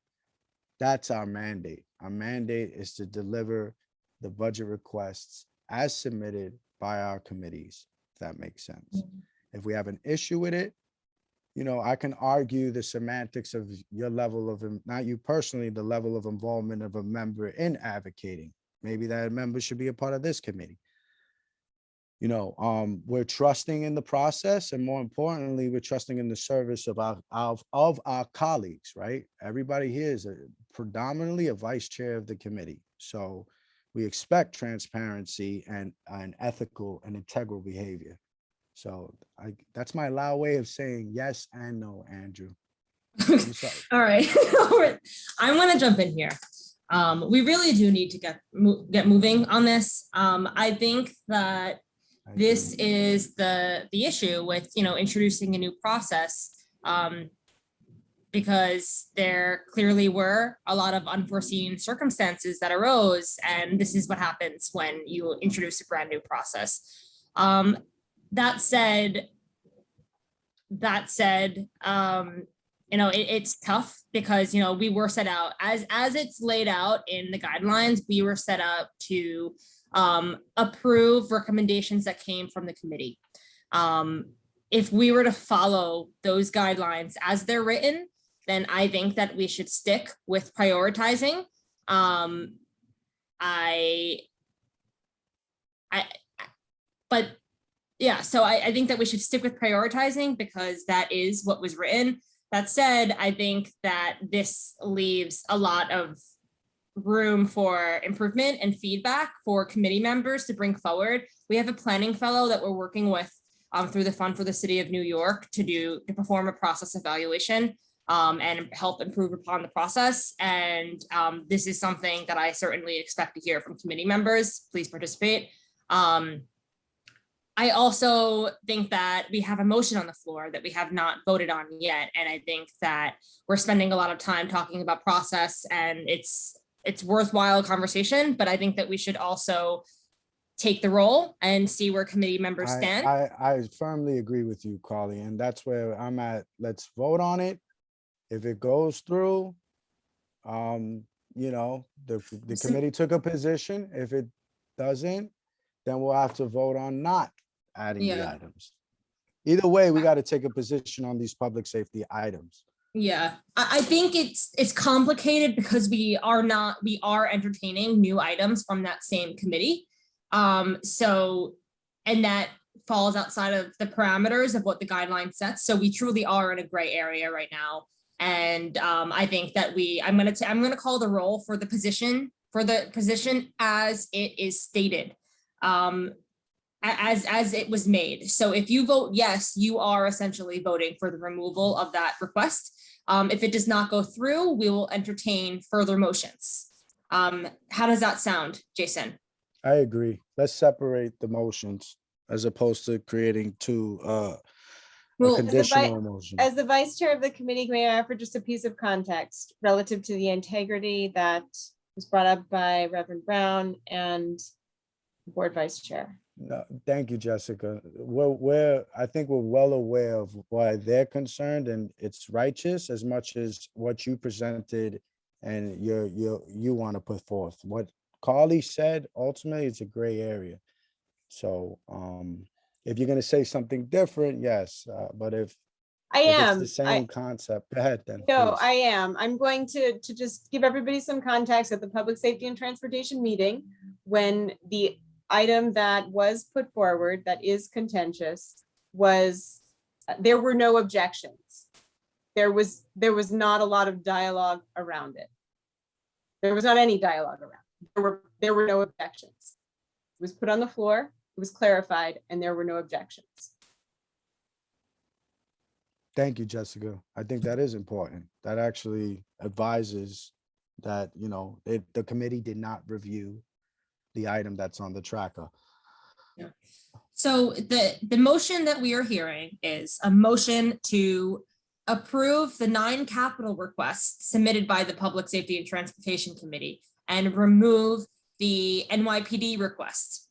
B: that's our mandate. Our mandate is to deliver the budget requests as submitted by our committees, if that makes sense. If we have an issue with it, you know, I can argue the semantics of your level of, not you personally, the level of involvement of a member in advocating. Maybe that member should be a part of this committee. You know, we're trusting in the process, and more importantly, we're trusting in the service of our colleagues, right? Everybody here is predominantly a vice chair of the committee. So we expect transparency and ethical and integral behavior. So that's my loud way of saying yes and no, Andrew.
A: All right. I'm going to jump in here. We really do need to get moving on this. I think that this is the issue with, you know, introducing a new process, because there clearly were a lot of unforeseen circumstances that arose, and this is what happens when you introduce a brand new process. That said, you know, it's tough because, you know, we were set out as it's laid out in the guidelines. We were set up to approve recommendations that came from the committee. If we were to follow those guidelines as they're written, then I think that we should stick with prioritizing. But yeah, so I think that we should stick with prioritizing because that is what was written. That said, I think that this leaves a lot of room for improvement and feedback for committee members to bring forward. We have a planning fellow that we're working with through the Fund for the City of New York to perform a process evaluation and help improve upon the process. And this is something that I certainly expect to hear from committee members. Please participate. I also think that we have a motion on the floor that we have not voted on yet. And I think that we're spending a lot of time talking about process, and it's worthwhile conversation, but I think that we should also take the role and see where committee members stand.
B: I firmly agree with you, Carly, and that's where I'm at. Let's vote on it. If it goes through, you know, the
A: So-
B: committee took a position. If it doesn't, then we'll have to vote on not adding the
A: Yeah.
B: items. Either way, we got to take a position on these public safety items.
A: Yeah, I think it's complicated because we are entertaining new items from that same committee. So, and that falls outside of the parameters of what the guideline sets. So we truly are in a gray area right now. And I think that I'm gonna call the roll for the position as it is stated. As it was made. So if you vote yes, you are essentially voting for the removal of that request. If it does not go through, we will entertain further motions. How does that sound, Jason?
B: I agree. Let's separate the motions as opposed to creating two
A: Well,
B: conditional motion.
G: As the vice chair of the committee, may I offer just a piece of context relative to the integrity that was brought up by Reverend Brown and board vice chair?
B: No, thank you, Jessica. I think we're well aware of why they're concerned, and it's righteous as much as what you presented and you want to put forth. What Carly said, ultimately, it's a gray area. So if you're going to say something different, yes, but if it's the same concept, go ahead then.
G: No,
B: please.
G: I am. I'm going to just give everybody some context at the Public Safety and Transportation meeting when the item that was put forward that is contentious was, there were no objections. There was not a lot of dialogue around it. There was not any dialogue around it. There were no objections. It was put on the floor, it was clarified, and there were no objections.
B: Thank you, Jessica. I think that is important. That actually advises that, you know, the committee did not review the item that's on the tracker.
A: Yeah. So the motion that we are hearing is a motion to approve the 9 capital requests submitted by the Public Safety and Transportation Committee and remove the NYPD request.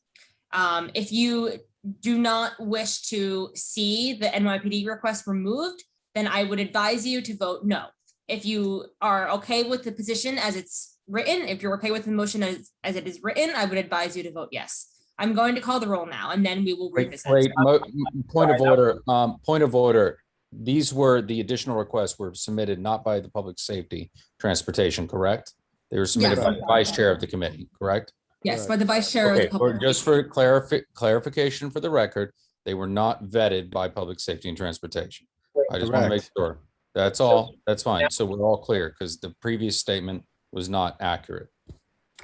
A: If you do not wish to see the NYPD request removed, then I would advise you to vote no. If you are okay with the position as it's written, if you're okay with the motion as it is written, I would advise you to vote yes. I'm going to call the roll now, and then we will revisit.
I: Point of order. Point of order. These were the additional requests were submitted not by the Public Safety Transportation, correct? They were submitted
A: Yes.
I: by the vice chair of the committee, correct?
A: Yes, by the vice chair of
I: Okay,
A: the public.
I: just for clarification for the record, they were not vetted by Public Safety and Transportation. I just want to make sure. That's all. That's fine. So we're all clear because the previous statement was not accurate.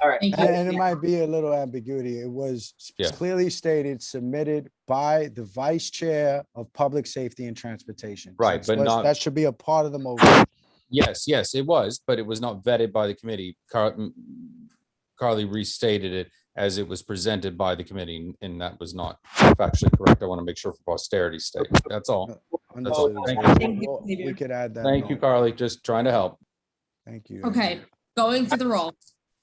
N: All right.
B: And it might be a little ambiguity. It was
I: Yeah.
B: clearly stated, submitted by the vice chair of Public Safety and Transportation.
I: Right, but not.
B: That should be a part of the motion.
I: Yes, it was, but it was not vetted by the committee. Carly restated it as it was presented by the committee, and that was not factually correct. I want to make sure for posterity's sake. That's all. That's all. Thank you.
B: We could add that.
I: Thank you, Carly. Just trying to help.
B: Thank you.
A: Okay, going to the roll.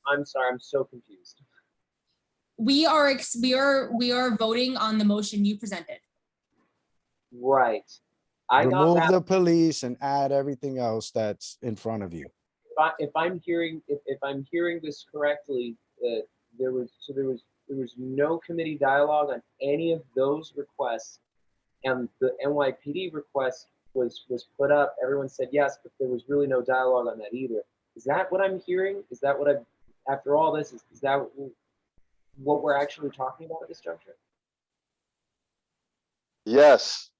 J: I'm sorry, I'm so confused.
A: We are voting on the motion you presented.
J: Right. I got
B: Remove
J: that.
B: the police and add everything else that's in front of you.
J: If I'm hearing this correctly, there was no committee dialogue on any of those requests, and the NYPD request was put up. Everyone said yes, but there was really no dialogue on that either. Is that what I'm hearing? Is that what after all this, is that what we're actually talking about at this juncture?
E: Yes.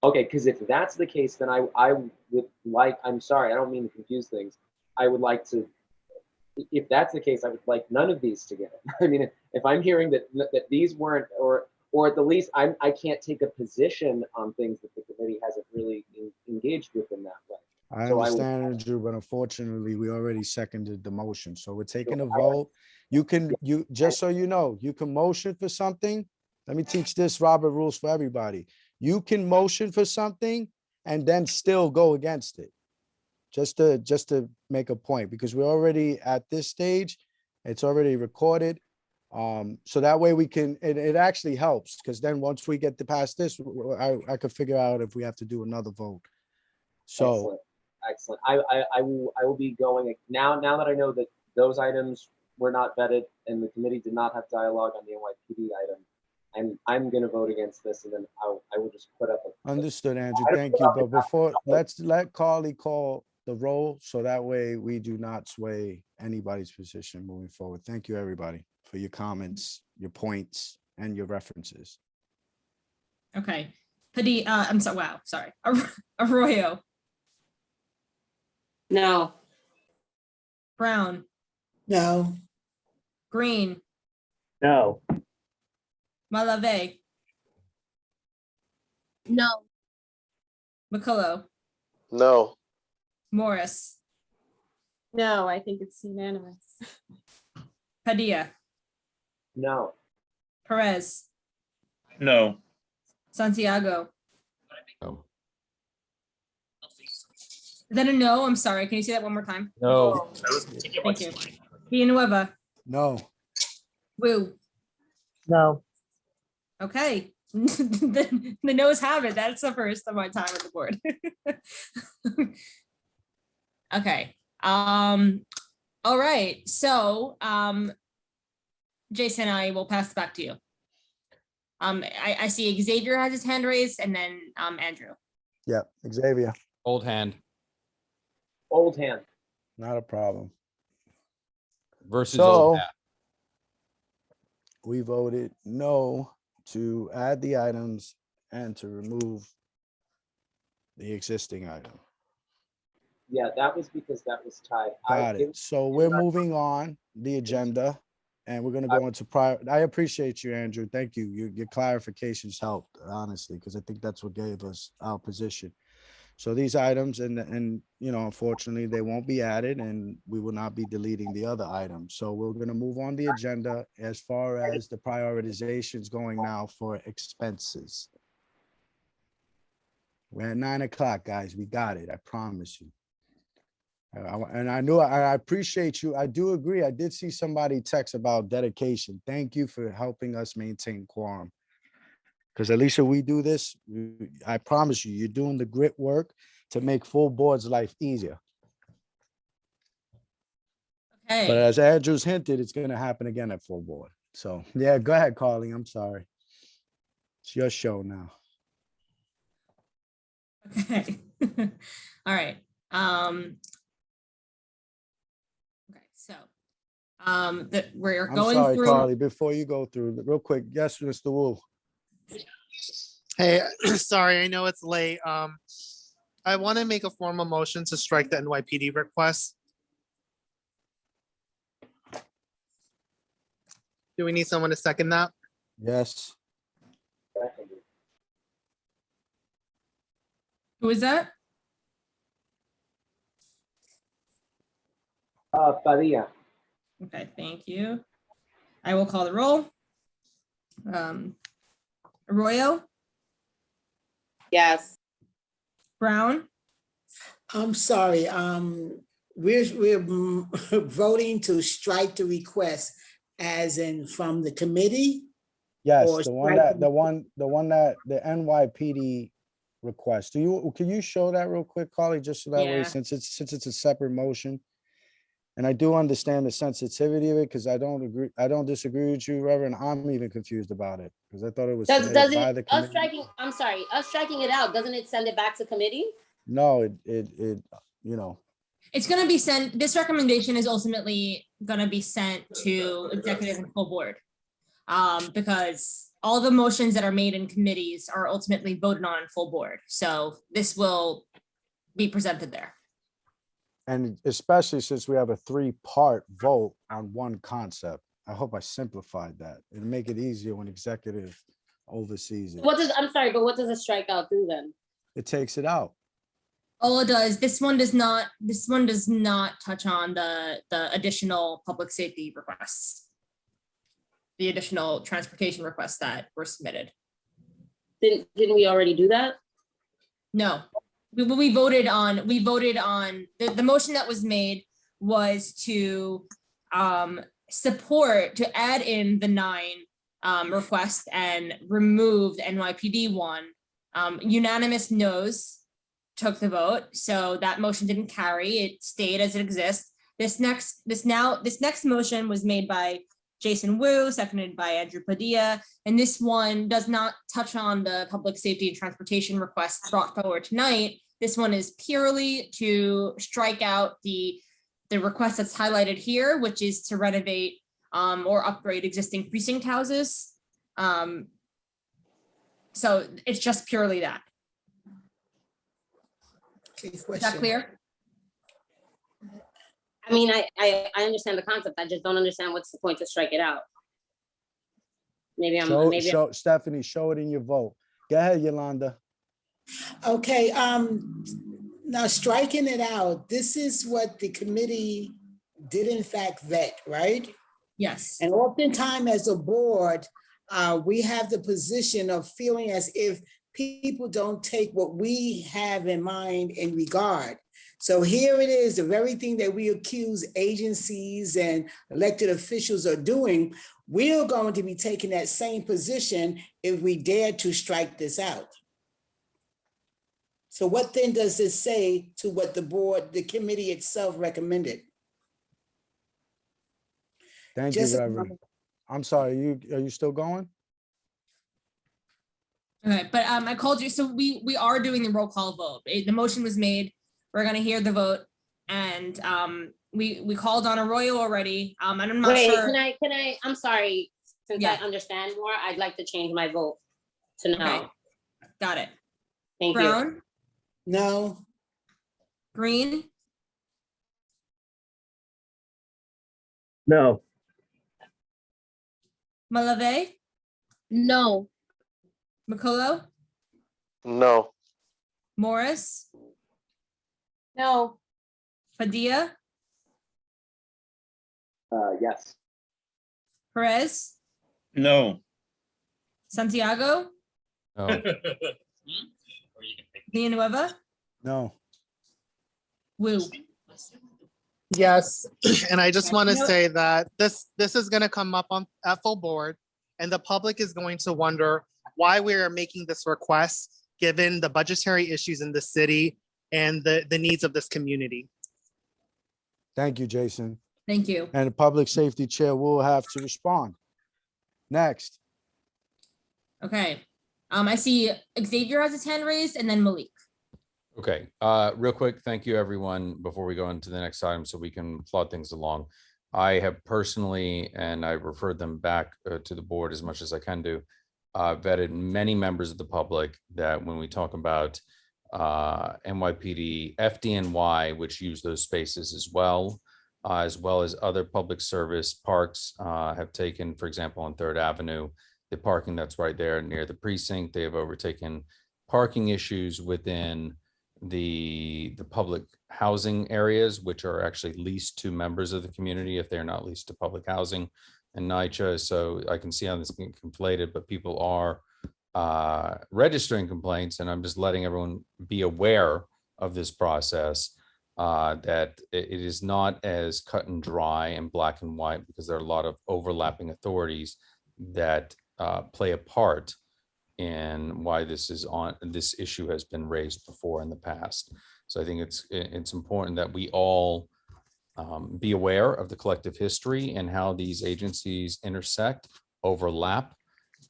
J: Okay, because if that's the case, then I would like, I'm sorry, I don't mean to confuse things. I would like to, if that's the case, I would like none of these together. I mean, if I'm hearing that these weren't, or at the least I can't take a position on things that the committee hasn't really engaged with in that way.
B: I understand, Andrew, but unfortunately, we already seconded the motion. So we're taking a vote. You just so you know, you can motion for something. Let me teach this Robert rules for everybody. You can motion for something and then still go against it. Just to make a point, because we're already at this stage, it's already recorded. So that way we can, it actually helps, because then once we get past this, I could figure out if we have to do another vote. So
J: Excellent. I will be going now that I know that those items were not vetted and the committee did not have dialogue on the NYPD item. And I'm going to vote against this, and then I will just put up a.
B: Understood, Andrew. Thank you. But before, let's let Carly call the roll so that way we do not sway anybody's position moving forward. Thank you, everybody, for your comments, your points, and your references.
A: Okay. I'm sorry. Wow. Sorry. Arroyo,
N: No.
A: Brown,
M: No.
A: Green,
D: No.
A: Malave,
C: No.
A: McCullough,
E: No.
A: Morris,
G: No, I think it's unanimous.
A: Padilla,
J: No.
A: Perez,
F: No.
A: Santiago.
I: No.
A: Is that a no? I'm sorry. Can you say that one more time?
I: No.
A: Thank you. Villanueva,
B: No.
A: Wu.
H: No.
A: Okay. The no's have it. That's the first of my time on the board. Okay. All right. So, Jason, I will pass it back to you. I see Xavier has his hand raised, and then Andrew.
B: Yep, Xavier,
I: Old hand
J: Old hand.
B: not a problem.
I: versus
B: So
I: old hat.
B: we voted no to add the items and to remove the existing item.
J: Yeah, that was because that was tied.
B: Got it. So we're moving on the agenda and we're going to go into prior. I appreciate you, Andrew. Thank you. Your clarifications helped, honestly, because I think that's what gave us our position. So these items and you know, unfortunately, they won't be added and we will not be deleting the other items. So we're going to move on the agenda as far as the prioritizations going now for expenses. We're at 9 o'clock, guys. We got it. I promise you. And I appreciate you. I do agree. I did see somebody text about dedication. Thank you for helping us maintain quorum. Because Alicia, we do this. I promise you, you're doing the grit work to make full board's life easier.
A: Okay.
B: But as Andrew's hinted, it's going to happen again at full board. So yeah, go ahead, Carly. I'm sorry. It's your show now.
A: Okay. All right. Okay, so we're
B: I'm
A: going
B: sorry,
A: through.
B: Carly. Before you go through, real quick, yes, Mr. Wu.
H: Hey, sorry, I know it's late. I want to make a formal motion to strike the NYPD request. Do we need someone to second that?
B: Yes.
A: Who is that?
J: Padilla.
A: Okay, thank you. I will call the roll. Arroyo,
N: Yes.
A: Brown,
M: I'm sorry, we're voting to strike the request as in from the committee?
B: Yes,
M: Or
B: the one
M: strike
B: that the NYPD request. Can you show that real quick, Carly, just so that way,
A: Yeah.
B: since it's a separate motion. And I do understand the sensitivity of it because I don't disagree with you, Reverend. I'm even confused about it because I thought it was
N: Does
B: submitted by
N: it,
B: the
N: us
B: committee.
N: striking, I'm sorry, us striking it out, doesn't it send it back to committee?
B: No, it you know.
A: it's going to be sent. This recommendation is ultimately going to be sent to executive and full board, because all the motions that are made in committees are ultimately voted on in full board. So this will be presented there.
B: And especially since we have a 3-part vote on one concept. I hope I simplified that. It'll make it easier when executive oversees it.
N: What does, I'm sorry, but what does a strikeout do then?
B: It takes it out.
A: All it does, this one does not touch on the additional public safety requests, the additional transportation requests that were submitted.
N: Didn't we already do that?
A: No, we voted on the motion that was made was to support, to add in the 9 requests and remove the NYPD one. Unanimous no's took the vote, so that motion didn't carry. It stayed as it exists. This next motion was made by Jason Wu, seconded by Andrew Padilla, and this one does not touch on the public safety and transportation requests brought forward tonight. This one is purely to strike out the request that's highlighted here, which is to renovate or upgrade existing precinct houses. So it's just purely that.
M: Okay,
A: Is that clear?
N: I mean, I understand the concept. I just don't understand what's the point to strike it out.
B: Stephanie, show it in your vote. Go ahead, Yolanda.
M: Okay, now striking it out, this is what the committee did in fact vet, right?
A: Yes.
M: And oftentimes as a board, we have the position of feeling as if people don't take what we have in mind in regard. So here it is, the very thing that we accuse agencies and elected officials are doing, we're going to be taking that same position if we dare to strike this out. So what then does this say to what the board, the committee itself recommended?
B: Thank you, Reverend. I'm sorry, are you still going?
A: Okay, but I called you, so we are doing the roll call vote. The motion was made. We're gonna hear the vote, and we called on Arroyo already. And I'm not sure.
N: Wait, can I? I'm sorry. Since I understand more, I'd like to change my vote to no.
A: Okay. Got it.
N: Thank
A: Brown?
N: you.
M: No.
A: Green?
D: No.
A: Malave?
C: No.
A: McCullough?
E: No.
A: Morris?
N: No.
A: Padilla?
J: Yes.
A: Perez?
F: No.
A: Santiago?
I: No.
A: Villanueva?
B: No.
A: Wu?
H: Yes, and I just want to
A: No.
H: say that this is going to come up at full board, and the public is going to wonder why we are making this request, given the budgetary issues in the city and the needs of this community.
B: Thank you, Jason.
A: Thank you.
B: And the public safety chair will have to respond. Next.
A: Okay. I see Xavier has his hand raised, and then Malik.
I: Okay, real quick, thank you, everyone, before we go into the next item so we can plod things along. I have personally, and I referred them back to the board as much as I can do, vetted many members of the public that when we talk about NYPD, FDNY, which use those spaces as well as other public service parks have taken, for example, on 3rd Avenue, the parking that's right there near the precinct. They have overtaken parking issues within the public housing areas, which are actually leased to members of the community if they're not leased to public housing and NYCHA. So I can see how this is getting conflated, but people are registering complaints, and I'm just letting everyone be aware of this process, that it is not as cut and dry and black and white, because there are a lot of overlapping authorities that play a part in why this issue has been raised before in the past. So I think it's important that we all be aware of the collective history and how these agencies intersect, overlap,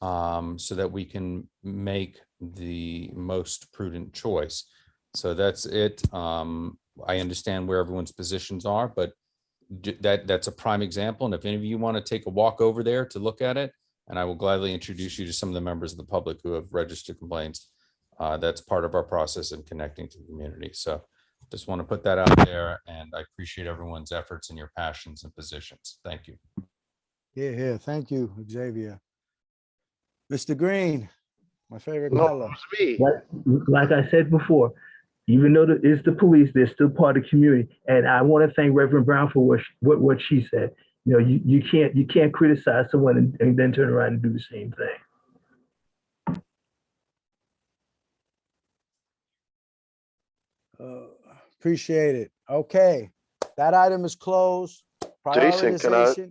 I: so that we can make the most prudent choice. So that's it. I understand where everyone's positions are, but that's a prime example. And if any of you want to take a walk over there to look at it, and I will gladly introduce you to some of the members of the public who have registered complaints. That's part of our process in connecting to the community. So just want to put that out there, and I appreciate everyone's efforts and your passions and positions. Thank you.
B: Yeah. Thank you, Xavier. Mr. Green, my favorite
E: No,
B: color.
E: it's me.
D: Like I said before, even though it's the police, they're still part of the community. And I want to thank Reverend Brown for what she said. You know, you can't criticize someone and then turn around and do the same thing.
B: Appreciate it. Okay, that item is closed.
E: Jason,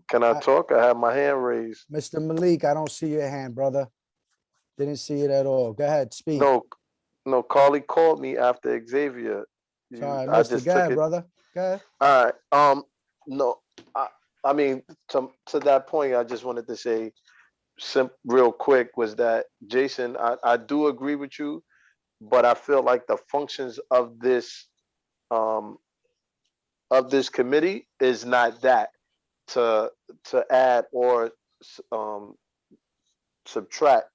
E: can I talk? I have my hand raised.
B: Mr. Malik, I don't see your hand, brother. Didn't see it at all. Go ahead, speak.
E: No, No, Carly called me after Xavier.
B: Sorry, I missed it. Go ahead, brother. Go ahead.
E: All right. No, I mean, to that point, I just wanted to say, real quick, was that Jason, I do agree with you, but I feel like the functions um, of this committee is not that to add or um, subtract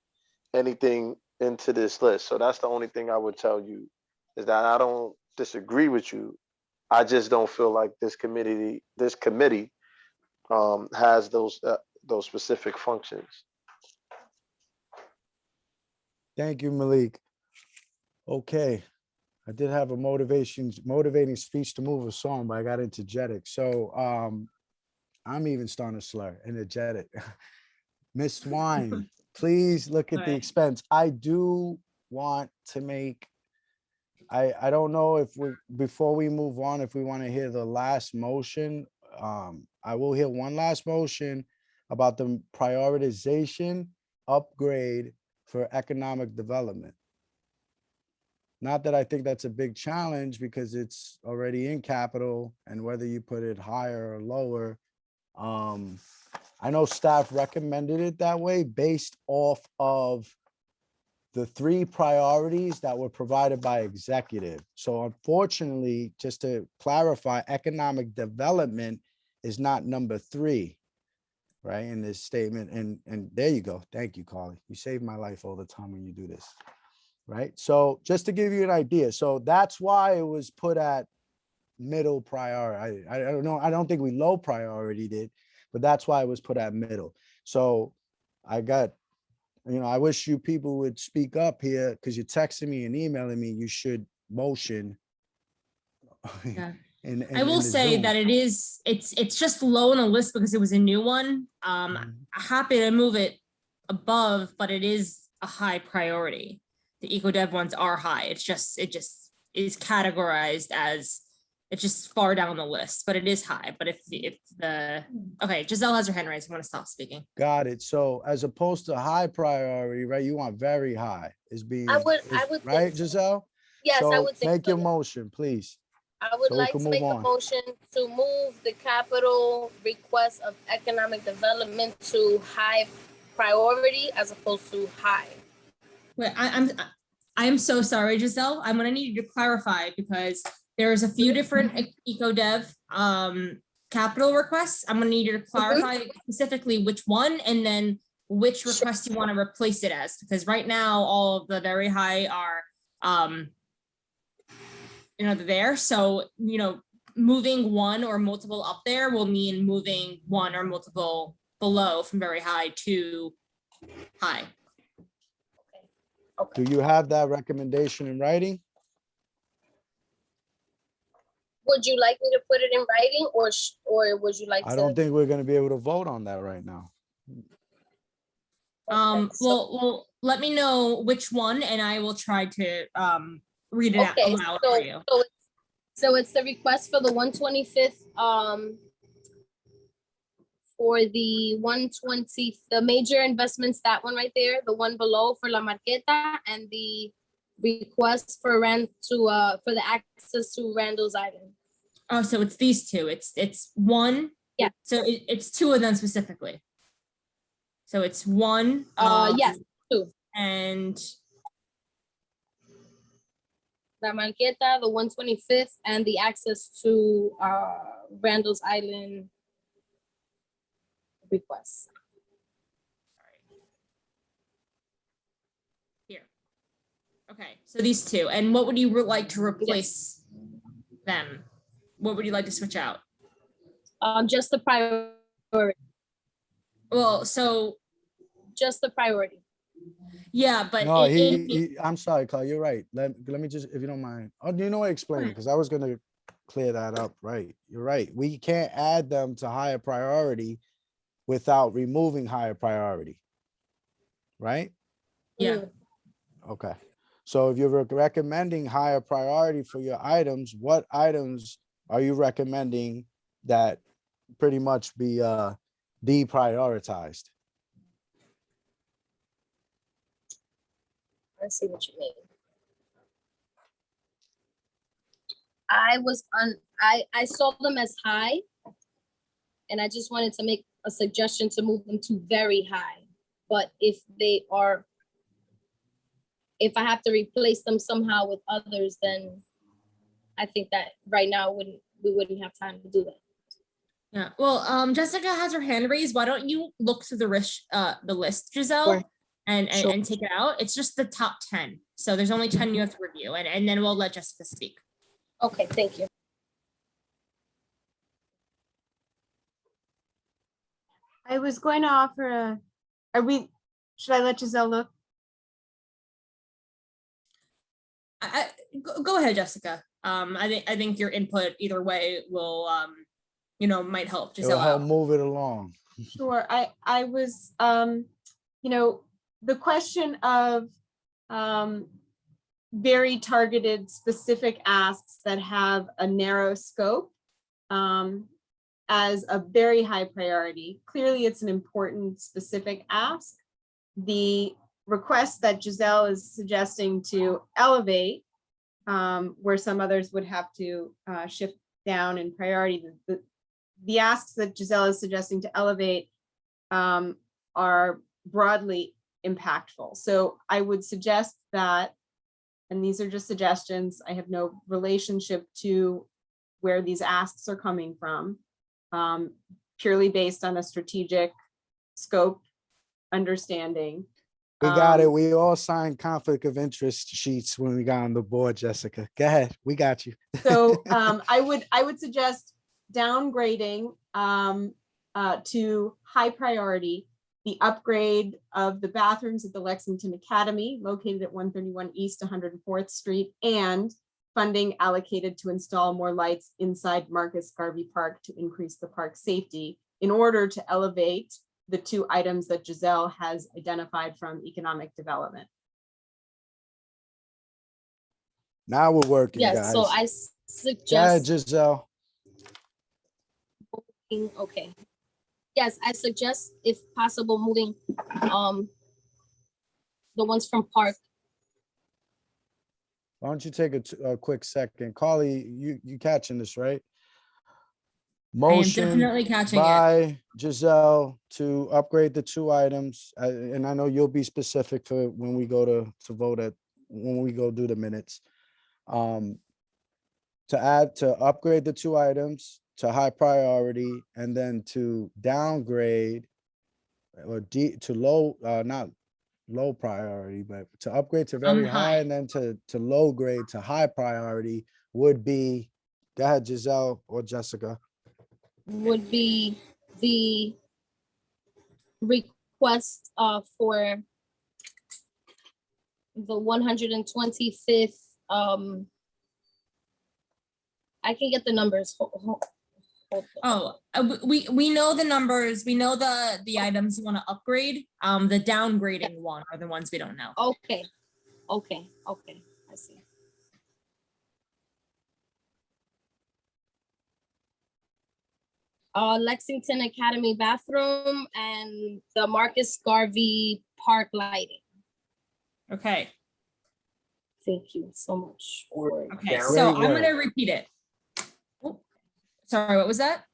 E: anything into this list. So that's the only thing I would tell you, is that I don't disagree with you. I just don't feel like this committee has those specific functions.
B: Thank you, Malik. Okay. I did have a motivating speech to move us on, but I got interjetic. So I'm even starting to slur, energetic. Miss Twine, please look at the
A: Right.
B: expense. I do want to make, I don't know if before we move on, if we want to hear the last motion. I will hear one last motion about the prioritization upgrade for economic development. Not that I think that's a big challenge because it's already in capital, and whether you put it higher or lower. I know staff recommended it that way based off of the 3 priorities that were provided by executive. So unfortunately, just to clarify, economic development is not number 3, right, in this statement. And there you go. Thank you, Carly. You save my life all the time when you do this. Right. So just to give you an idea. So that's why it was put at middle priority. I don't know. I don't think we low prioritied it, but that's why it was put at middle. So I got, I wish you people would speak up here, because you're texting me and emailing me. You should motion.
A: Yeah.
B: in
A: I will
B: the
A: say
B: Zoom.
A: that it's just low on the list because it was a new one. Happy to move it above, but it is a high priority. The eco-dev ones are high. It just is categorized as, it's just far down the list, but it is high. But okay, Giselle has her hand raised. I want to stop speaking.
B: Got it. So as opposed to high priority, right? You want very high is being,
C: I would
B: right,
C: think so.
B: Giselle?
C: Yes,
B: So
C: I would think
B: make
C: so,
B: your
C: yeah.
B: motion, please.
C: I would
B: so we
C: like
B: can
C: to
B: move
C: make a
B: on.
C: motion to move the capital request of economic development to high priority as opposed to high.
A: Wait, I'm so sorry, Giselle. I'm gonna need you to clarify, because there's a few different eco-dev capital requests. I'm gonna need you to clarify specifically which one, and then which request you want to replace it as, because right now all of the very high are there. So moving one or multiple up there will mean moving one or multiple below from very high to high.
B: Do you have that recommendation in writing?
C: Would you like me to put it in writing, or would you like to?
B: I don't think we're going to be able to vote on that right now.
A: Well, let me know which one, and I will try to read it out aloud for you.
C: So it's the request for the 125th, for the 120, the major investments, that one right there, the one below for La Marqueta, and the request for for the access to Randall's Island.
A: Oh, so it's these two. It's one.
C: Yeah.
A: So it's 2 of them specifically. So it's one.
C: Yes, 2.
A: And
C: La Marqueta, the 125th, and the access to Randall's Island request.
A: Here. Okay, so these 2. And what would you like to replace them? What would you like to switch out?
C: Just the priority.
A: Well, so
C: just the priority.
A: Yeah, but
B: no, I'm sorry, Carl, you're right. Let me just, if you don't mind. Oh, do you know what? Explain it, because I was going to clear that up. Right. You're right. We can't add them to higher priority without removing higher priority. Right?
A: Yeah.
B: Okay. So if you're recommending higher priority for your items, what items are you recommending that pretty much be deprioritized?
C: I see what you mean. I saw them as high. And I just wanted to make a suggestion to move them to very high. But if I have to replace them somehow with others, then I think that right now we wouldn't have time to do that.
A: Yeah, well, Jessica has her hand raised. Why don't you look through the list, Giselle,
C: Sure.
A: and
C: Sure.
A: take it out? It's just the top 10. So there's only 10 you have to review, and then we'll let Jessica speak.
C: Okay, thank you.
G: I was going to offer should I let Giselle look?
A: Go ahead, Jessica. I think your input either way will, might help
B: It'll
A: Giselle
B: help
A: out.
B: move it along.
G: Sure. I was, the question of very targeted specific asks that have a narrow scope as a very high priority. Clearly, it's an important specific ask. The request that Giselle is suggesting to elevate, where some others would have to shift down in priority, the asks that Giselle is suggesting to elevate are broadly impactful. So I would suggest that, and these are just suggestions, I have no relationship to where these asks are coming from, purely based on a strategic scope understanding.
B: We got it. We all signed conflict of interest sheets when we got on the board, Jessica. Go ahead. We got you.
G: So I would suggest downgrading to high priority the upgrade of the bathrooms at the Lexington Academy located at 131 East 104th Street, and funding allocated to install more lights inside Marcus Garvey Park to increase the park safety, in order to elevate the two items that Giselle has identified from economic development.
B: Now we're working,
C: Yes,
B: guys.
C: so I
B: Go ahead,
C: suggest,
B: Giselle.
C: okay. Yes, I suggest, if possible, moving the ones from Park.
B: Why don't you take a quick second? Carly, you catching this, right? Motion
A: definitely catching it.
B: by Giselle to upgrade the two items. And I know you'll be specific for when we go to vote when we go do the minutes. To upgrade the two items to high priority, and then to downgrade or to low, not low priority, but to upgrade to very high,
A: High.
B: and then to low grade to high priority would be, go ahead, Giselle or Jessica.
C: Would be the request for the 125th. I can get the numbers. Hold on.
A: Oh, we know the numbers. We know the items you want to upgrade. The downgrading one are the ones we don't know.
C: Okay, I see. Lexington Academy bathroom and the Marcus Garvey Park lighting.
A: Okay.
C: Thank you so much.
A: Okay, so I'm going to repeat it. Oh, sorry, what was that?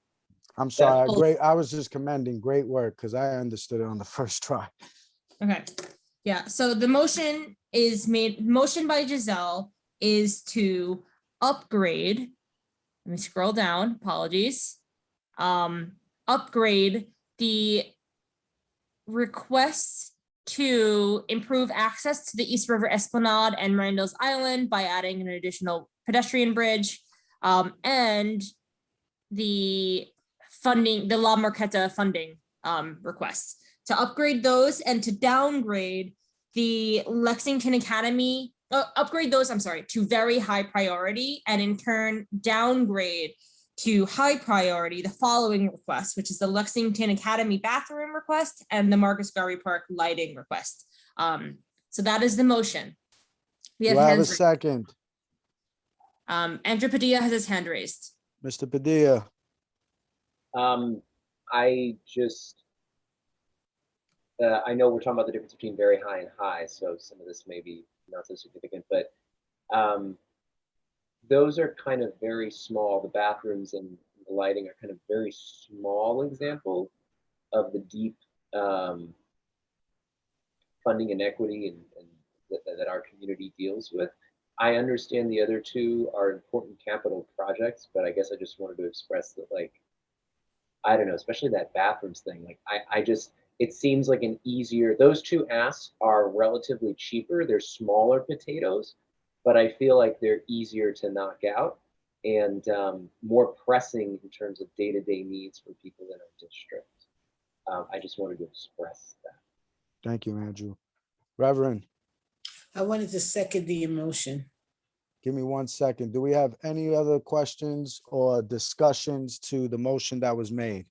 B: I'm sorry. Great. I was just commending great work because I understood it on the first try.
A: Okay. Yeah. So the motion by Giselle is to upgrade. Let me scroll down. Apologies. Upgrade the requests to improve access to the East River Esplanade and Randall's Island by adding an additional pedestrian bridge, and the funding, the La Marqueta funding requests, to upgrade those and to downgrade the Lexington Academy, upgrade those, I'm sorry, to very high priority, and in turn downgrade to high priority the following requests, which is the Lexington Academy bathroom request and the Marcus Garvey Park lighting request. So that is the motion. We have
B: Do I have a
A: hands raised.
B: second?
A: Andrew Padilla has his hand raised.
B: Mr. Padilla.
J: I just, I know we're talking about the difference between very high and high, so some of this may be not so significant, but those are kind of very small. The bathrooms and the lighting are kind of very small example of the deep funding inequity and that our community deals with. I understand the other two are important capital projects, but I guess I just wanted to express that, like, I don't know, especially that bathrooms thing. Like, I just, it seems like an easier, those two asks are relatively cheaper. They're smaller potatoes, but I feel like they're easier to knock out and more pressing in terms of day-to-day needs for people in our district. I just wanted to express that.
B: Thank you, Andrew. Reverend,
M: I wanted to second the emotion.
B: give me 1 second. Do we have any other questions or discussions to the motion that was made?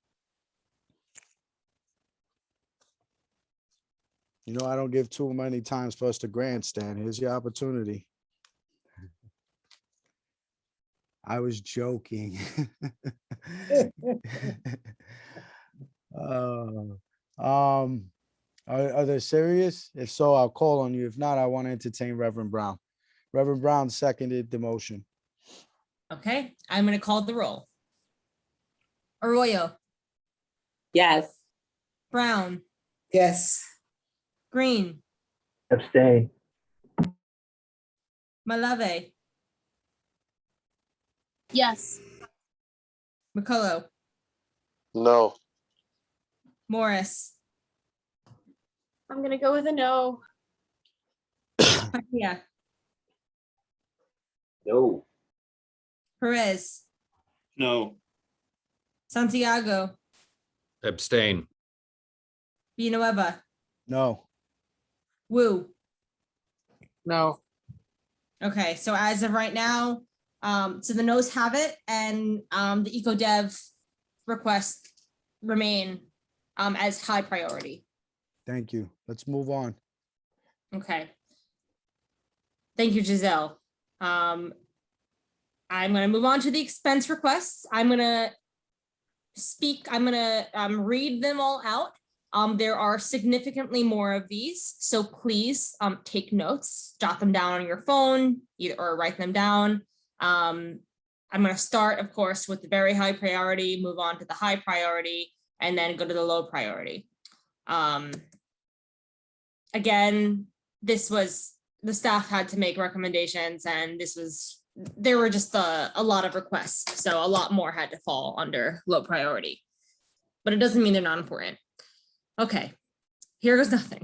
B: You know, I don't give too many times for us to grandstand. Here's your opportunity. I was joking. Are they serious? If so, I'll call on you. If not, I want to entertain Reverend Brown. Reverend Brown seconded the motion.
A: Okay, I'm going to call the roll. Arroyo,
N: Yes.
A: Brown,
M: Yes.
A: Green,
D: Abstain.
A: Malave,
C: Yes.
A: McCullough,
E: No.
A: Morris,
L: I'm gonna go with a no.
A: Padilla,
J: No.
A: Perez,
F: No.
A: Santiago,
I: Abstain.
A: Villanueva,
B: No.
A: Wu.
H: No.
A: Okay, so as of right now, so the noes have it, and the EcoDev requests remain as high priority.
B: Thank you. Let's move on.
A: Okay. Thank you, Giselle. I'm going to move on to the expense requests. I'm going to read them all out. There are significantly more of these, so please take notes, jot them down on your phone, or write them down. I'm going to start, of course, with the very high priority, move on to the high priority, and then go to the low priority. Again, the staff had to make recommendations, and there were just a lot of requests, so a lot more had to fall under low priority, but it doesn't mean they're not important. Okay, here goes nothing.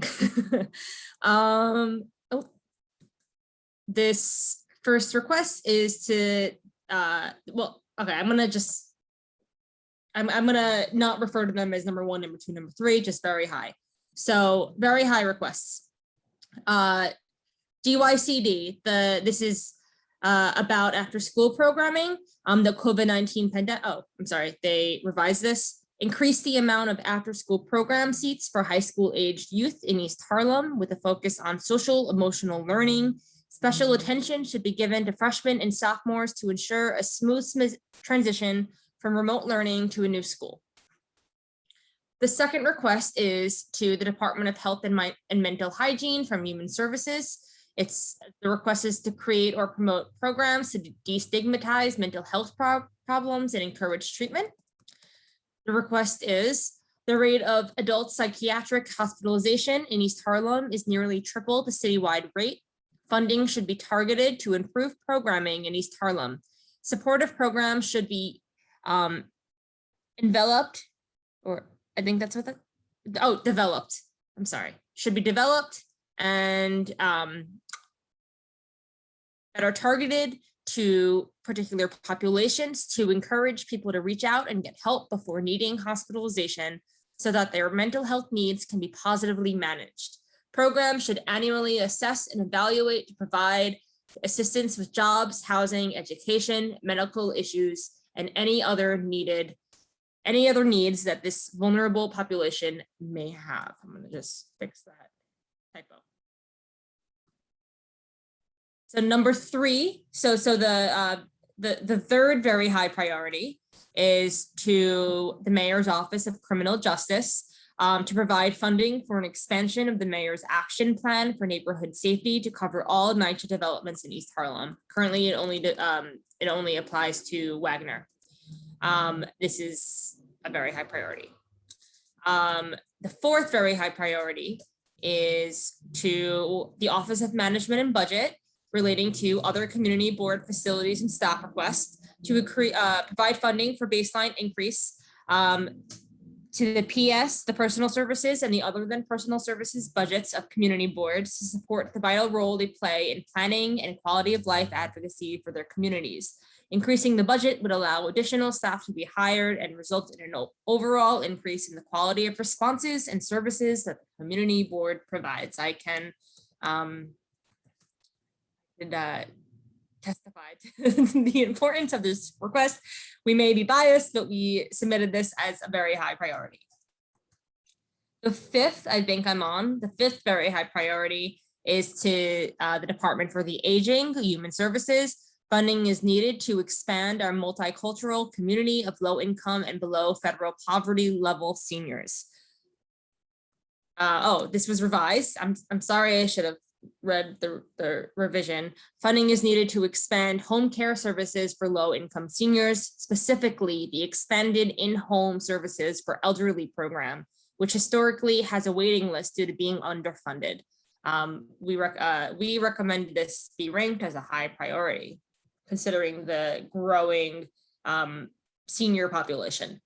A: This first request is to, okay, I'm gonna not refer to them as number 1, number 2, number 3, just very high. So very high requests. DYCD, this is about after school programming. The COVID-19 pandemic, they revised this. Increase the amount of after school program seats for high school aged youth in East Harlem with a focus on social emotional learning. Special attention should be given to freshmen and sophomores to ensure a smooth transition from remote learning to a new school. The second request is to the Department of Health and Mental Hygiene from Human Services. The request is to create or promote programs to destigmatize mental health problems and encourage treatment. The request is the rate of adult psychiatric hospitalization in East Harlem is nearly triple the citywide rate. Funding should be targeted to improve programming in East Harlem. Supportive programs should be developed. I'm sorry, should be developed and that are targeted to particular populations to encourage people to reach out and get help before needing hospitalization so that their mental health needs can be positively managed. Programs should annually assess and evaluate to provide assistance with jobs, housing, education, medical issues, and any other needs that this vulnerable population may have. I'm going to just fix that typo. So number 3, so the third very high priority is to the Mayor's Office of Criminal Justice. to provide funding for an expansion of the mayor's action plan for neighborhood safety to cover all NYCHA developments in East Harlem. Currently, it only applies to Wagner. This is a very high priority. The fourth very high priority is to the Office of Management and Budget relating to other community board facilities and staff requests to provide funding for baseline increase to the PS, the personal services, and the other than personal services budgets of community boards to support the vital role they play in planning and quality of life advocacy for their communities. Increasing the budget would allow additional staff to be hired and result in an overall increase in the quality of responses and services that the community board provides. I can testify to the importance of this request. We may be biased, but we submitted this as a very high priority. The fifth, I think I'm on, the fifth very high priority is to the Department for the Aging, Human Services. Funding is needed to expand our multicultural community of low income and below federal poverty level seniors. Oh, this was revised. I'm sorry, I should have read the revision. Funding is needed to expand home care services for low income seniors, specifically the expanded in-home services for elderly program, which historically has a waiting list due to being underfunded. We recommend this be ranked as a high priority, considering the growing senior population.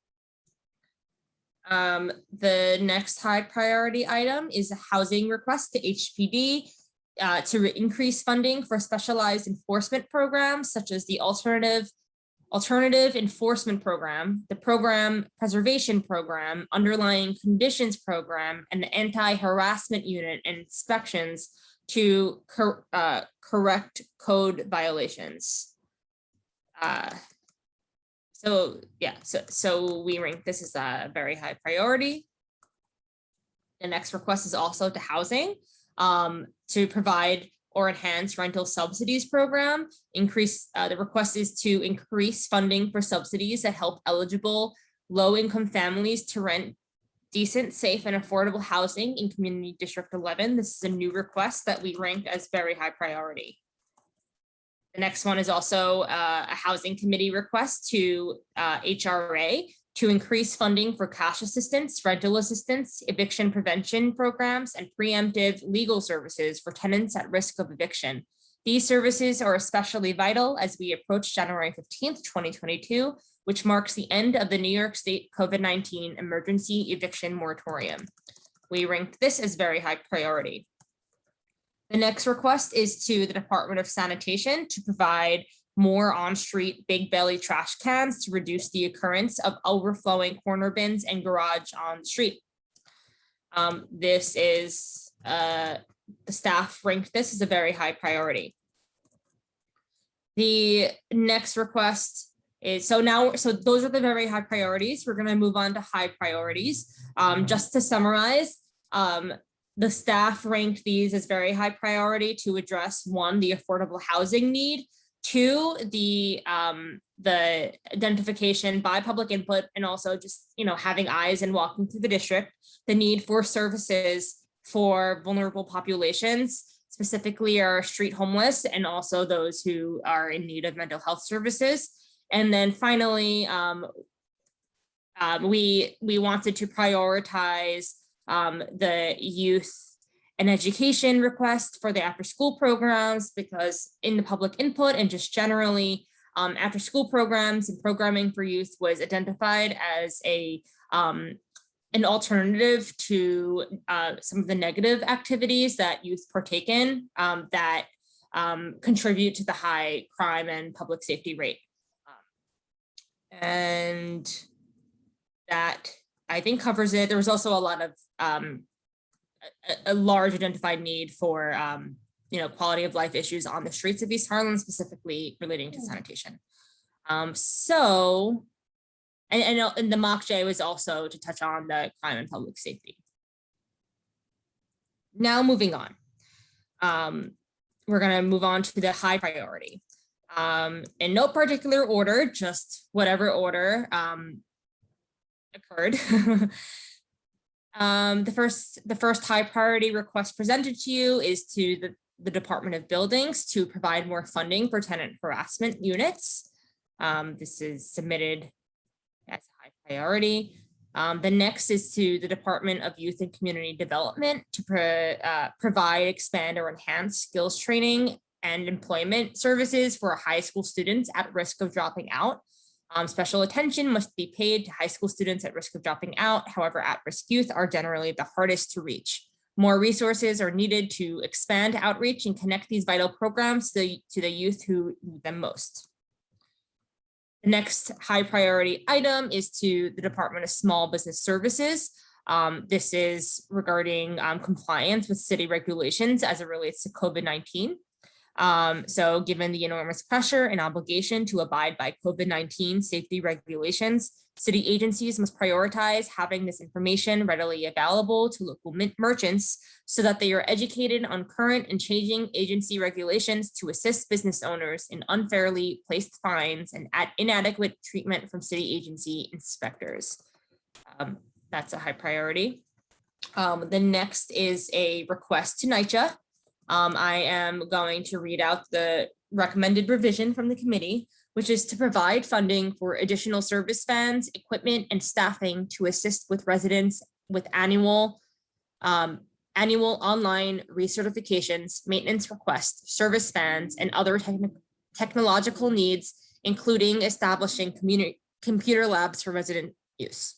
A: The next high priority item is a housing request to HPD to increase funding for specialized enforcement programs such as the alternative enforcement program, the program preservation program, underlying conditions program, and the anti-harassment unit and inspections to correct code violations. So we rank this as a very high priority. The next request is also to housing to provide or enhance rental subsidies program. The request is to increase funding for subsidies that help eligible low-income families to rent decent, safe, and affordable housing in Community District 11. This is a new request that we ranked as very high priority. The next one is also a housing committee request to HRA to increase funding for cash assistance, rental assistance, eviction prevention programs, and preemptive legal services for tenants at risk of eviction. These services are especially vital as we approach January 15th, 2022, which marks the end of the New York State COVID-19 emergency eviction moratorium. We ranked this as very high priority. The next request is to the Department of Sanitation to provide more on-street big belly trash cans to reduce the occurrence of overflowing corner bins and garage on the street. This is, the staff ranked this as a very high priority. The next request is, so those are the very high priorities. We're gonna move on to high priorities. Just to summarize, the staff ranked these as very high priority to address, one, the affordable housing need, two, the identification by public input, and also just, having eyes and walking through the district, the need for services for vulnerable populations, specifically our street homeless, and also those who are in need of mental health services. And then finally, we wanted to prioritize the youth and education request for the after school programs, because in the public input and just generally after school programs and programming for youth was identified as an alternative to some of the negative activities that youth partake in that contribute to the high crime and public safety rate. And that, I think, covers it. There was also a lot of a large identified need for quality of life issues on the streets of East Harlem, specifically relating to sanitation. And the mock J was also to touch on the crime and public safety. Now moving on, we're gonna move on to the high priority. In no particular order, just whatever order occurred. The first high priority request presented to you is to the Department of Buildings to provide more funding for tenant harassment units. This is submitted as a high priority. The next is to the Department of Youth and Community Development to provide, expand, or enhance skills training and employment services for high school students at risk of dropping out. Special attention must be paid to high school students at risk of dropping out. However, at-risk youth are generally the hardest to reach. More resources are needed to expand outreach and connect these vital programs to the youth who need them most. The next high priority item is to the Department of Small Business Services. This is regarding compliance with city regulations as it relates to COVID-19. So given the enormous pressure and obligation to abide by COVID-19 safety regulations, city agencies must prioritize having this information readily available to local merchants so that they are educated on current and changing agency regulations to assist business owners in unfairly placed fines and inadequate treatment from city agency inspectors. That's a high priority. The next is a request to NYCHA. I am going to read out the recommended revision from the committee, which is to provide funding for additional service vans, equipment, and staffing to assist with residents with annual online recertifications, maintenance requests, service vans, and other technological needs, including establishing computer labs for resident use.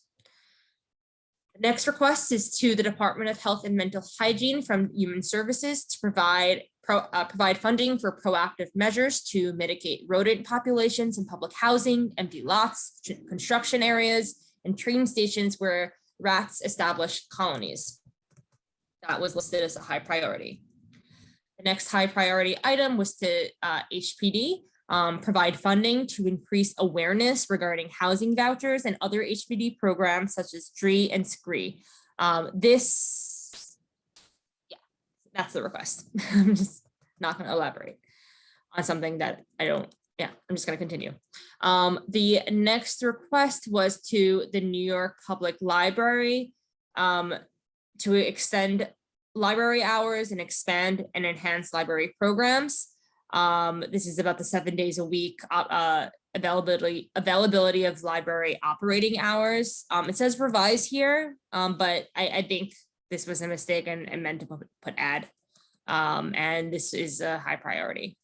A: The next request is to the Department of Health and Mental Hygiene from Human Services to provide funding for proactive measures to mitigate rodent populations in public housing, empty lots, construction areas, and train stations where rats establish colonies. That was listed as a high priority. The next high priority item was to HPD. Provide funding to increase awareness regarding housing vouchers and other HPD programs such as DREE and SCREE. That's the request. I'm just not going to elaborate on something that I'm just going to continue. The next request was to the New York Public Library to extend library hours and expand and enhance library programs. This is about the 7 days a week availability of library operating hours. It says revise here, but I think this was a mistake and meant to put add. And this is a high priority.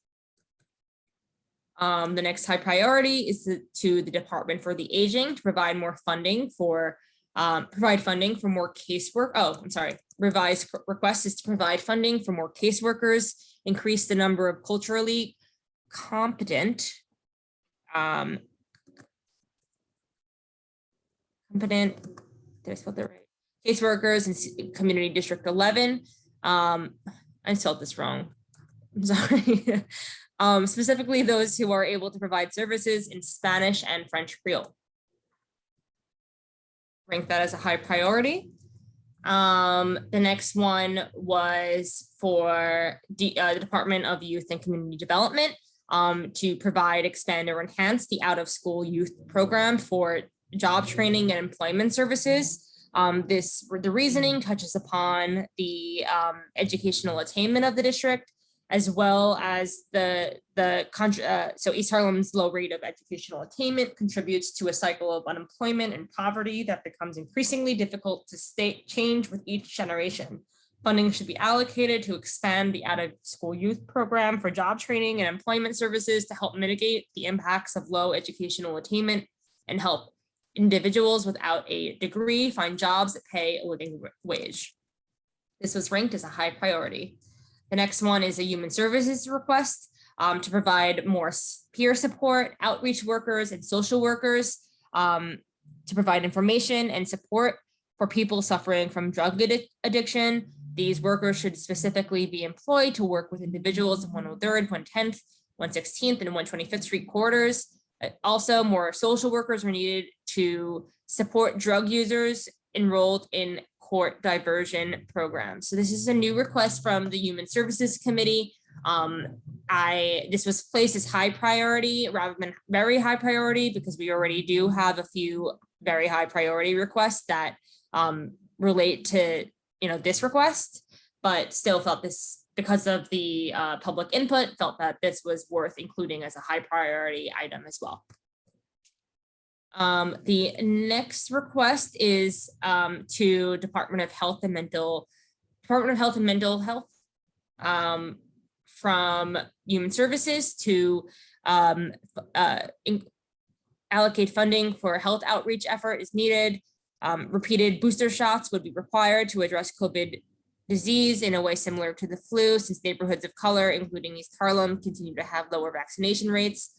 A: The next high priority is to the Department for the Aging to provide more funding for more casework. Oh, I'm sorry. Revised request is to provide funding for more caseworkers, increase the number of culturally competent, did I spell that right? Caseworkers in Community District 11. I spelled this wrong. I'm sorry. Specifically those who are able to provide services in Spanish and French Creole. Rank that as a high priority. The next one was for the Department of Youth and Community Development to provide, expand, or enhance the out-of-school youth program for job training and employment services. The reasoning touches upon the educational attainment of the district, as well as so East Harlem's low rate of educational attainment contributes to a cycle of unemployment and poverty that becomes increasingly difficult to change with each generation. Funding should be allocated to expand the out-of-school youth program for job training and employment services to help mitigate the impacts of low educational attainment and help individuals without a degree find jobs that pay a living wage. This was ranked as a high priority. The next one is a human services request to provide more peer support, outreach workers, and social workers to provide information and support for people suffering from drug addiction. These workers should specifically be employed to work with individuals in 103rd, 110th, 116th, and 125th Street corridors. Also, more social workers are needed to support drug users enrolled in court diversion programs. So this is a new request from the Human Services Committee. This was placed as high priority rather than very high priority because we already do have a few very high priority requests that relate to, this request, but still felt this, because of the public input, felt that this was worth including as a high priority item as well. The next request is to Department of Health and Mental Health from Human Services to allocate funding for a health outreach effort is needed. Repeated booster shots would be required to address COVID disease in a way similar to the flu, since neighborhoods of color, including East Harlem, continue to have lower vaccination rates.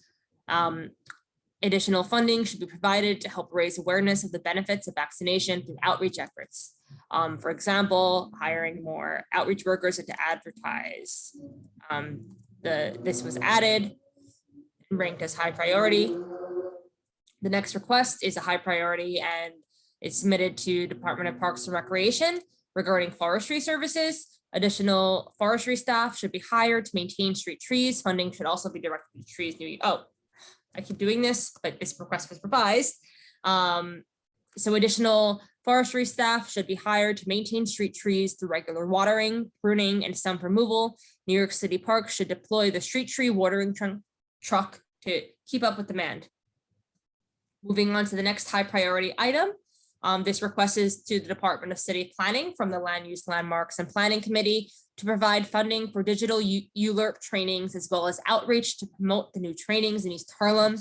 A: Additional funding should be provided to help raise awareness of the benefits of vaccination through outreach efforts. For example, hiring more outreach workers and to advertise. This was added and ranked as high priority. The next request is a high priority and it's submitted to Department of Parks and Recreation regarding forestry services. Additional forestry staff should be hired to maintain street trees. Funding should also be directed to trees new. Oh, I keep doing this, but this request was revised. So additional forestry staff should be hired to maintain street trees through regular watering, pruning, and stump removal. New York City Parks should deploy the street tree watering truck to keep up with demand. Moving on to the next high priority item. This request is to the Department of City Planning from the Land Use, Landmarks, and Planning Committee to provide funding for digital ULURP trainings, as well as outreach to promote the new trainings in East Harlem.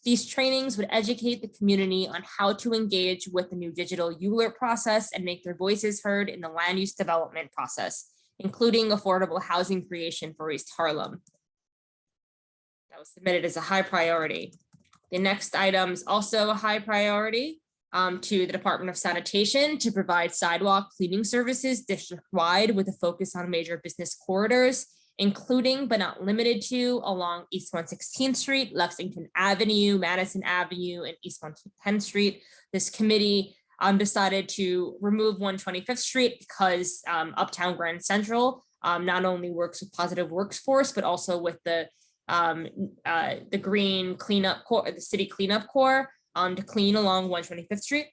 A: These trainings would educate the community on how to engage with the new digital ULURP process and make their voices heard in the land use development process, including affordable housing creation for East Harlem. That was submitted as a high priority. The next item is also a high priority to the Department of Sanitation to provide sidewalk cleaning services district-wide with a focus on major business corridors, including but not limited to along East 116th Street, Lexington Avenue, Madison Avenue, and East 110th Street. This committee decided to remove 125th Street because Uptown Grand Central not only works with Positive Workforce, but also with the Green Cleanup Corps, the City Cleanup Corps, to clean along 125th Street.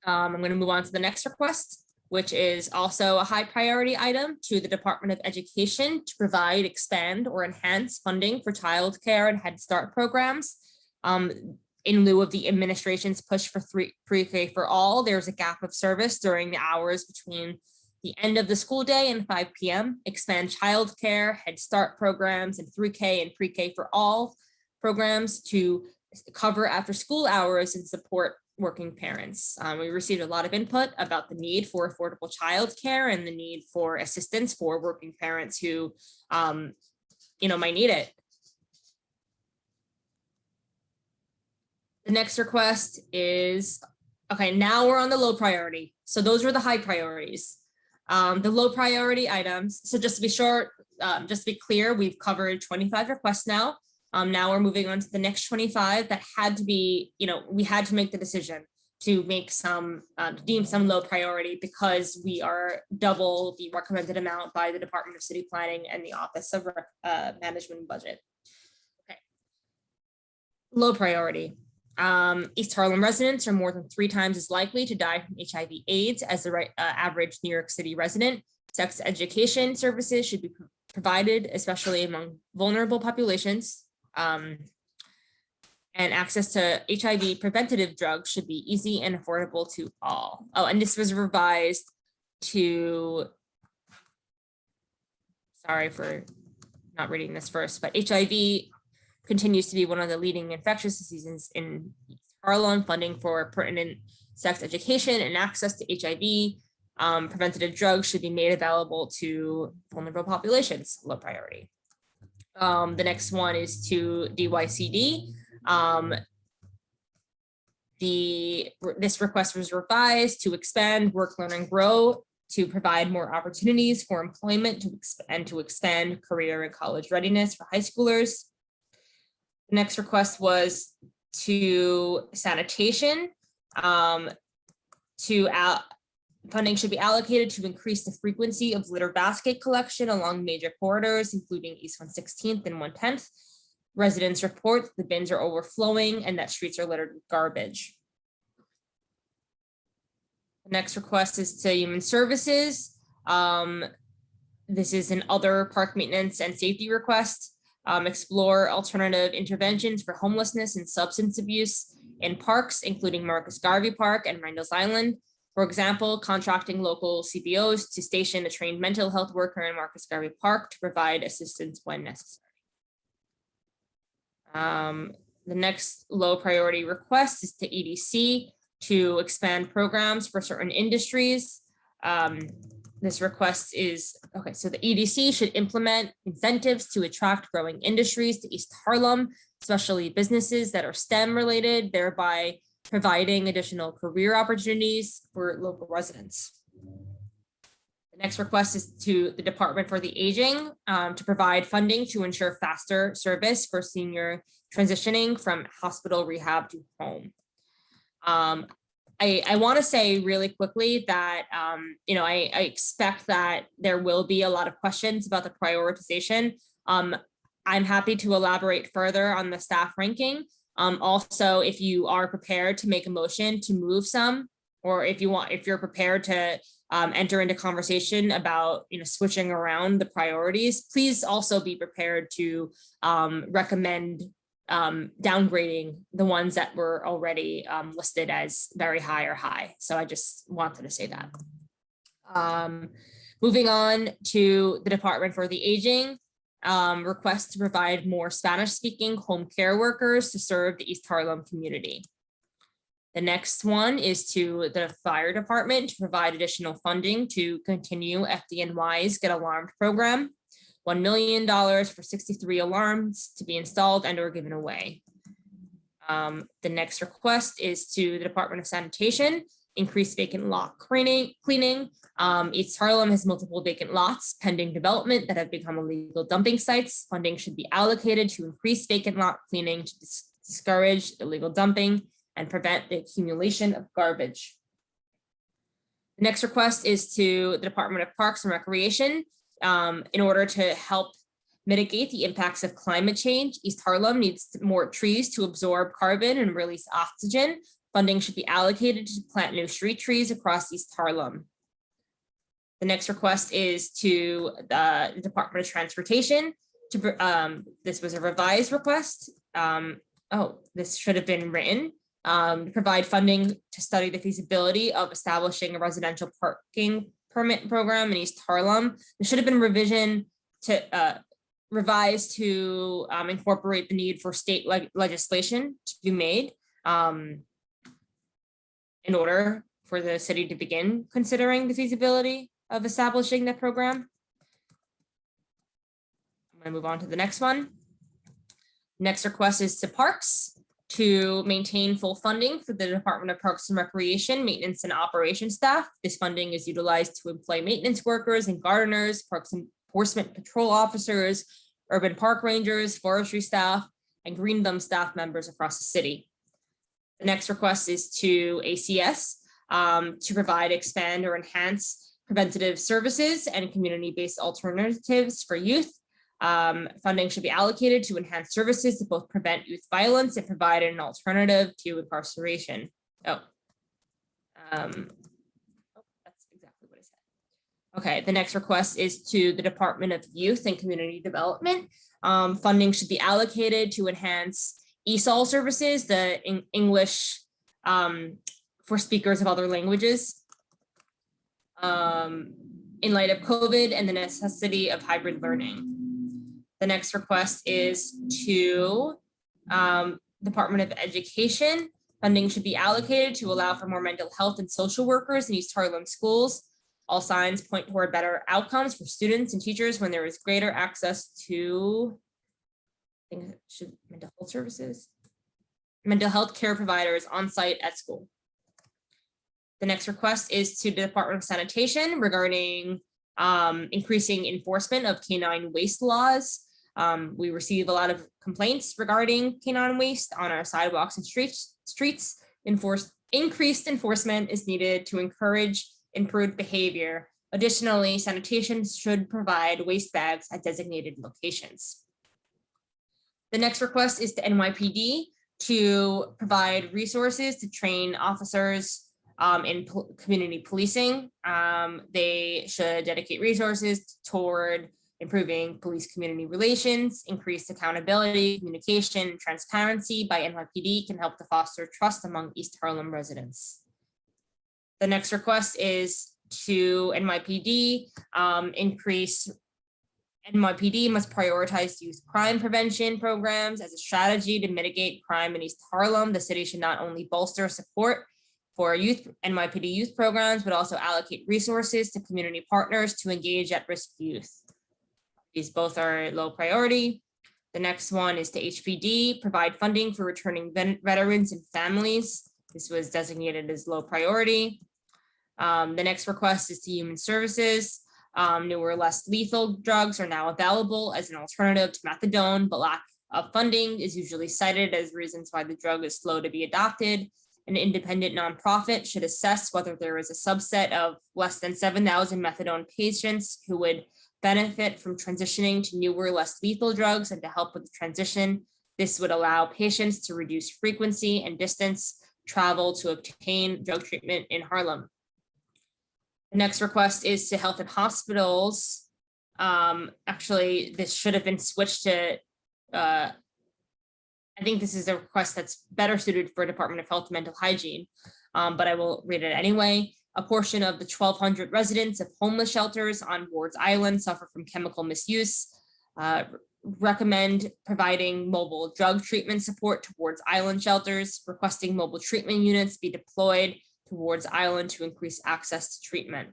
A: I'm going to move on to the next request, which is also a high priority item to the Department of Education to provide, expand, or enhance funding for childcare and Head Start programs. In lieu of the administration's push for pre-K for all, there's a gap of service during the hours between the end of the school day and 5 p.m. Expand childcare, Head Start programs, and 3K and pre-K for all programs to cover after school hours and support working parents. We received a lot of input about the need for affordable childcare and the need for assistance for working parents who, might need it. The next request is, okay, now we're on the low priority. So those were the high priorities. The low priority items. So just to be short, just to be clear, we've covered 25 requests now. Now we're moving on to the next 25 that had to be, we had to make the decision to make some, deem some low priority because we are double the recommended amount by the Department of City Planning and the Office of Management and Budget. Okay. Low priority. East Harlem residents are more than 3 times as likely to die from HIV/AIDS as the average New York City resident. Sex education services should be provided, especially among vulnerable populations. And access to HIV preventative drugs should be easy and affordable to all. Oh, and this was revised to, sorry for not reading this first, but HIV continues to be one of the leading infectious diseases in Harlem. Funding for pertinent sex education and access to HIV preventative drugs should be made available to vulnerable populations, low priority. The next one is to DYCD. This request was revised to expand Work, Learn, and Grow to provide more opportunities for employment and to expand career and college readiness for high schoolers. The next request was to sanitation. Funding should be allocated to increase the frequency of litter basket collection along major corridors, including East 116th and 110th. Residents report the bins are overflowing and that streets are littered with garbage. The Next request is to Human Services. This is an other park maintenance and safety request. Explore alternative interventions for homelessness and substance abuse in parks, including Marcus Garvey Park and Randall's Island. For example, contracting local CBOs to station a trained mental health worker in Marcus Garvey Park to provide assistance when necessary. The next low priority request is to EDC to expand programs for certain industries. This request is, okay, so the EDC should implement incentives to attract growing industries to East Harlem, especially businesses that are STEM related, thereby providing additional career opportunities for local residents. The next request is to the Department for the Aging to provide funding to ensure faster service for senior transitioning from hospital rehab to home. I want to say really quickly that, I expect that there will be a lot of questions about the prioritization. I'm happy to elaborate further on the staff ranking. Also, if you are prepared to make a motion to move some, or if you're prepared to enter into conversation about, switching around the priorities, please also be prepared to recommend downgrading the ones that were already listed as very high or high. So I just wanted to say that. Moving on to the Department for the Aging, request to provide more Spanish-speaking home care workers to serve the East Harlem community. The next one is to the Fire Department to provide additional funding to continue FDNY's Get Alarmed program. $1 million for 63 alarms to be installed and or given away. The next request is to the Department of Sanitation, increase vacant lot cleaning. East Harlem has multiple vacant lots pending development that have become illegal dumping sites. Funding should be allocated to increase vacant lot cleaning to discourage illegal dumping and prevent the accumulation of garbage. The next request is to the Department of Parks and Recreation. In order to help mitigate the impacts of climate change, East Harlem needs more trees to absorb carbon and release oxygen. Funding should be allocated to plant new street trees across East Harlem. The next request is to the Department of Transportation. This was a revised request. This should have been written. To provide funding to study the feasibility of establishing a residential parking permit program in East Harlem. There should have been revised to incorporate the need for state legislation to be made in order for the city to begin considering the feasibility of establishing that program. I'm going to move on to the next one. Next request is to Parks to maintain full funding for the Department of Parks and Recreation, maintenance and operations staff. This funding is utilized to employ maintenance workers and gardeners, parks enforcement patrol officers, urban park rangers, forestry staff, and green thumb staff members across the city. The next request is to ACS to provide, expand, or enhance preventative services and community-based alternatives for youth. Funding should be allocated to enhance services to both prevent youth violence and provide an alternative to incarceration. That's exactly what I said. Okay, the next request is to the Department of Youth and Community Development. Funding should be allocated to enhance ESOL services, the English for speakers of other languages, in light of COVID and the necessity of hybrid learning. The next request is to Department of Education. Funding should be allocated to allow for more mental health and social workers in East Harlem schools. All signs point toward better outcomes for students and teachers when there is greater access to mental health services, mental health care providers on site at school. The next request is to the Department of Sanitation regarding increasing enforcement of canine waste laws. We receive a lot of complaints regarding canine waste on our sidewalks and streets. Increased enforcement is needed to encourage improved behavior. Additionally, sanitation should provide waste bags at designated locations. The next request is to NYPD to provide resources to train officers community policing. They should dedicate resources toward improving police community relations, increased accountability, communication, transparency by NYPD can help to foster trust among East Harlem residents. The next request is to NYPD increase. NYPD must prioritize youth crime prevention programs as a strategy to mitigate crime in East Harlem. The city should not only bolster support for NYPD youth programs, but also allocate resources to community partners to engage at-risk youth. These both are low priority. The next one is to HPD, provide funding for returning veterans and families. This was designated as low priority. The next request is to Human Services. Newer, less lethal drugs are now available as an alternative to methadone, but lack of funding is usually cited as reasons why the drug is slow to be adopted. An independent nonprofit should assess whether there is a subset of less than 7,000 methadone patients who would benefit from transitioning to newer, less lethal drugs, and to help with the transition. This would allow patients to reduce frequency and distance travel to obtain drug treatment in Harlem. The next request is to health and hospitals. Actually, this should have been switched to, I think this is a request that's better suited for Department of Health and Mental Hygiene, but I will read it anyway. A portion of the 1,200 residents of homeless shelters on Ward's Island suffer from chemical misuse. Recommend providing mobile drug treatment support towards island shelters, requesting mobile treatment units be deployed towards island to increase access to treatment.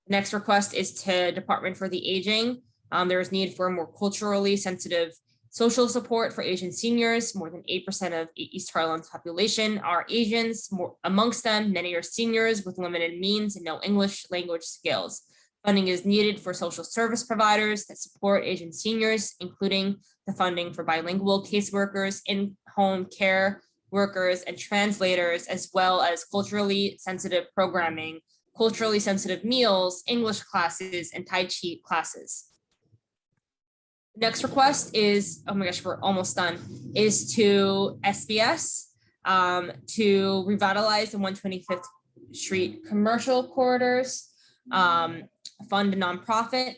A: The next request is to Department for the Aging. There is need for more culturally sensitive social support for Asian seniors. More than 8% of East Harlem's population are Asians. Amongst them, many are seniors with limited means and no English language skills. Funding is needed for social service providers that support Asian seniors, including the funding for bilingual caseworkers, in-home care workers, and translators, as well as culturally sensitive programming, culturally sensitive meals, English classes, and Tai Chi classes. Next request is, oh my gosh, we're almost done, is to SBS to revitalize the 125th Street commercial corridors, fund a nonprofit,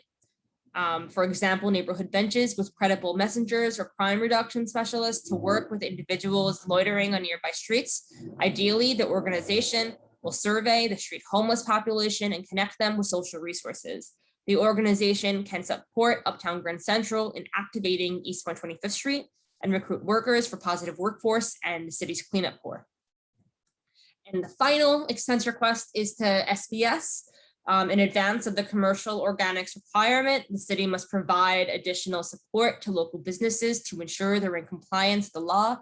A: for example, neighborhood benches with credible messengers or crime reduction specialists to work with individuals loitering on nearby streets. Ideally, the organization will survey the street homeless population and connect them with social resources. The organization can support Uptown Grand Central in activating East 125th Street and recruit workers for positive workforce and the city's cleanup corps. And the final expense request is to SBS. In advance of the commercial organics requirement, the city must provide additional support to local businesses to ensure they're in compliance with the law.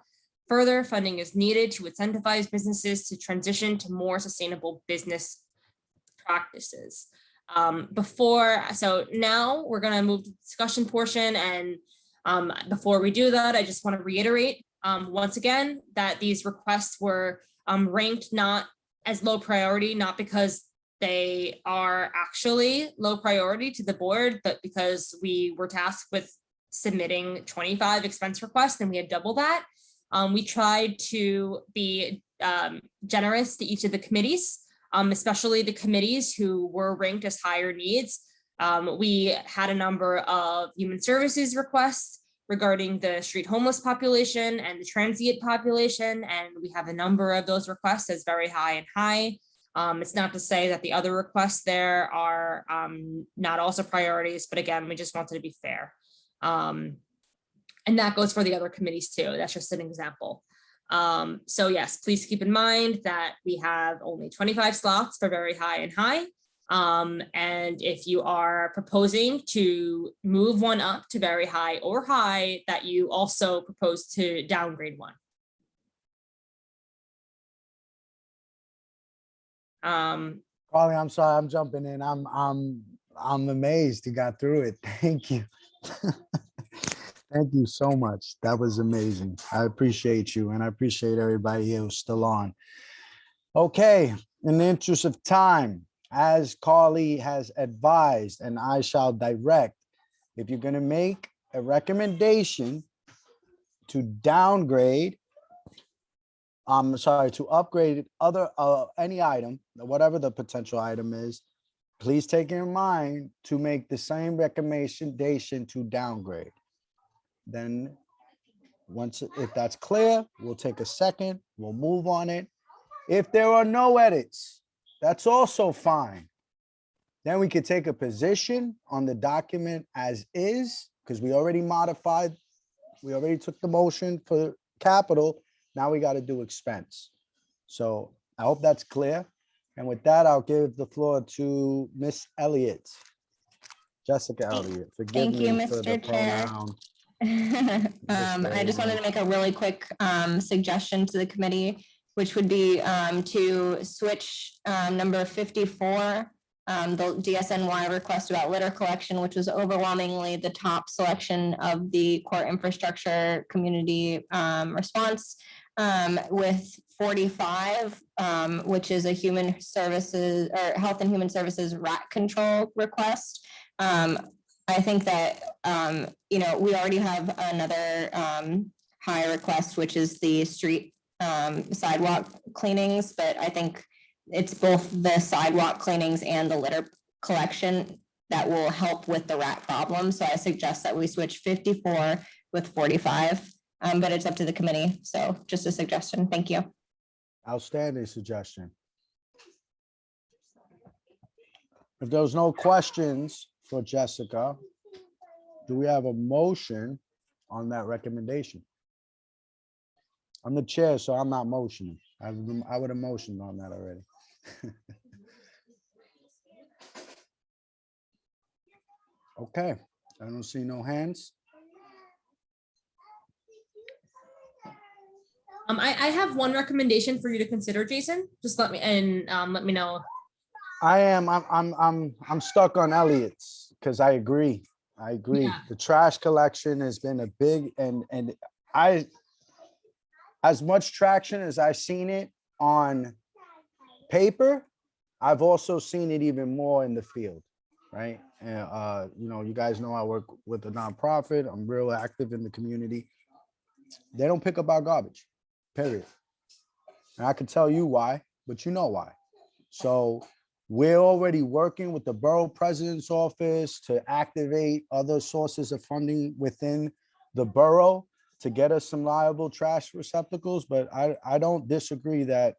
A: Further funding is needed to incentivize businesses to transition to more sustainable business practices. So now we're going to move to the discussion portion. And before we do that, I just want to reiterate once again that these requests were ranked not as low priority, not because they are actually low priority to the board, but because we were tasked with submitting 25 expense requests and we had double that. We tried to be generous to each of the committees, especially the committees who were ranked as higher needs. We had a number of human services requests regarding the street homeless population and the transient population, and we have a number of those requests as very high and high. It's not to say that the other requests there are not also priorities, but again, we just wanted to be fair. And that goes for the other committees too. That's just an example. So yes, please keep in mind that we have only 25 slots for very high and high. And if you are proposing to move one up to very high or high, that you also propose to downgrade one.
B: Carly, I'm sorry, I'm jumping in. I'm amazed you got through it. Thank you. Thank you so much. That was amazing. I appreciate you, and I appreciate everybody who's still on. Okay, in the interest of time, as Carly has advised, and I shall direct, if you're going to make a recommendation to downgrade I'm sorry, to upgrade other, any item, whatever the potential item is, please take in mind to make the same recommendation to downgrade. Then, if that's clear, we'll take a second, we'll move on it. If there are no edits, that's also fine. Then we could take a position on the document as is, because we already modified, we already took the motion for capital. Now we got to do expense. So I hope that's clear. And with that, I'll give the floor to Miss Elliott. Jessica Elliott, forgive
K: Thank you,
B: me for the
K: Mr. Chair.
B: pronoun.
K: I just wanted to make a really quick suggestion to the committee, which would be to switch number 54, the DSNY request about litter collection, which was overwhelmingly the top selection of the core infrastructure community response, with 45, which is a human services or health and human services rat control request. I think that, we already have another high request, which is the street sidewalk cleanings, but I think it's both the sidewalk cleanings and the litter collection that will help with the rat problem. So I suggest that we switch 54 with 45, but it's up to the committee. So just a suggestion. Thank you.
B: Outstanding suggestion. If there's no questions for Jessica, do we have a motion on that recommendation? I'm the chair, so I'm not motioning. I would have motioned on that already. Okay, I don't see no hands.
A: I have one recommendation for you to consider, Jason. Just let me know.
B: I'm stuck on Elliott's because I agree.
A: Yeah.
B: The trash collection has been a big and as much traction as I've seen it on paper, I've also seen it even more in the field, right? And you guys know I work with a nonprofit. I'm real active in the community. They don't pick up our garbage, period. And I can tell you why, but you know why. So we're already working with the borough president's office to activate other sources of funding within the borough to get us some liable trash receptacles. But I don't disagree that,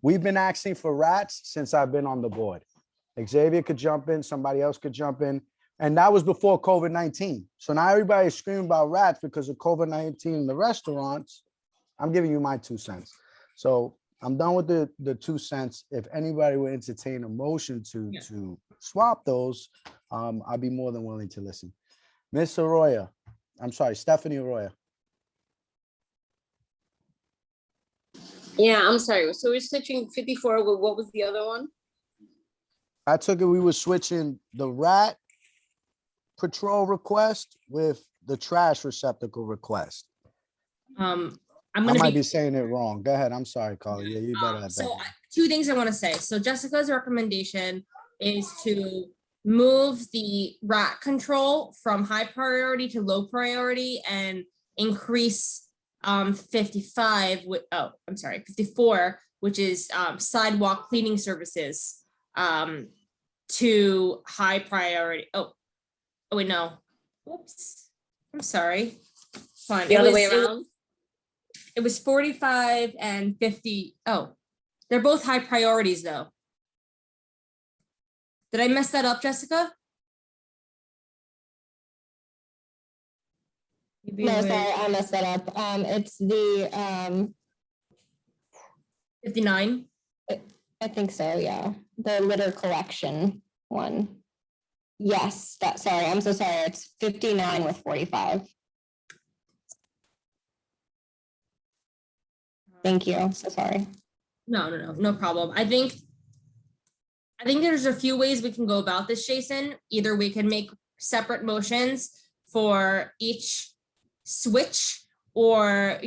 B: we've been asking for rats since I've been on the board. Xavier could jump in, somebody else could jump in. And that was before COVID-19. So now everybody's screaming about rats because of COVID-19 in the restaurants. I'm giving you my 2 cents. So I'm done with the 2 cents. If anybody would entertain a motion to swap those, I'd be more than willing to listen. Miss Arroyo, I'm sorry, Stephanie Arroyo.
N: Yeah, I'm sorry. So we're switching 54 with what was the other one?
B: I took it we were switching the rat patrol request with the trash receptacle request.
A: I
B: might be saying it wrong. Go ahead. I'm sorry, Carly. Yeah, you better at that.
A: So 2 things I want to say. So Jessica's recommendation is to move the rat control from high priority to low priority and increase 54, which is sidewalk cleaning services to high priority. Oh wait, no. Whoops. I'm sorry. Fine.
N: The other way around.
A: It was 45 and 50. Oh, they're both high priorities though. Did I mess that up, Jessica?
K: No, sorry, I messed that up. It's the
A: 59.
K: I think so, yeah. The litter collection one. Yes, sorry, I'm so sorry. It's 59 with 45. Thank you. So sorry.
A: No problem. I think there's a few ways we can go about this, Jason. Either we can make separate motions for each switch, or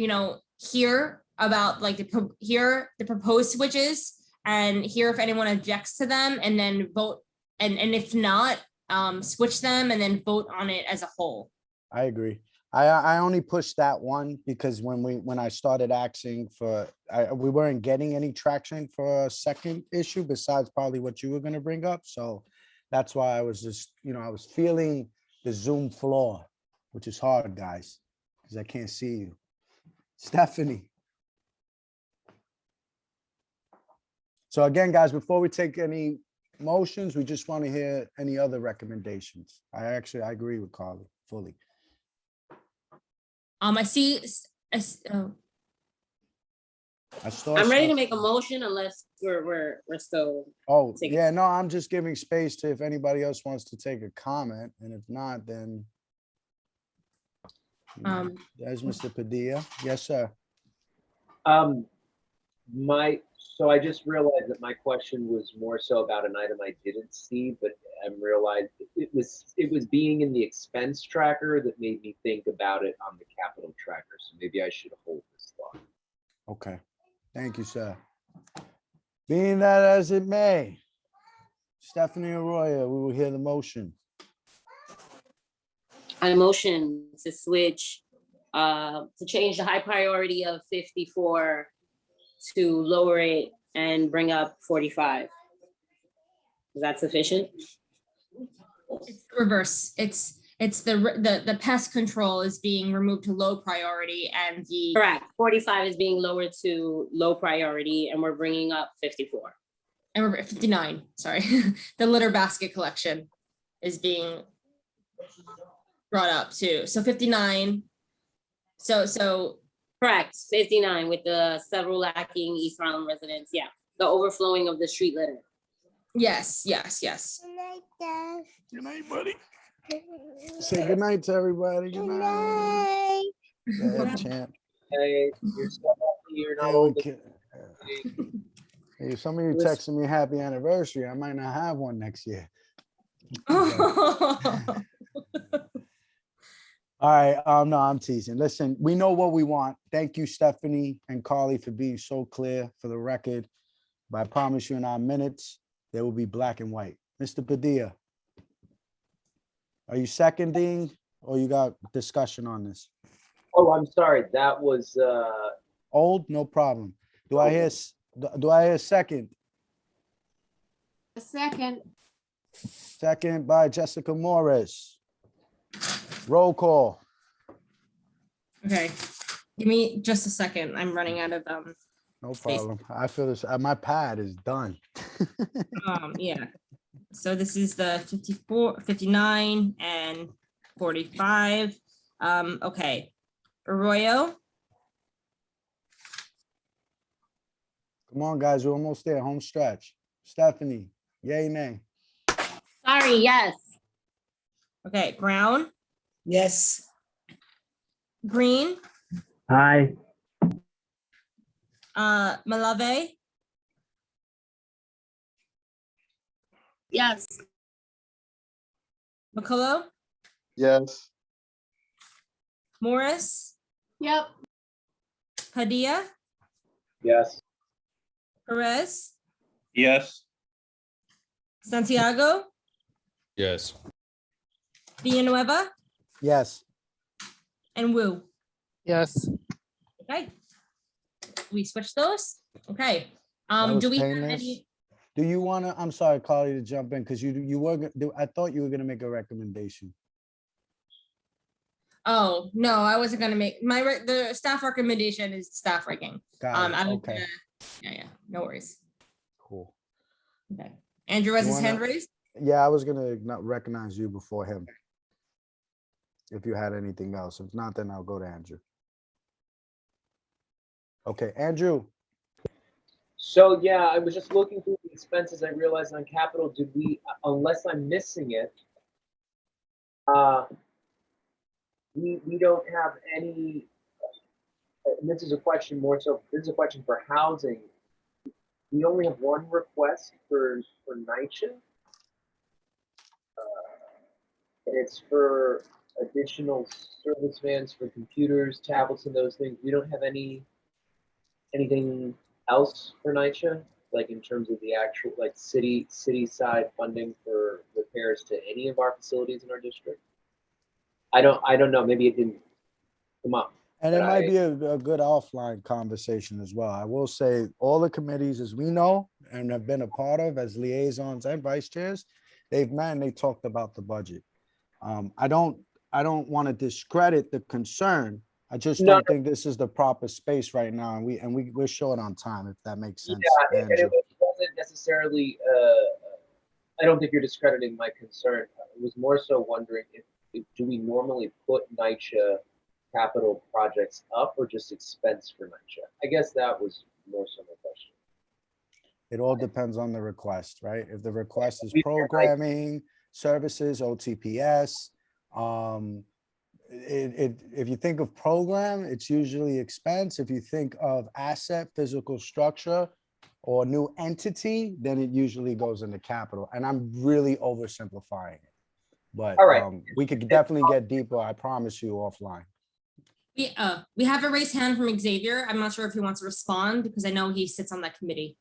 A: hear about hear the proposed switches and hear if anyone objects to them, and then vote. And if not, switch them and then vote on it as a whole.
B: I agree. I only pushed that one because when I started asking for, we weren't getting any traction for a second issue besides probably what you were gonna bring up. So that's why I was just, I was feeling the Zoom floor, which is hard, guys, because I can't see you. Stephanie. So again, guys, before we take any motions, we just want to hear any other recommendations. I agree with Carly fully.
A: I see,
B: I saw
N: I'm ready to
B: stuff-
N: make a motion unless we're still.
B: Oh,
N: taking-
B: yeah, no, I'm just giving space to if anybody else wants to take a comment, and if not, then there's Mr. Padilla. Yes, sir.
J: So I just realized that my question was more so about an item I didn't see, but I realized it was being in the expense tracker that made me think about it on the capital tracker. So maybe I should hold this thought.
B: Okay, thank you, sir. Being that as it may, Stephanie Arroyo, we will hear the motion.
N: I motion to switch, to change the high priority of 54 to lower it and bring up 45. Is that sufficient?
A: it's the reverse. It's the pest control is being removed to low priority and the.
N: Correct. 45 is being lowered to low priority and we're bringing up 54.
A: And we're at 59, sorry. The litter basket collection is being brought up too. So 59. So
N: Correct, 59 with the several lacking East Harlem residents. Yeah, the overflowing of the street litter.
A: yes.
B: Good night, buddy. Say good night to everybody. Good night. Go ahead, champ.
J: Hey, you're so lucky you're not
B: Hey,
J: old.
B: Hey, some of you texting me happy anniversary. I might not have one next year. All right. No, I'm teasing. Listen, we know what we want. Thank you, Stephanie and Carly, for being so clear for the record. But I promise you in our minutes, they will be black and white. Mr. Padilla, are you seconding or you got discussion on this?
J: Oh, I'm sorry. That was
B: Old, no problem. Do I hear a second?
G: A second.
B: Second by Jessica Morris. Roll call.
A: Okay, give me just a second. I'm running out of
B: No
A: space.
B: problem. I feel this. My pad is done.
A: Yeah. So this is the 54, 59, and 45. Okay. Arroyo,
B: Come on, guys. We're almost there. Home stretch. Stephanie, yay, nay.
N: Sorry, yes.
A: okay, Brown,
M: Yes.
A: Green,
D: Aye.
A: Malave,
C: Yes.
A: McCullough,
E: Yes.
A: Morris,
G: Yep.
A: Padilla,
J: yes.
A: Perez,
F: Yes.
A: Santiago,
I: Yes.
A: Villanueva,
B: Yes.
A: and Wu.
H: Yes.
A: Okay. We switch those? Okay.
B: That was
A: Do we have
B: painless.
A: any?
B: Do you want to, I'm sorry, Carly, to jump in because you were, I thought you were going to make a recommendation.
A: Oh, no, I wasn't gonna make the staff recommendation is staff ranking.
B: Got it.
A: I was
B: Okay,
A: gonna- yeah, no worries.
B: cool.
A: Okay. Andrew has
B: You
A: his hand
B: wanna-
A: raised.
B: Yeah, I was going to not recognize you before him. If you had anything else. If not, then I'll go to Andrew. Okay, Andrew.
J: So yeah, I was just looking through the expenses. I realized on capital, did we, unless I'm missing it, we don't have any, and this is a question more so, this is a question for housing. We only have one request for NYCHA. And it's for additional service vans for computers, tablets, and those things. We don't have anything else for NYCHA, like in terms of the actual like city side funding for repairs to any of our facilities in our district. I don't know. Maybe it didn't come up.
B: And it
J: But
B: might be a good offline conversation as well. I will say all the committees, as we know and have been a part of as liaisons and vice chairs, they've met and they talked about the budget. I don't want to discredit the concern. I just
J: No,
B: don't think this is the proper space right now. And we're short on time, if that makes sense.
J: yeah, and
B: Andrew.
J: it wasn't necessarily, I don't think you're discrediting my concern. It was more so wondering if do we normally put NYCHA capital projects up or just expense for NYCHA? I guess that was more so my question.
B: It all depends on the request, right? If the request is programming, services, OTPS, if you think of program, it's usually expense. If you think of asset, physical structure, or new entity, then it usually goes into capital. And I'm really oversimplifying it. But
J: all right.
B: We could definitely get deeper, I promise you, offline.
A: We have a raised hand from Xavier. I'm not sure if he wants to respond because I know he sits on that committee.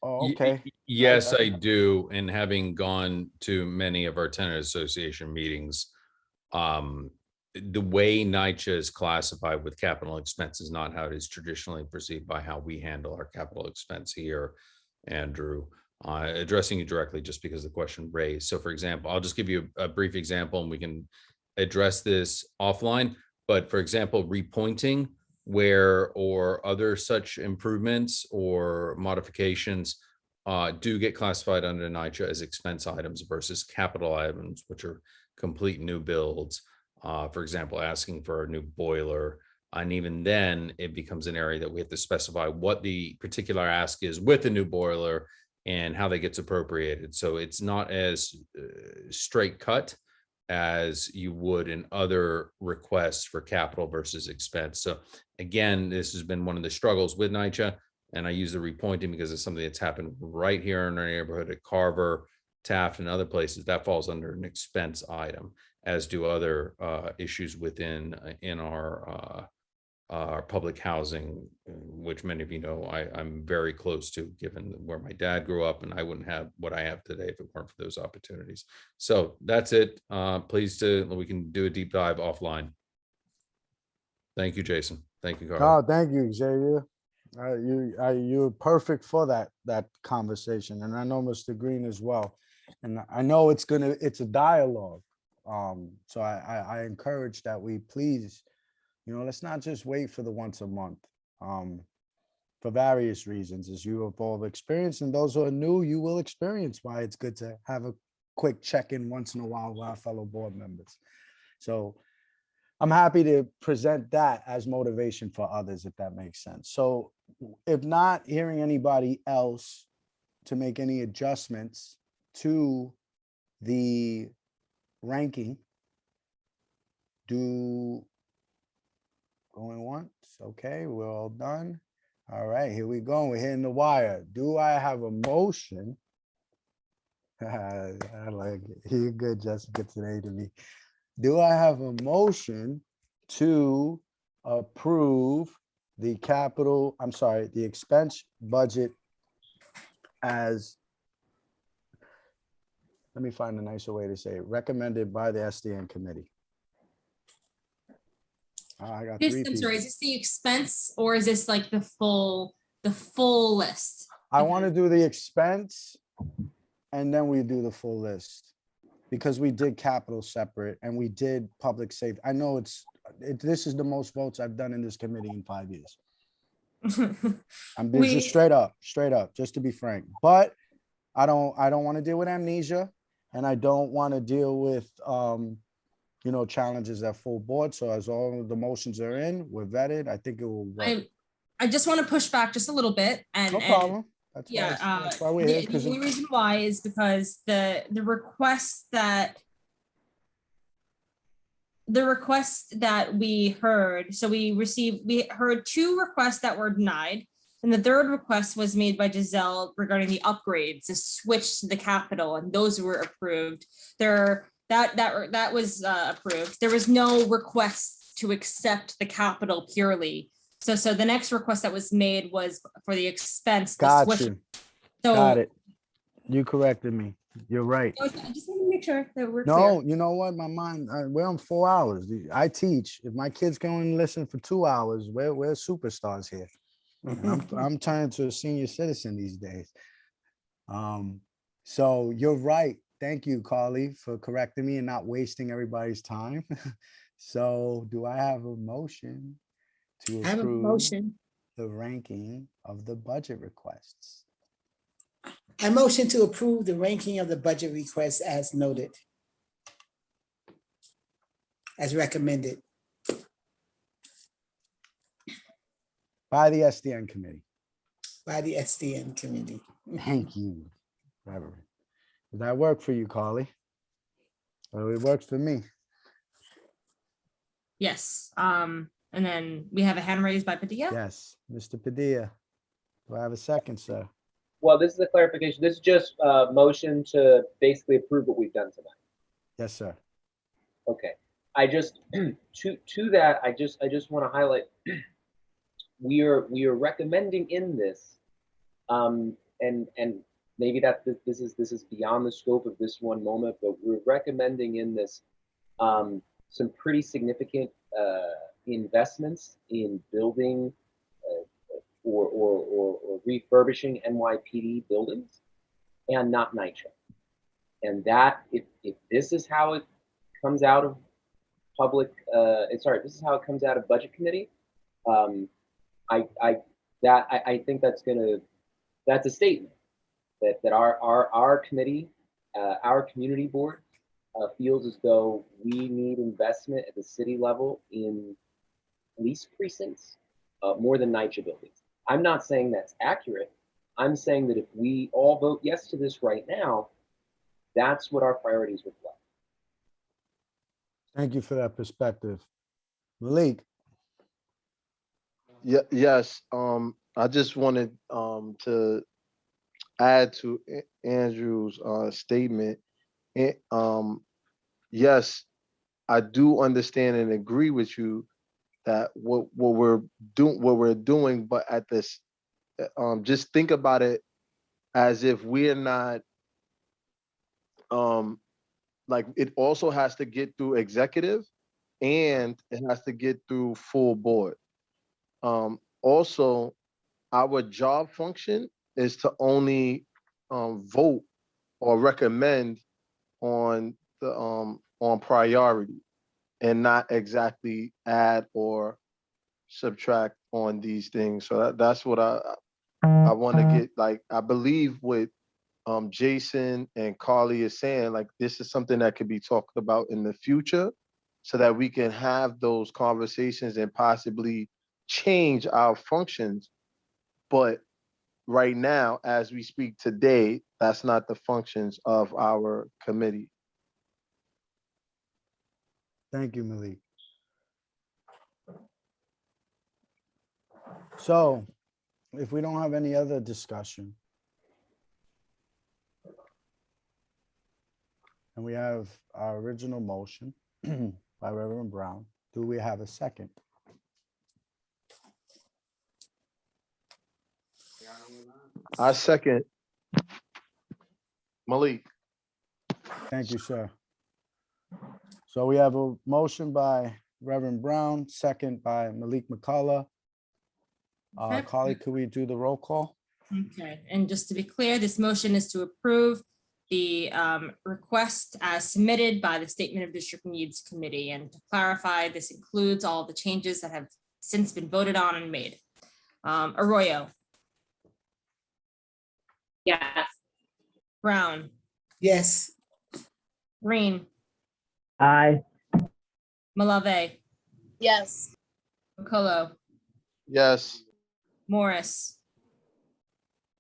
B: Oh, okay.
I: Yes, I do. And having gone to many of our tenant association meetings, the way NYCHA is classified with capital expense is not how it is traditionally perceived by how we handle our capital expense here, Andrew. Addressing you directly just because the question raised. So for example, I'll just give you a brief example and we can address this offline. But for example, repointing or other such improvements or modifications do get classified under NYCHA as expense items versus capital items, which are complete new builds. For example, asking for a new boiler. And even then it becomes an area that we have to specify what the particular ask is with the new boiler and how that gets appropriated. So it's not as straight cut as you would in other requests for capital versus expense. So again, this has been one of the struggles with NYCHA, and I use the repointing because it's something that's happened right here in our neighborhood at Carver, Taft, and other places. That falls under an expense item, as do other issues within in our public housing, which many of you know I'm very close to, given where my dad grew up, and I wouldn't have what I have today if it weren't for those opportunities. So that's it. Pleased to, we can do a deep dive offline. Thank you, Jason. Thank you, Carl.
B: Oh, thank you, Xavier. You're perfect for that conversation, and I know Mr. Green as well. And I know it's a dialogue. So I encourage that we please, let's not just wait for the once a month, for various reasons, as you have all experienced, and those who are new, you will experience why it's good to have a quick check-in once in a while with our fellow board members. So I'm happy to present that as motivation for others, if that makes sense. So if not hearing anybody else to make any adjustments to the ranking, going once. Okay, we're all done. All right, here we go. We're hitting the wire. Do I have a motion? I like it. You're good, Jessica, today to me. Do I have a motion to approve the the expense budget as, let me find a nicer way to say it, recommended by the SDN committee? I got three
A: I'm sorry,
B: people.
A: is this the expense or is this like the full list?
B: I want to do the expense and then we do the full list, because we did capital separate and we did public safety. I know this is the most votes I've done in this committee in 5 years. I'm just straight up, just to be frank. But I don't want to deal with amnesia, and I don't want to deal with challenges at full board. So as all of the motions are in, we're vetted, I think it will work.
A: I just want to push back just a little bit, and
B: No problem. That's why we're here.
A: The only reason why is because the request that we heard, so we heard 2 requests that were denied, and the third request was made by Giselle regarding the upgrades, the switch to the capital, and those were approved. That was approved. There was no request to accept the capital purely. So the next request that was made was for the expense.
B: Got you.
A: So,
B: got it. You corrected me. You're right.
A: I just want to make sure that we're
B: No,
A: clear.
B: you know what? My mind, we're on 4 hours. I teach. If my kids go and listen for 2 hours, we're superstars here. And I'm turning to a senior citizen these days. So you're right. Thank you, Carly, for correcting me and not wasting everybody's time. So do I have a motion to
M: I have a
B: approve
M: motion.
B: the ranking of the budget requests?
M: I motion to approve the ranking of the budget requests as noted, as recommended.
B: By the SDN committee.
M: By the SDN committee.
B: Thank you, Reverend. Does that work for you, Carly? Well, it works for me.
A: Yes. And then we have a hand raised by Padilla.
B: Yes, Mr. Padilla. Do I have a second, sir?
J: Well, this is a clarification. This is just a motion to basically approve what we've done tonight.
B: Yes, sir.
J: Okay. I just to that, I just want to highlight we are recommending in this, and maybe that this is beyond the scope of this one moment, but we're recommending in this some pretty significant investments in building or refurbishing NYPD buildings and not nitro. And that if this is how it comes out of public, this is how it comes out of budget committee. I think that's a statement that our committee, our community board feels as though we need investment at the city level in police precincts more than nitro buildings. I'm not saying that's accurate. I'm saying that if we all vote yes to this right now, that's what our priorities reflect.
B: Thank you for that perspective. Malik.
E: Yeah, yes. I just wanted to add to Andrew's statement. Yes, I do understand and agree with you that what we're doing, but at this, just think about it as if we're not, like it also has to get through executive and it has to get through full board. Also, our job function is to only vote or recommend on the on priority and not exactly add or subtract on these things. So that's what I want to get. Like I believe what Jason and Carly is saying, like this is something that could be talked about in the future so that we can have those conversations and possibly change our functions. But right now, as we speak today, that's not the functions of our committee.
B: Thank you, Malik. So if we don't have any other discussion, and we have our original motion by Reverend Brown, do we have a second?
E: I second Malik.
B: Thank you, sir. So we have a motion by Reverend Brown, second by Malik McCullough.
A: Okay.
B: Carly, could we do the roll call?
A: Okay, and just to be clear, this motion is to approve the request as submitted by the Statement of District Needs Committee. And to clarify, this includes all the changes that have since been voted on and made. Arroyo.
N: Yes.
A: Brown.
M: Yes.
A: Green.
D: Aye.
A: Malave.
C: Yes.
A: McCullough.
E: Yes.
A: Morris.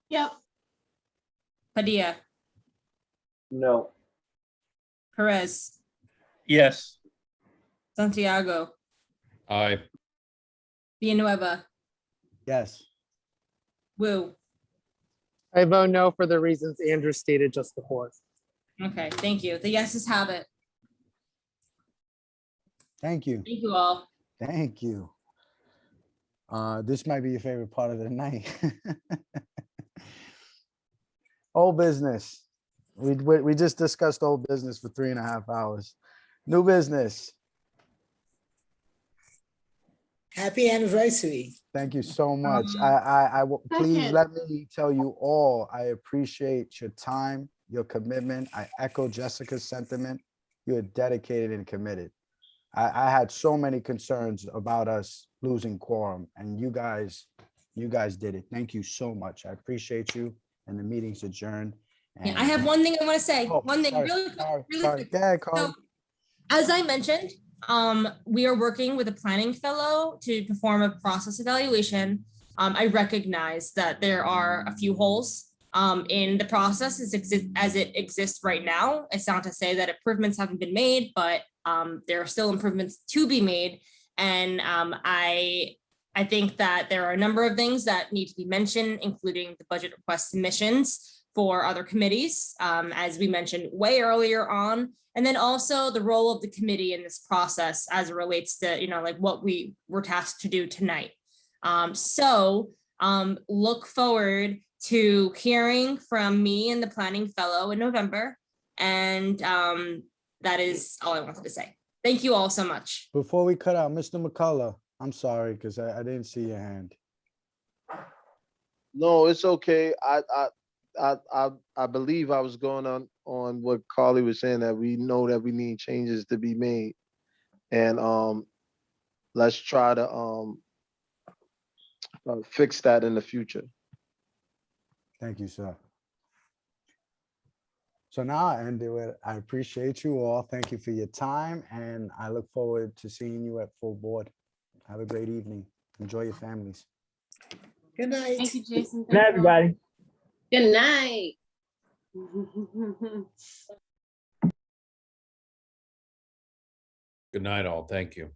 C: Yep.
A: Padilla.
J: No.
A: Perez.
F: Yes.
A: Santiago.
I: Aye.
A: Villanueva.
B: Yes.
A: Wu.
H: I vote no for the reasons Andrew stated just before.
A: Okay, thank you. The yeses have it.
B: Thank you.
A: Thank you all.
B: Thank you. This might be your favorite part of the night. Old business. We just discussed old business for 3.5 hours. New business.
M: Happy anniversary.
B: Thank you so much. Please
G: Second.
B: let me tell you all, I appreciate your time, your commitment. I echo Jessica's sentiment. You are dedicated and committed. I had so many concerns about us losing quorum, and you guys did it. Thank you so much. I appreciate you, and the meeting's adjourned.
A: Yeah, I have one thing I want to say.
B: Oh,
A: One thing
B: sorry,
A: really quick,
B: sorry,
A: really
B: sorry.
A: quick.
B: Go ahead,
A: So,
B: Carly.
A: as I mentioned, we are working with a planning fellow to perform a process evaluation. I recognize that there are a few holes in the process as it exists right now. It's not to say that improvements haven't been made, but there are still improvements to be made. And I think that there are a number of things that need to be mentioned, including the budget request submissions for other committees, as we mentioned way earlier on. And then also the role of the committee in this process as it relates to, like what we were tasked to do tonight. So look forward to hearing from me and the planning fellow in November. And that is all I wanted to say. Thank you all so much.
B: Before we cut out, Mr. McCullough, I'm sorry, because I didn't see your hand.
E: No, it's okay. I believe I was going on what Carly was saying, that we know that we need changes to be made. And let's try to fix that in the future.
B: Thank you, sir. So now I end it with, I appreciate you all. Thank you for your time, and I look forward to seeing you at full board. Have a great evening. Enjoy your families.
M: Good night.
G: Thank you, Jason.
D: Good night, everybody.
N: Good night.
I: Good night, all. Thank you.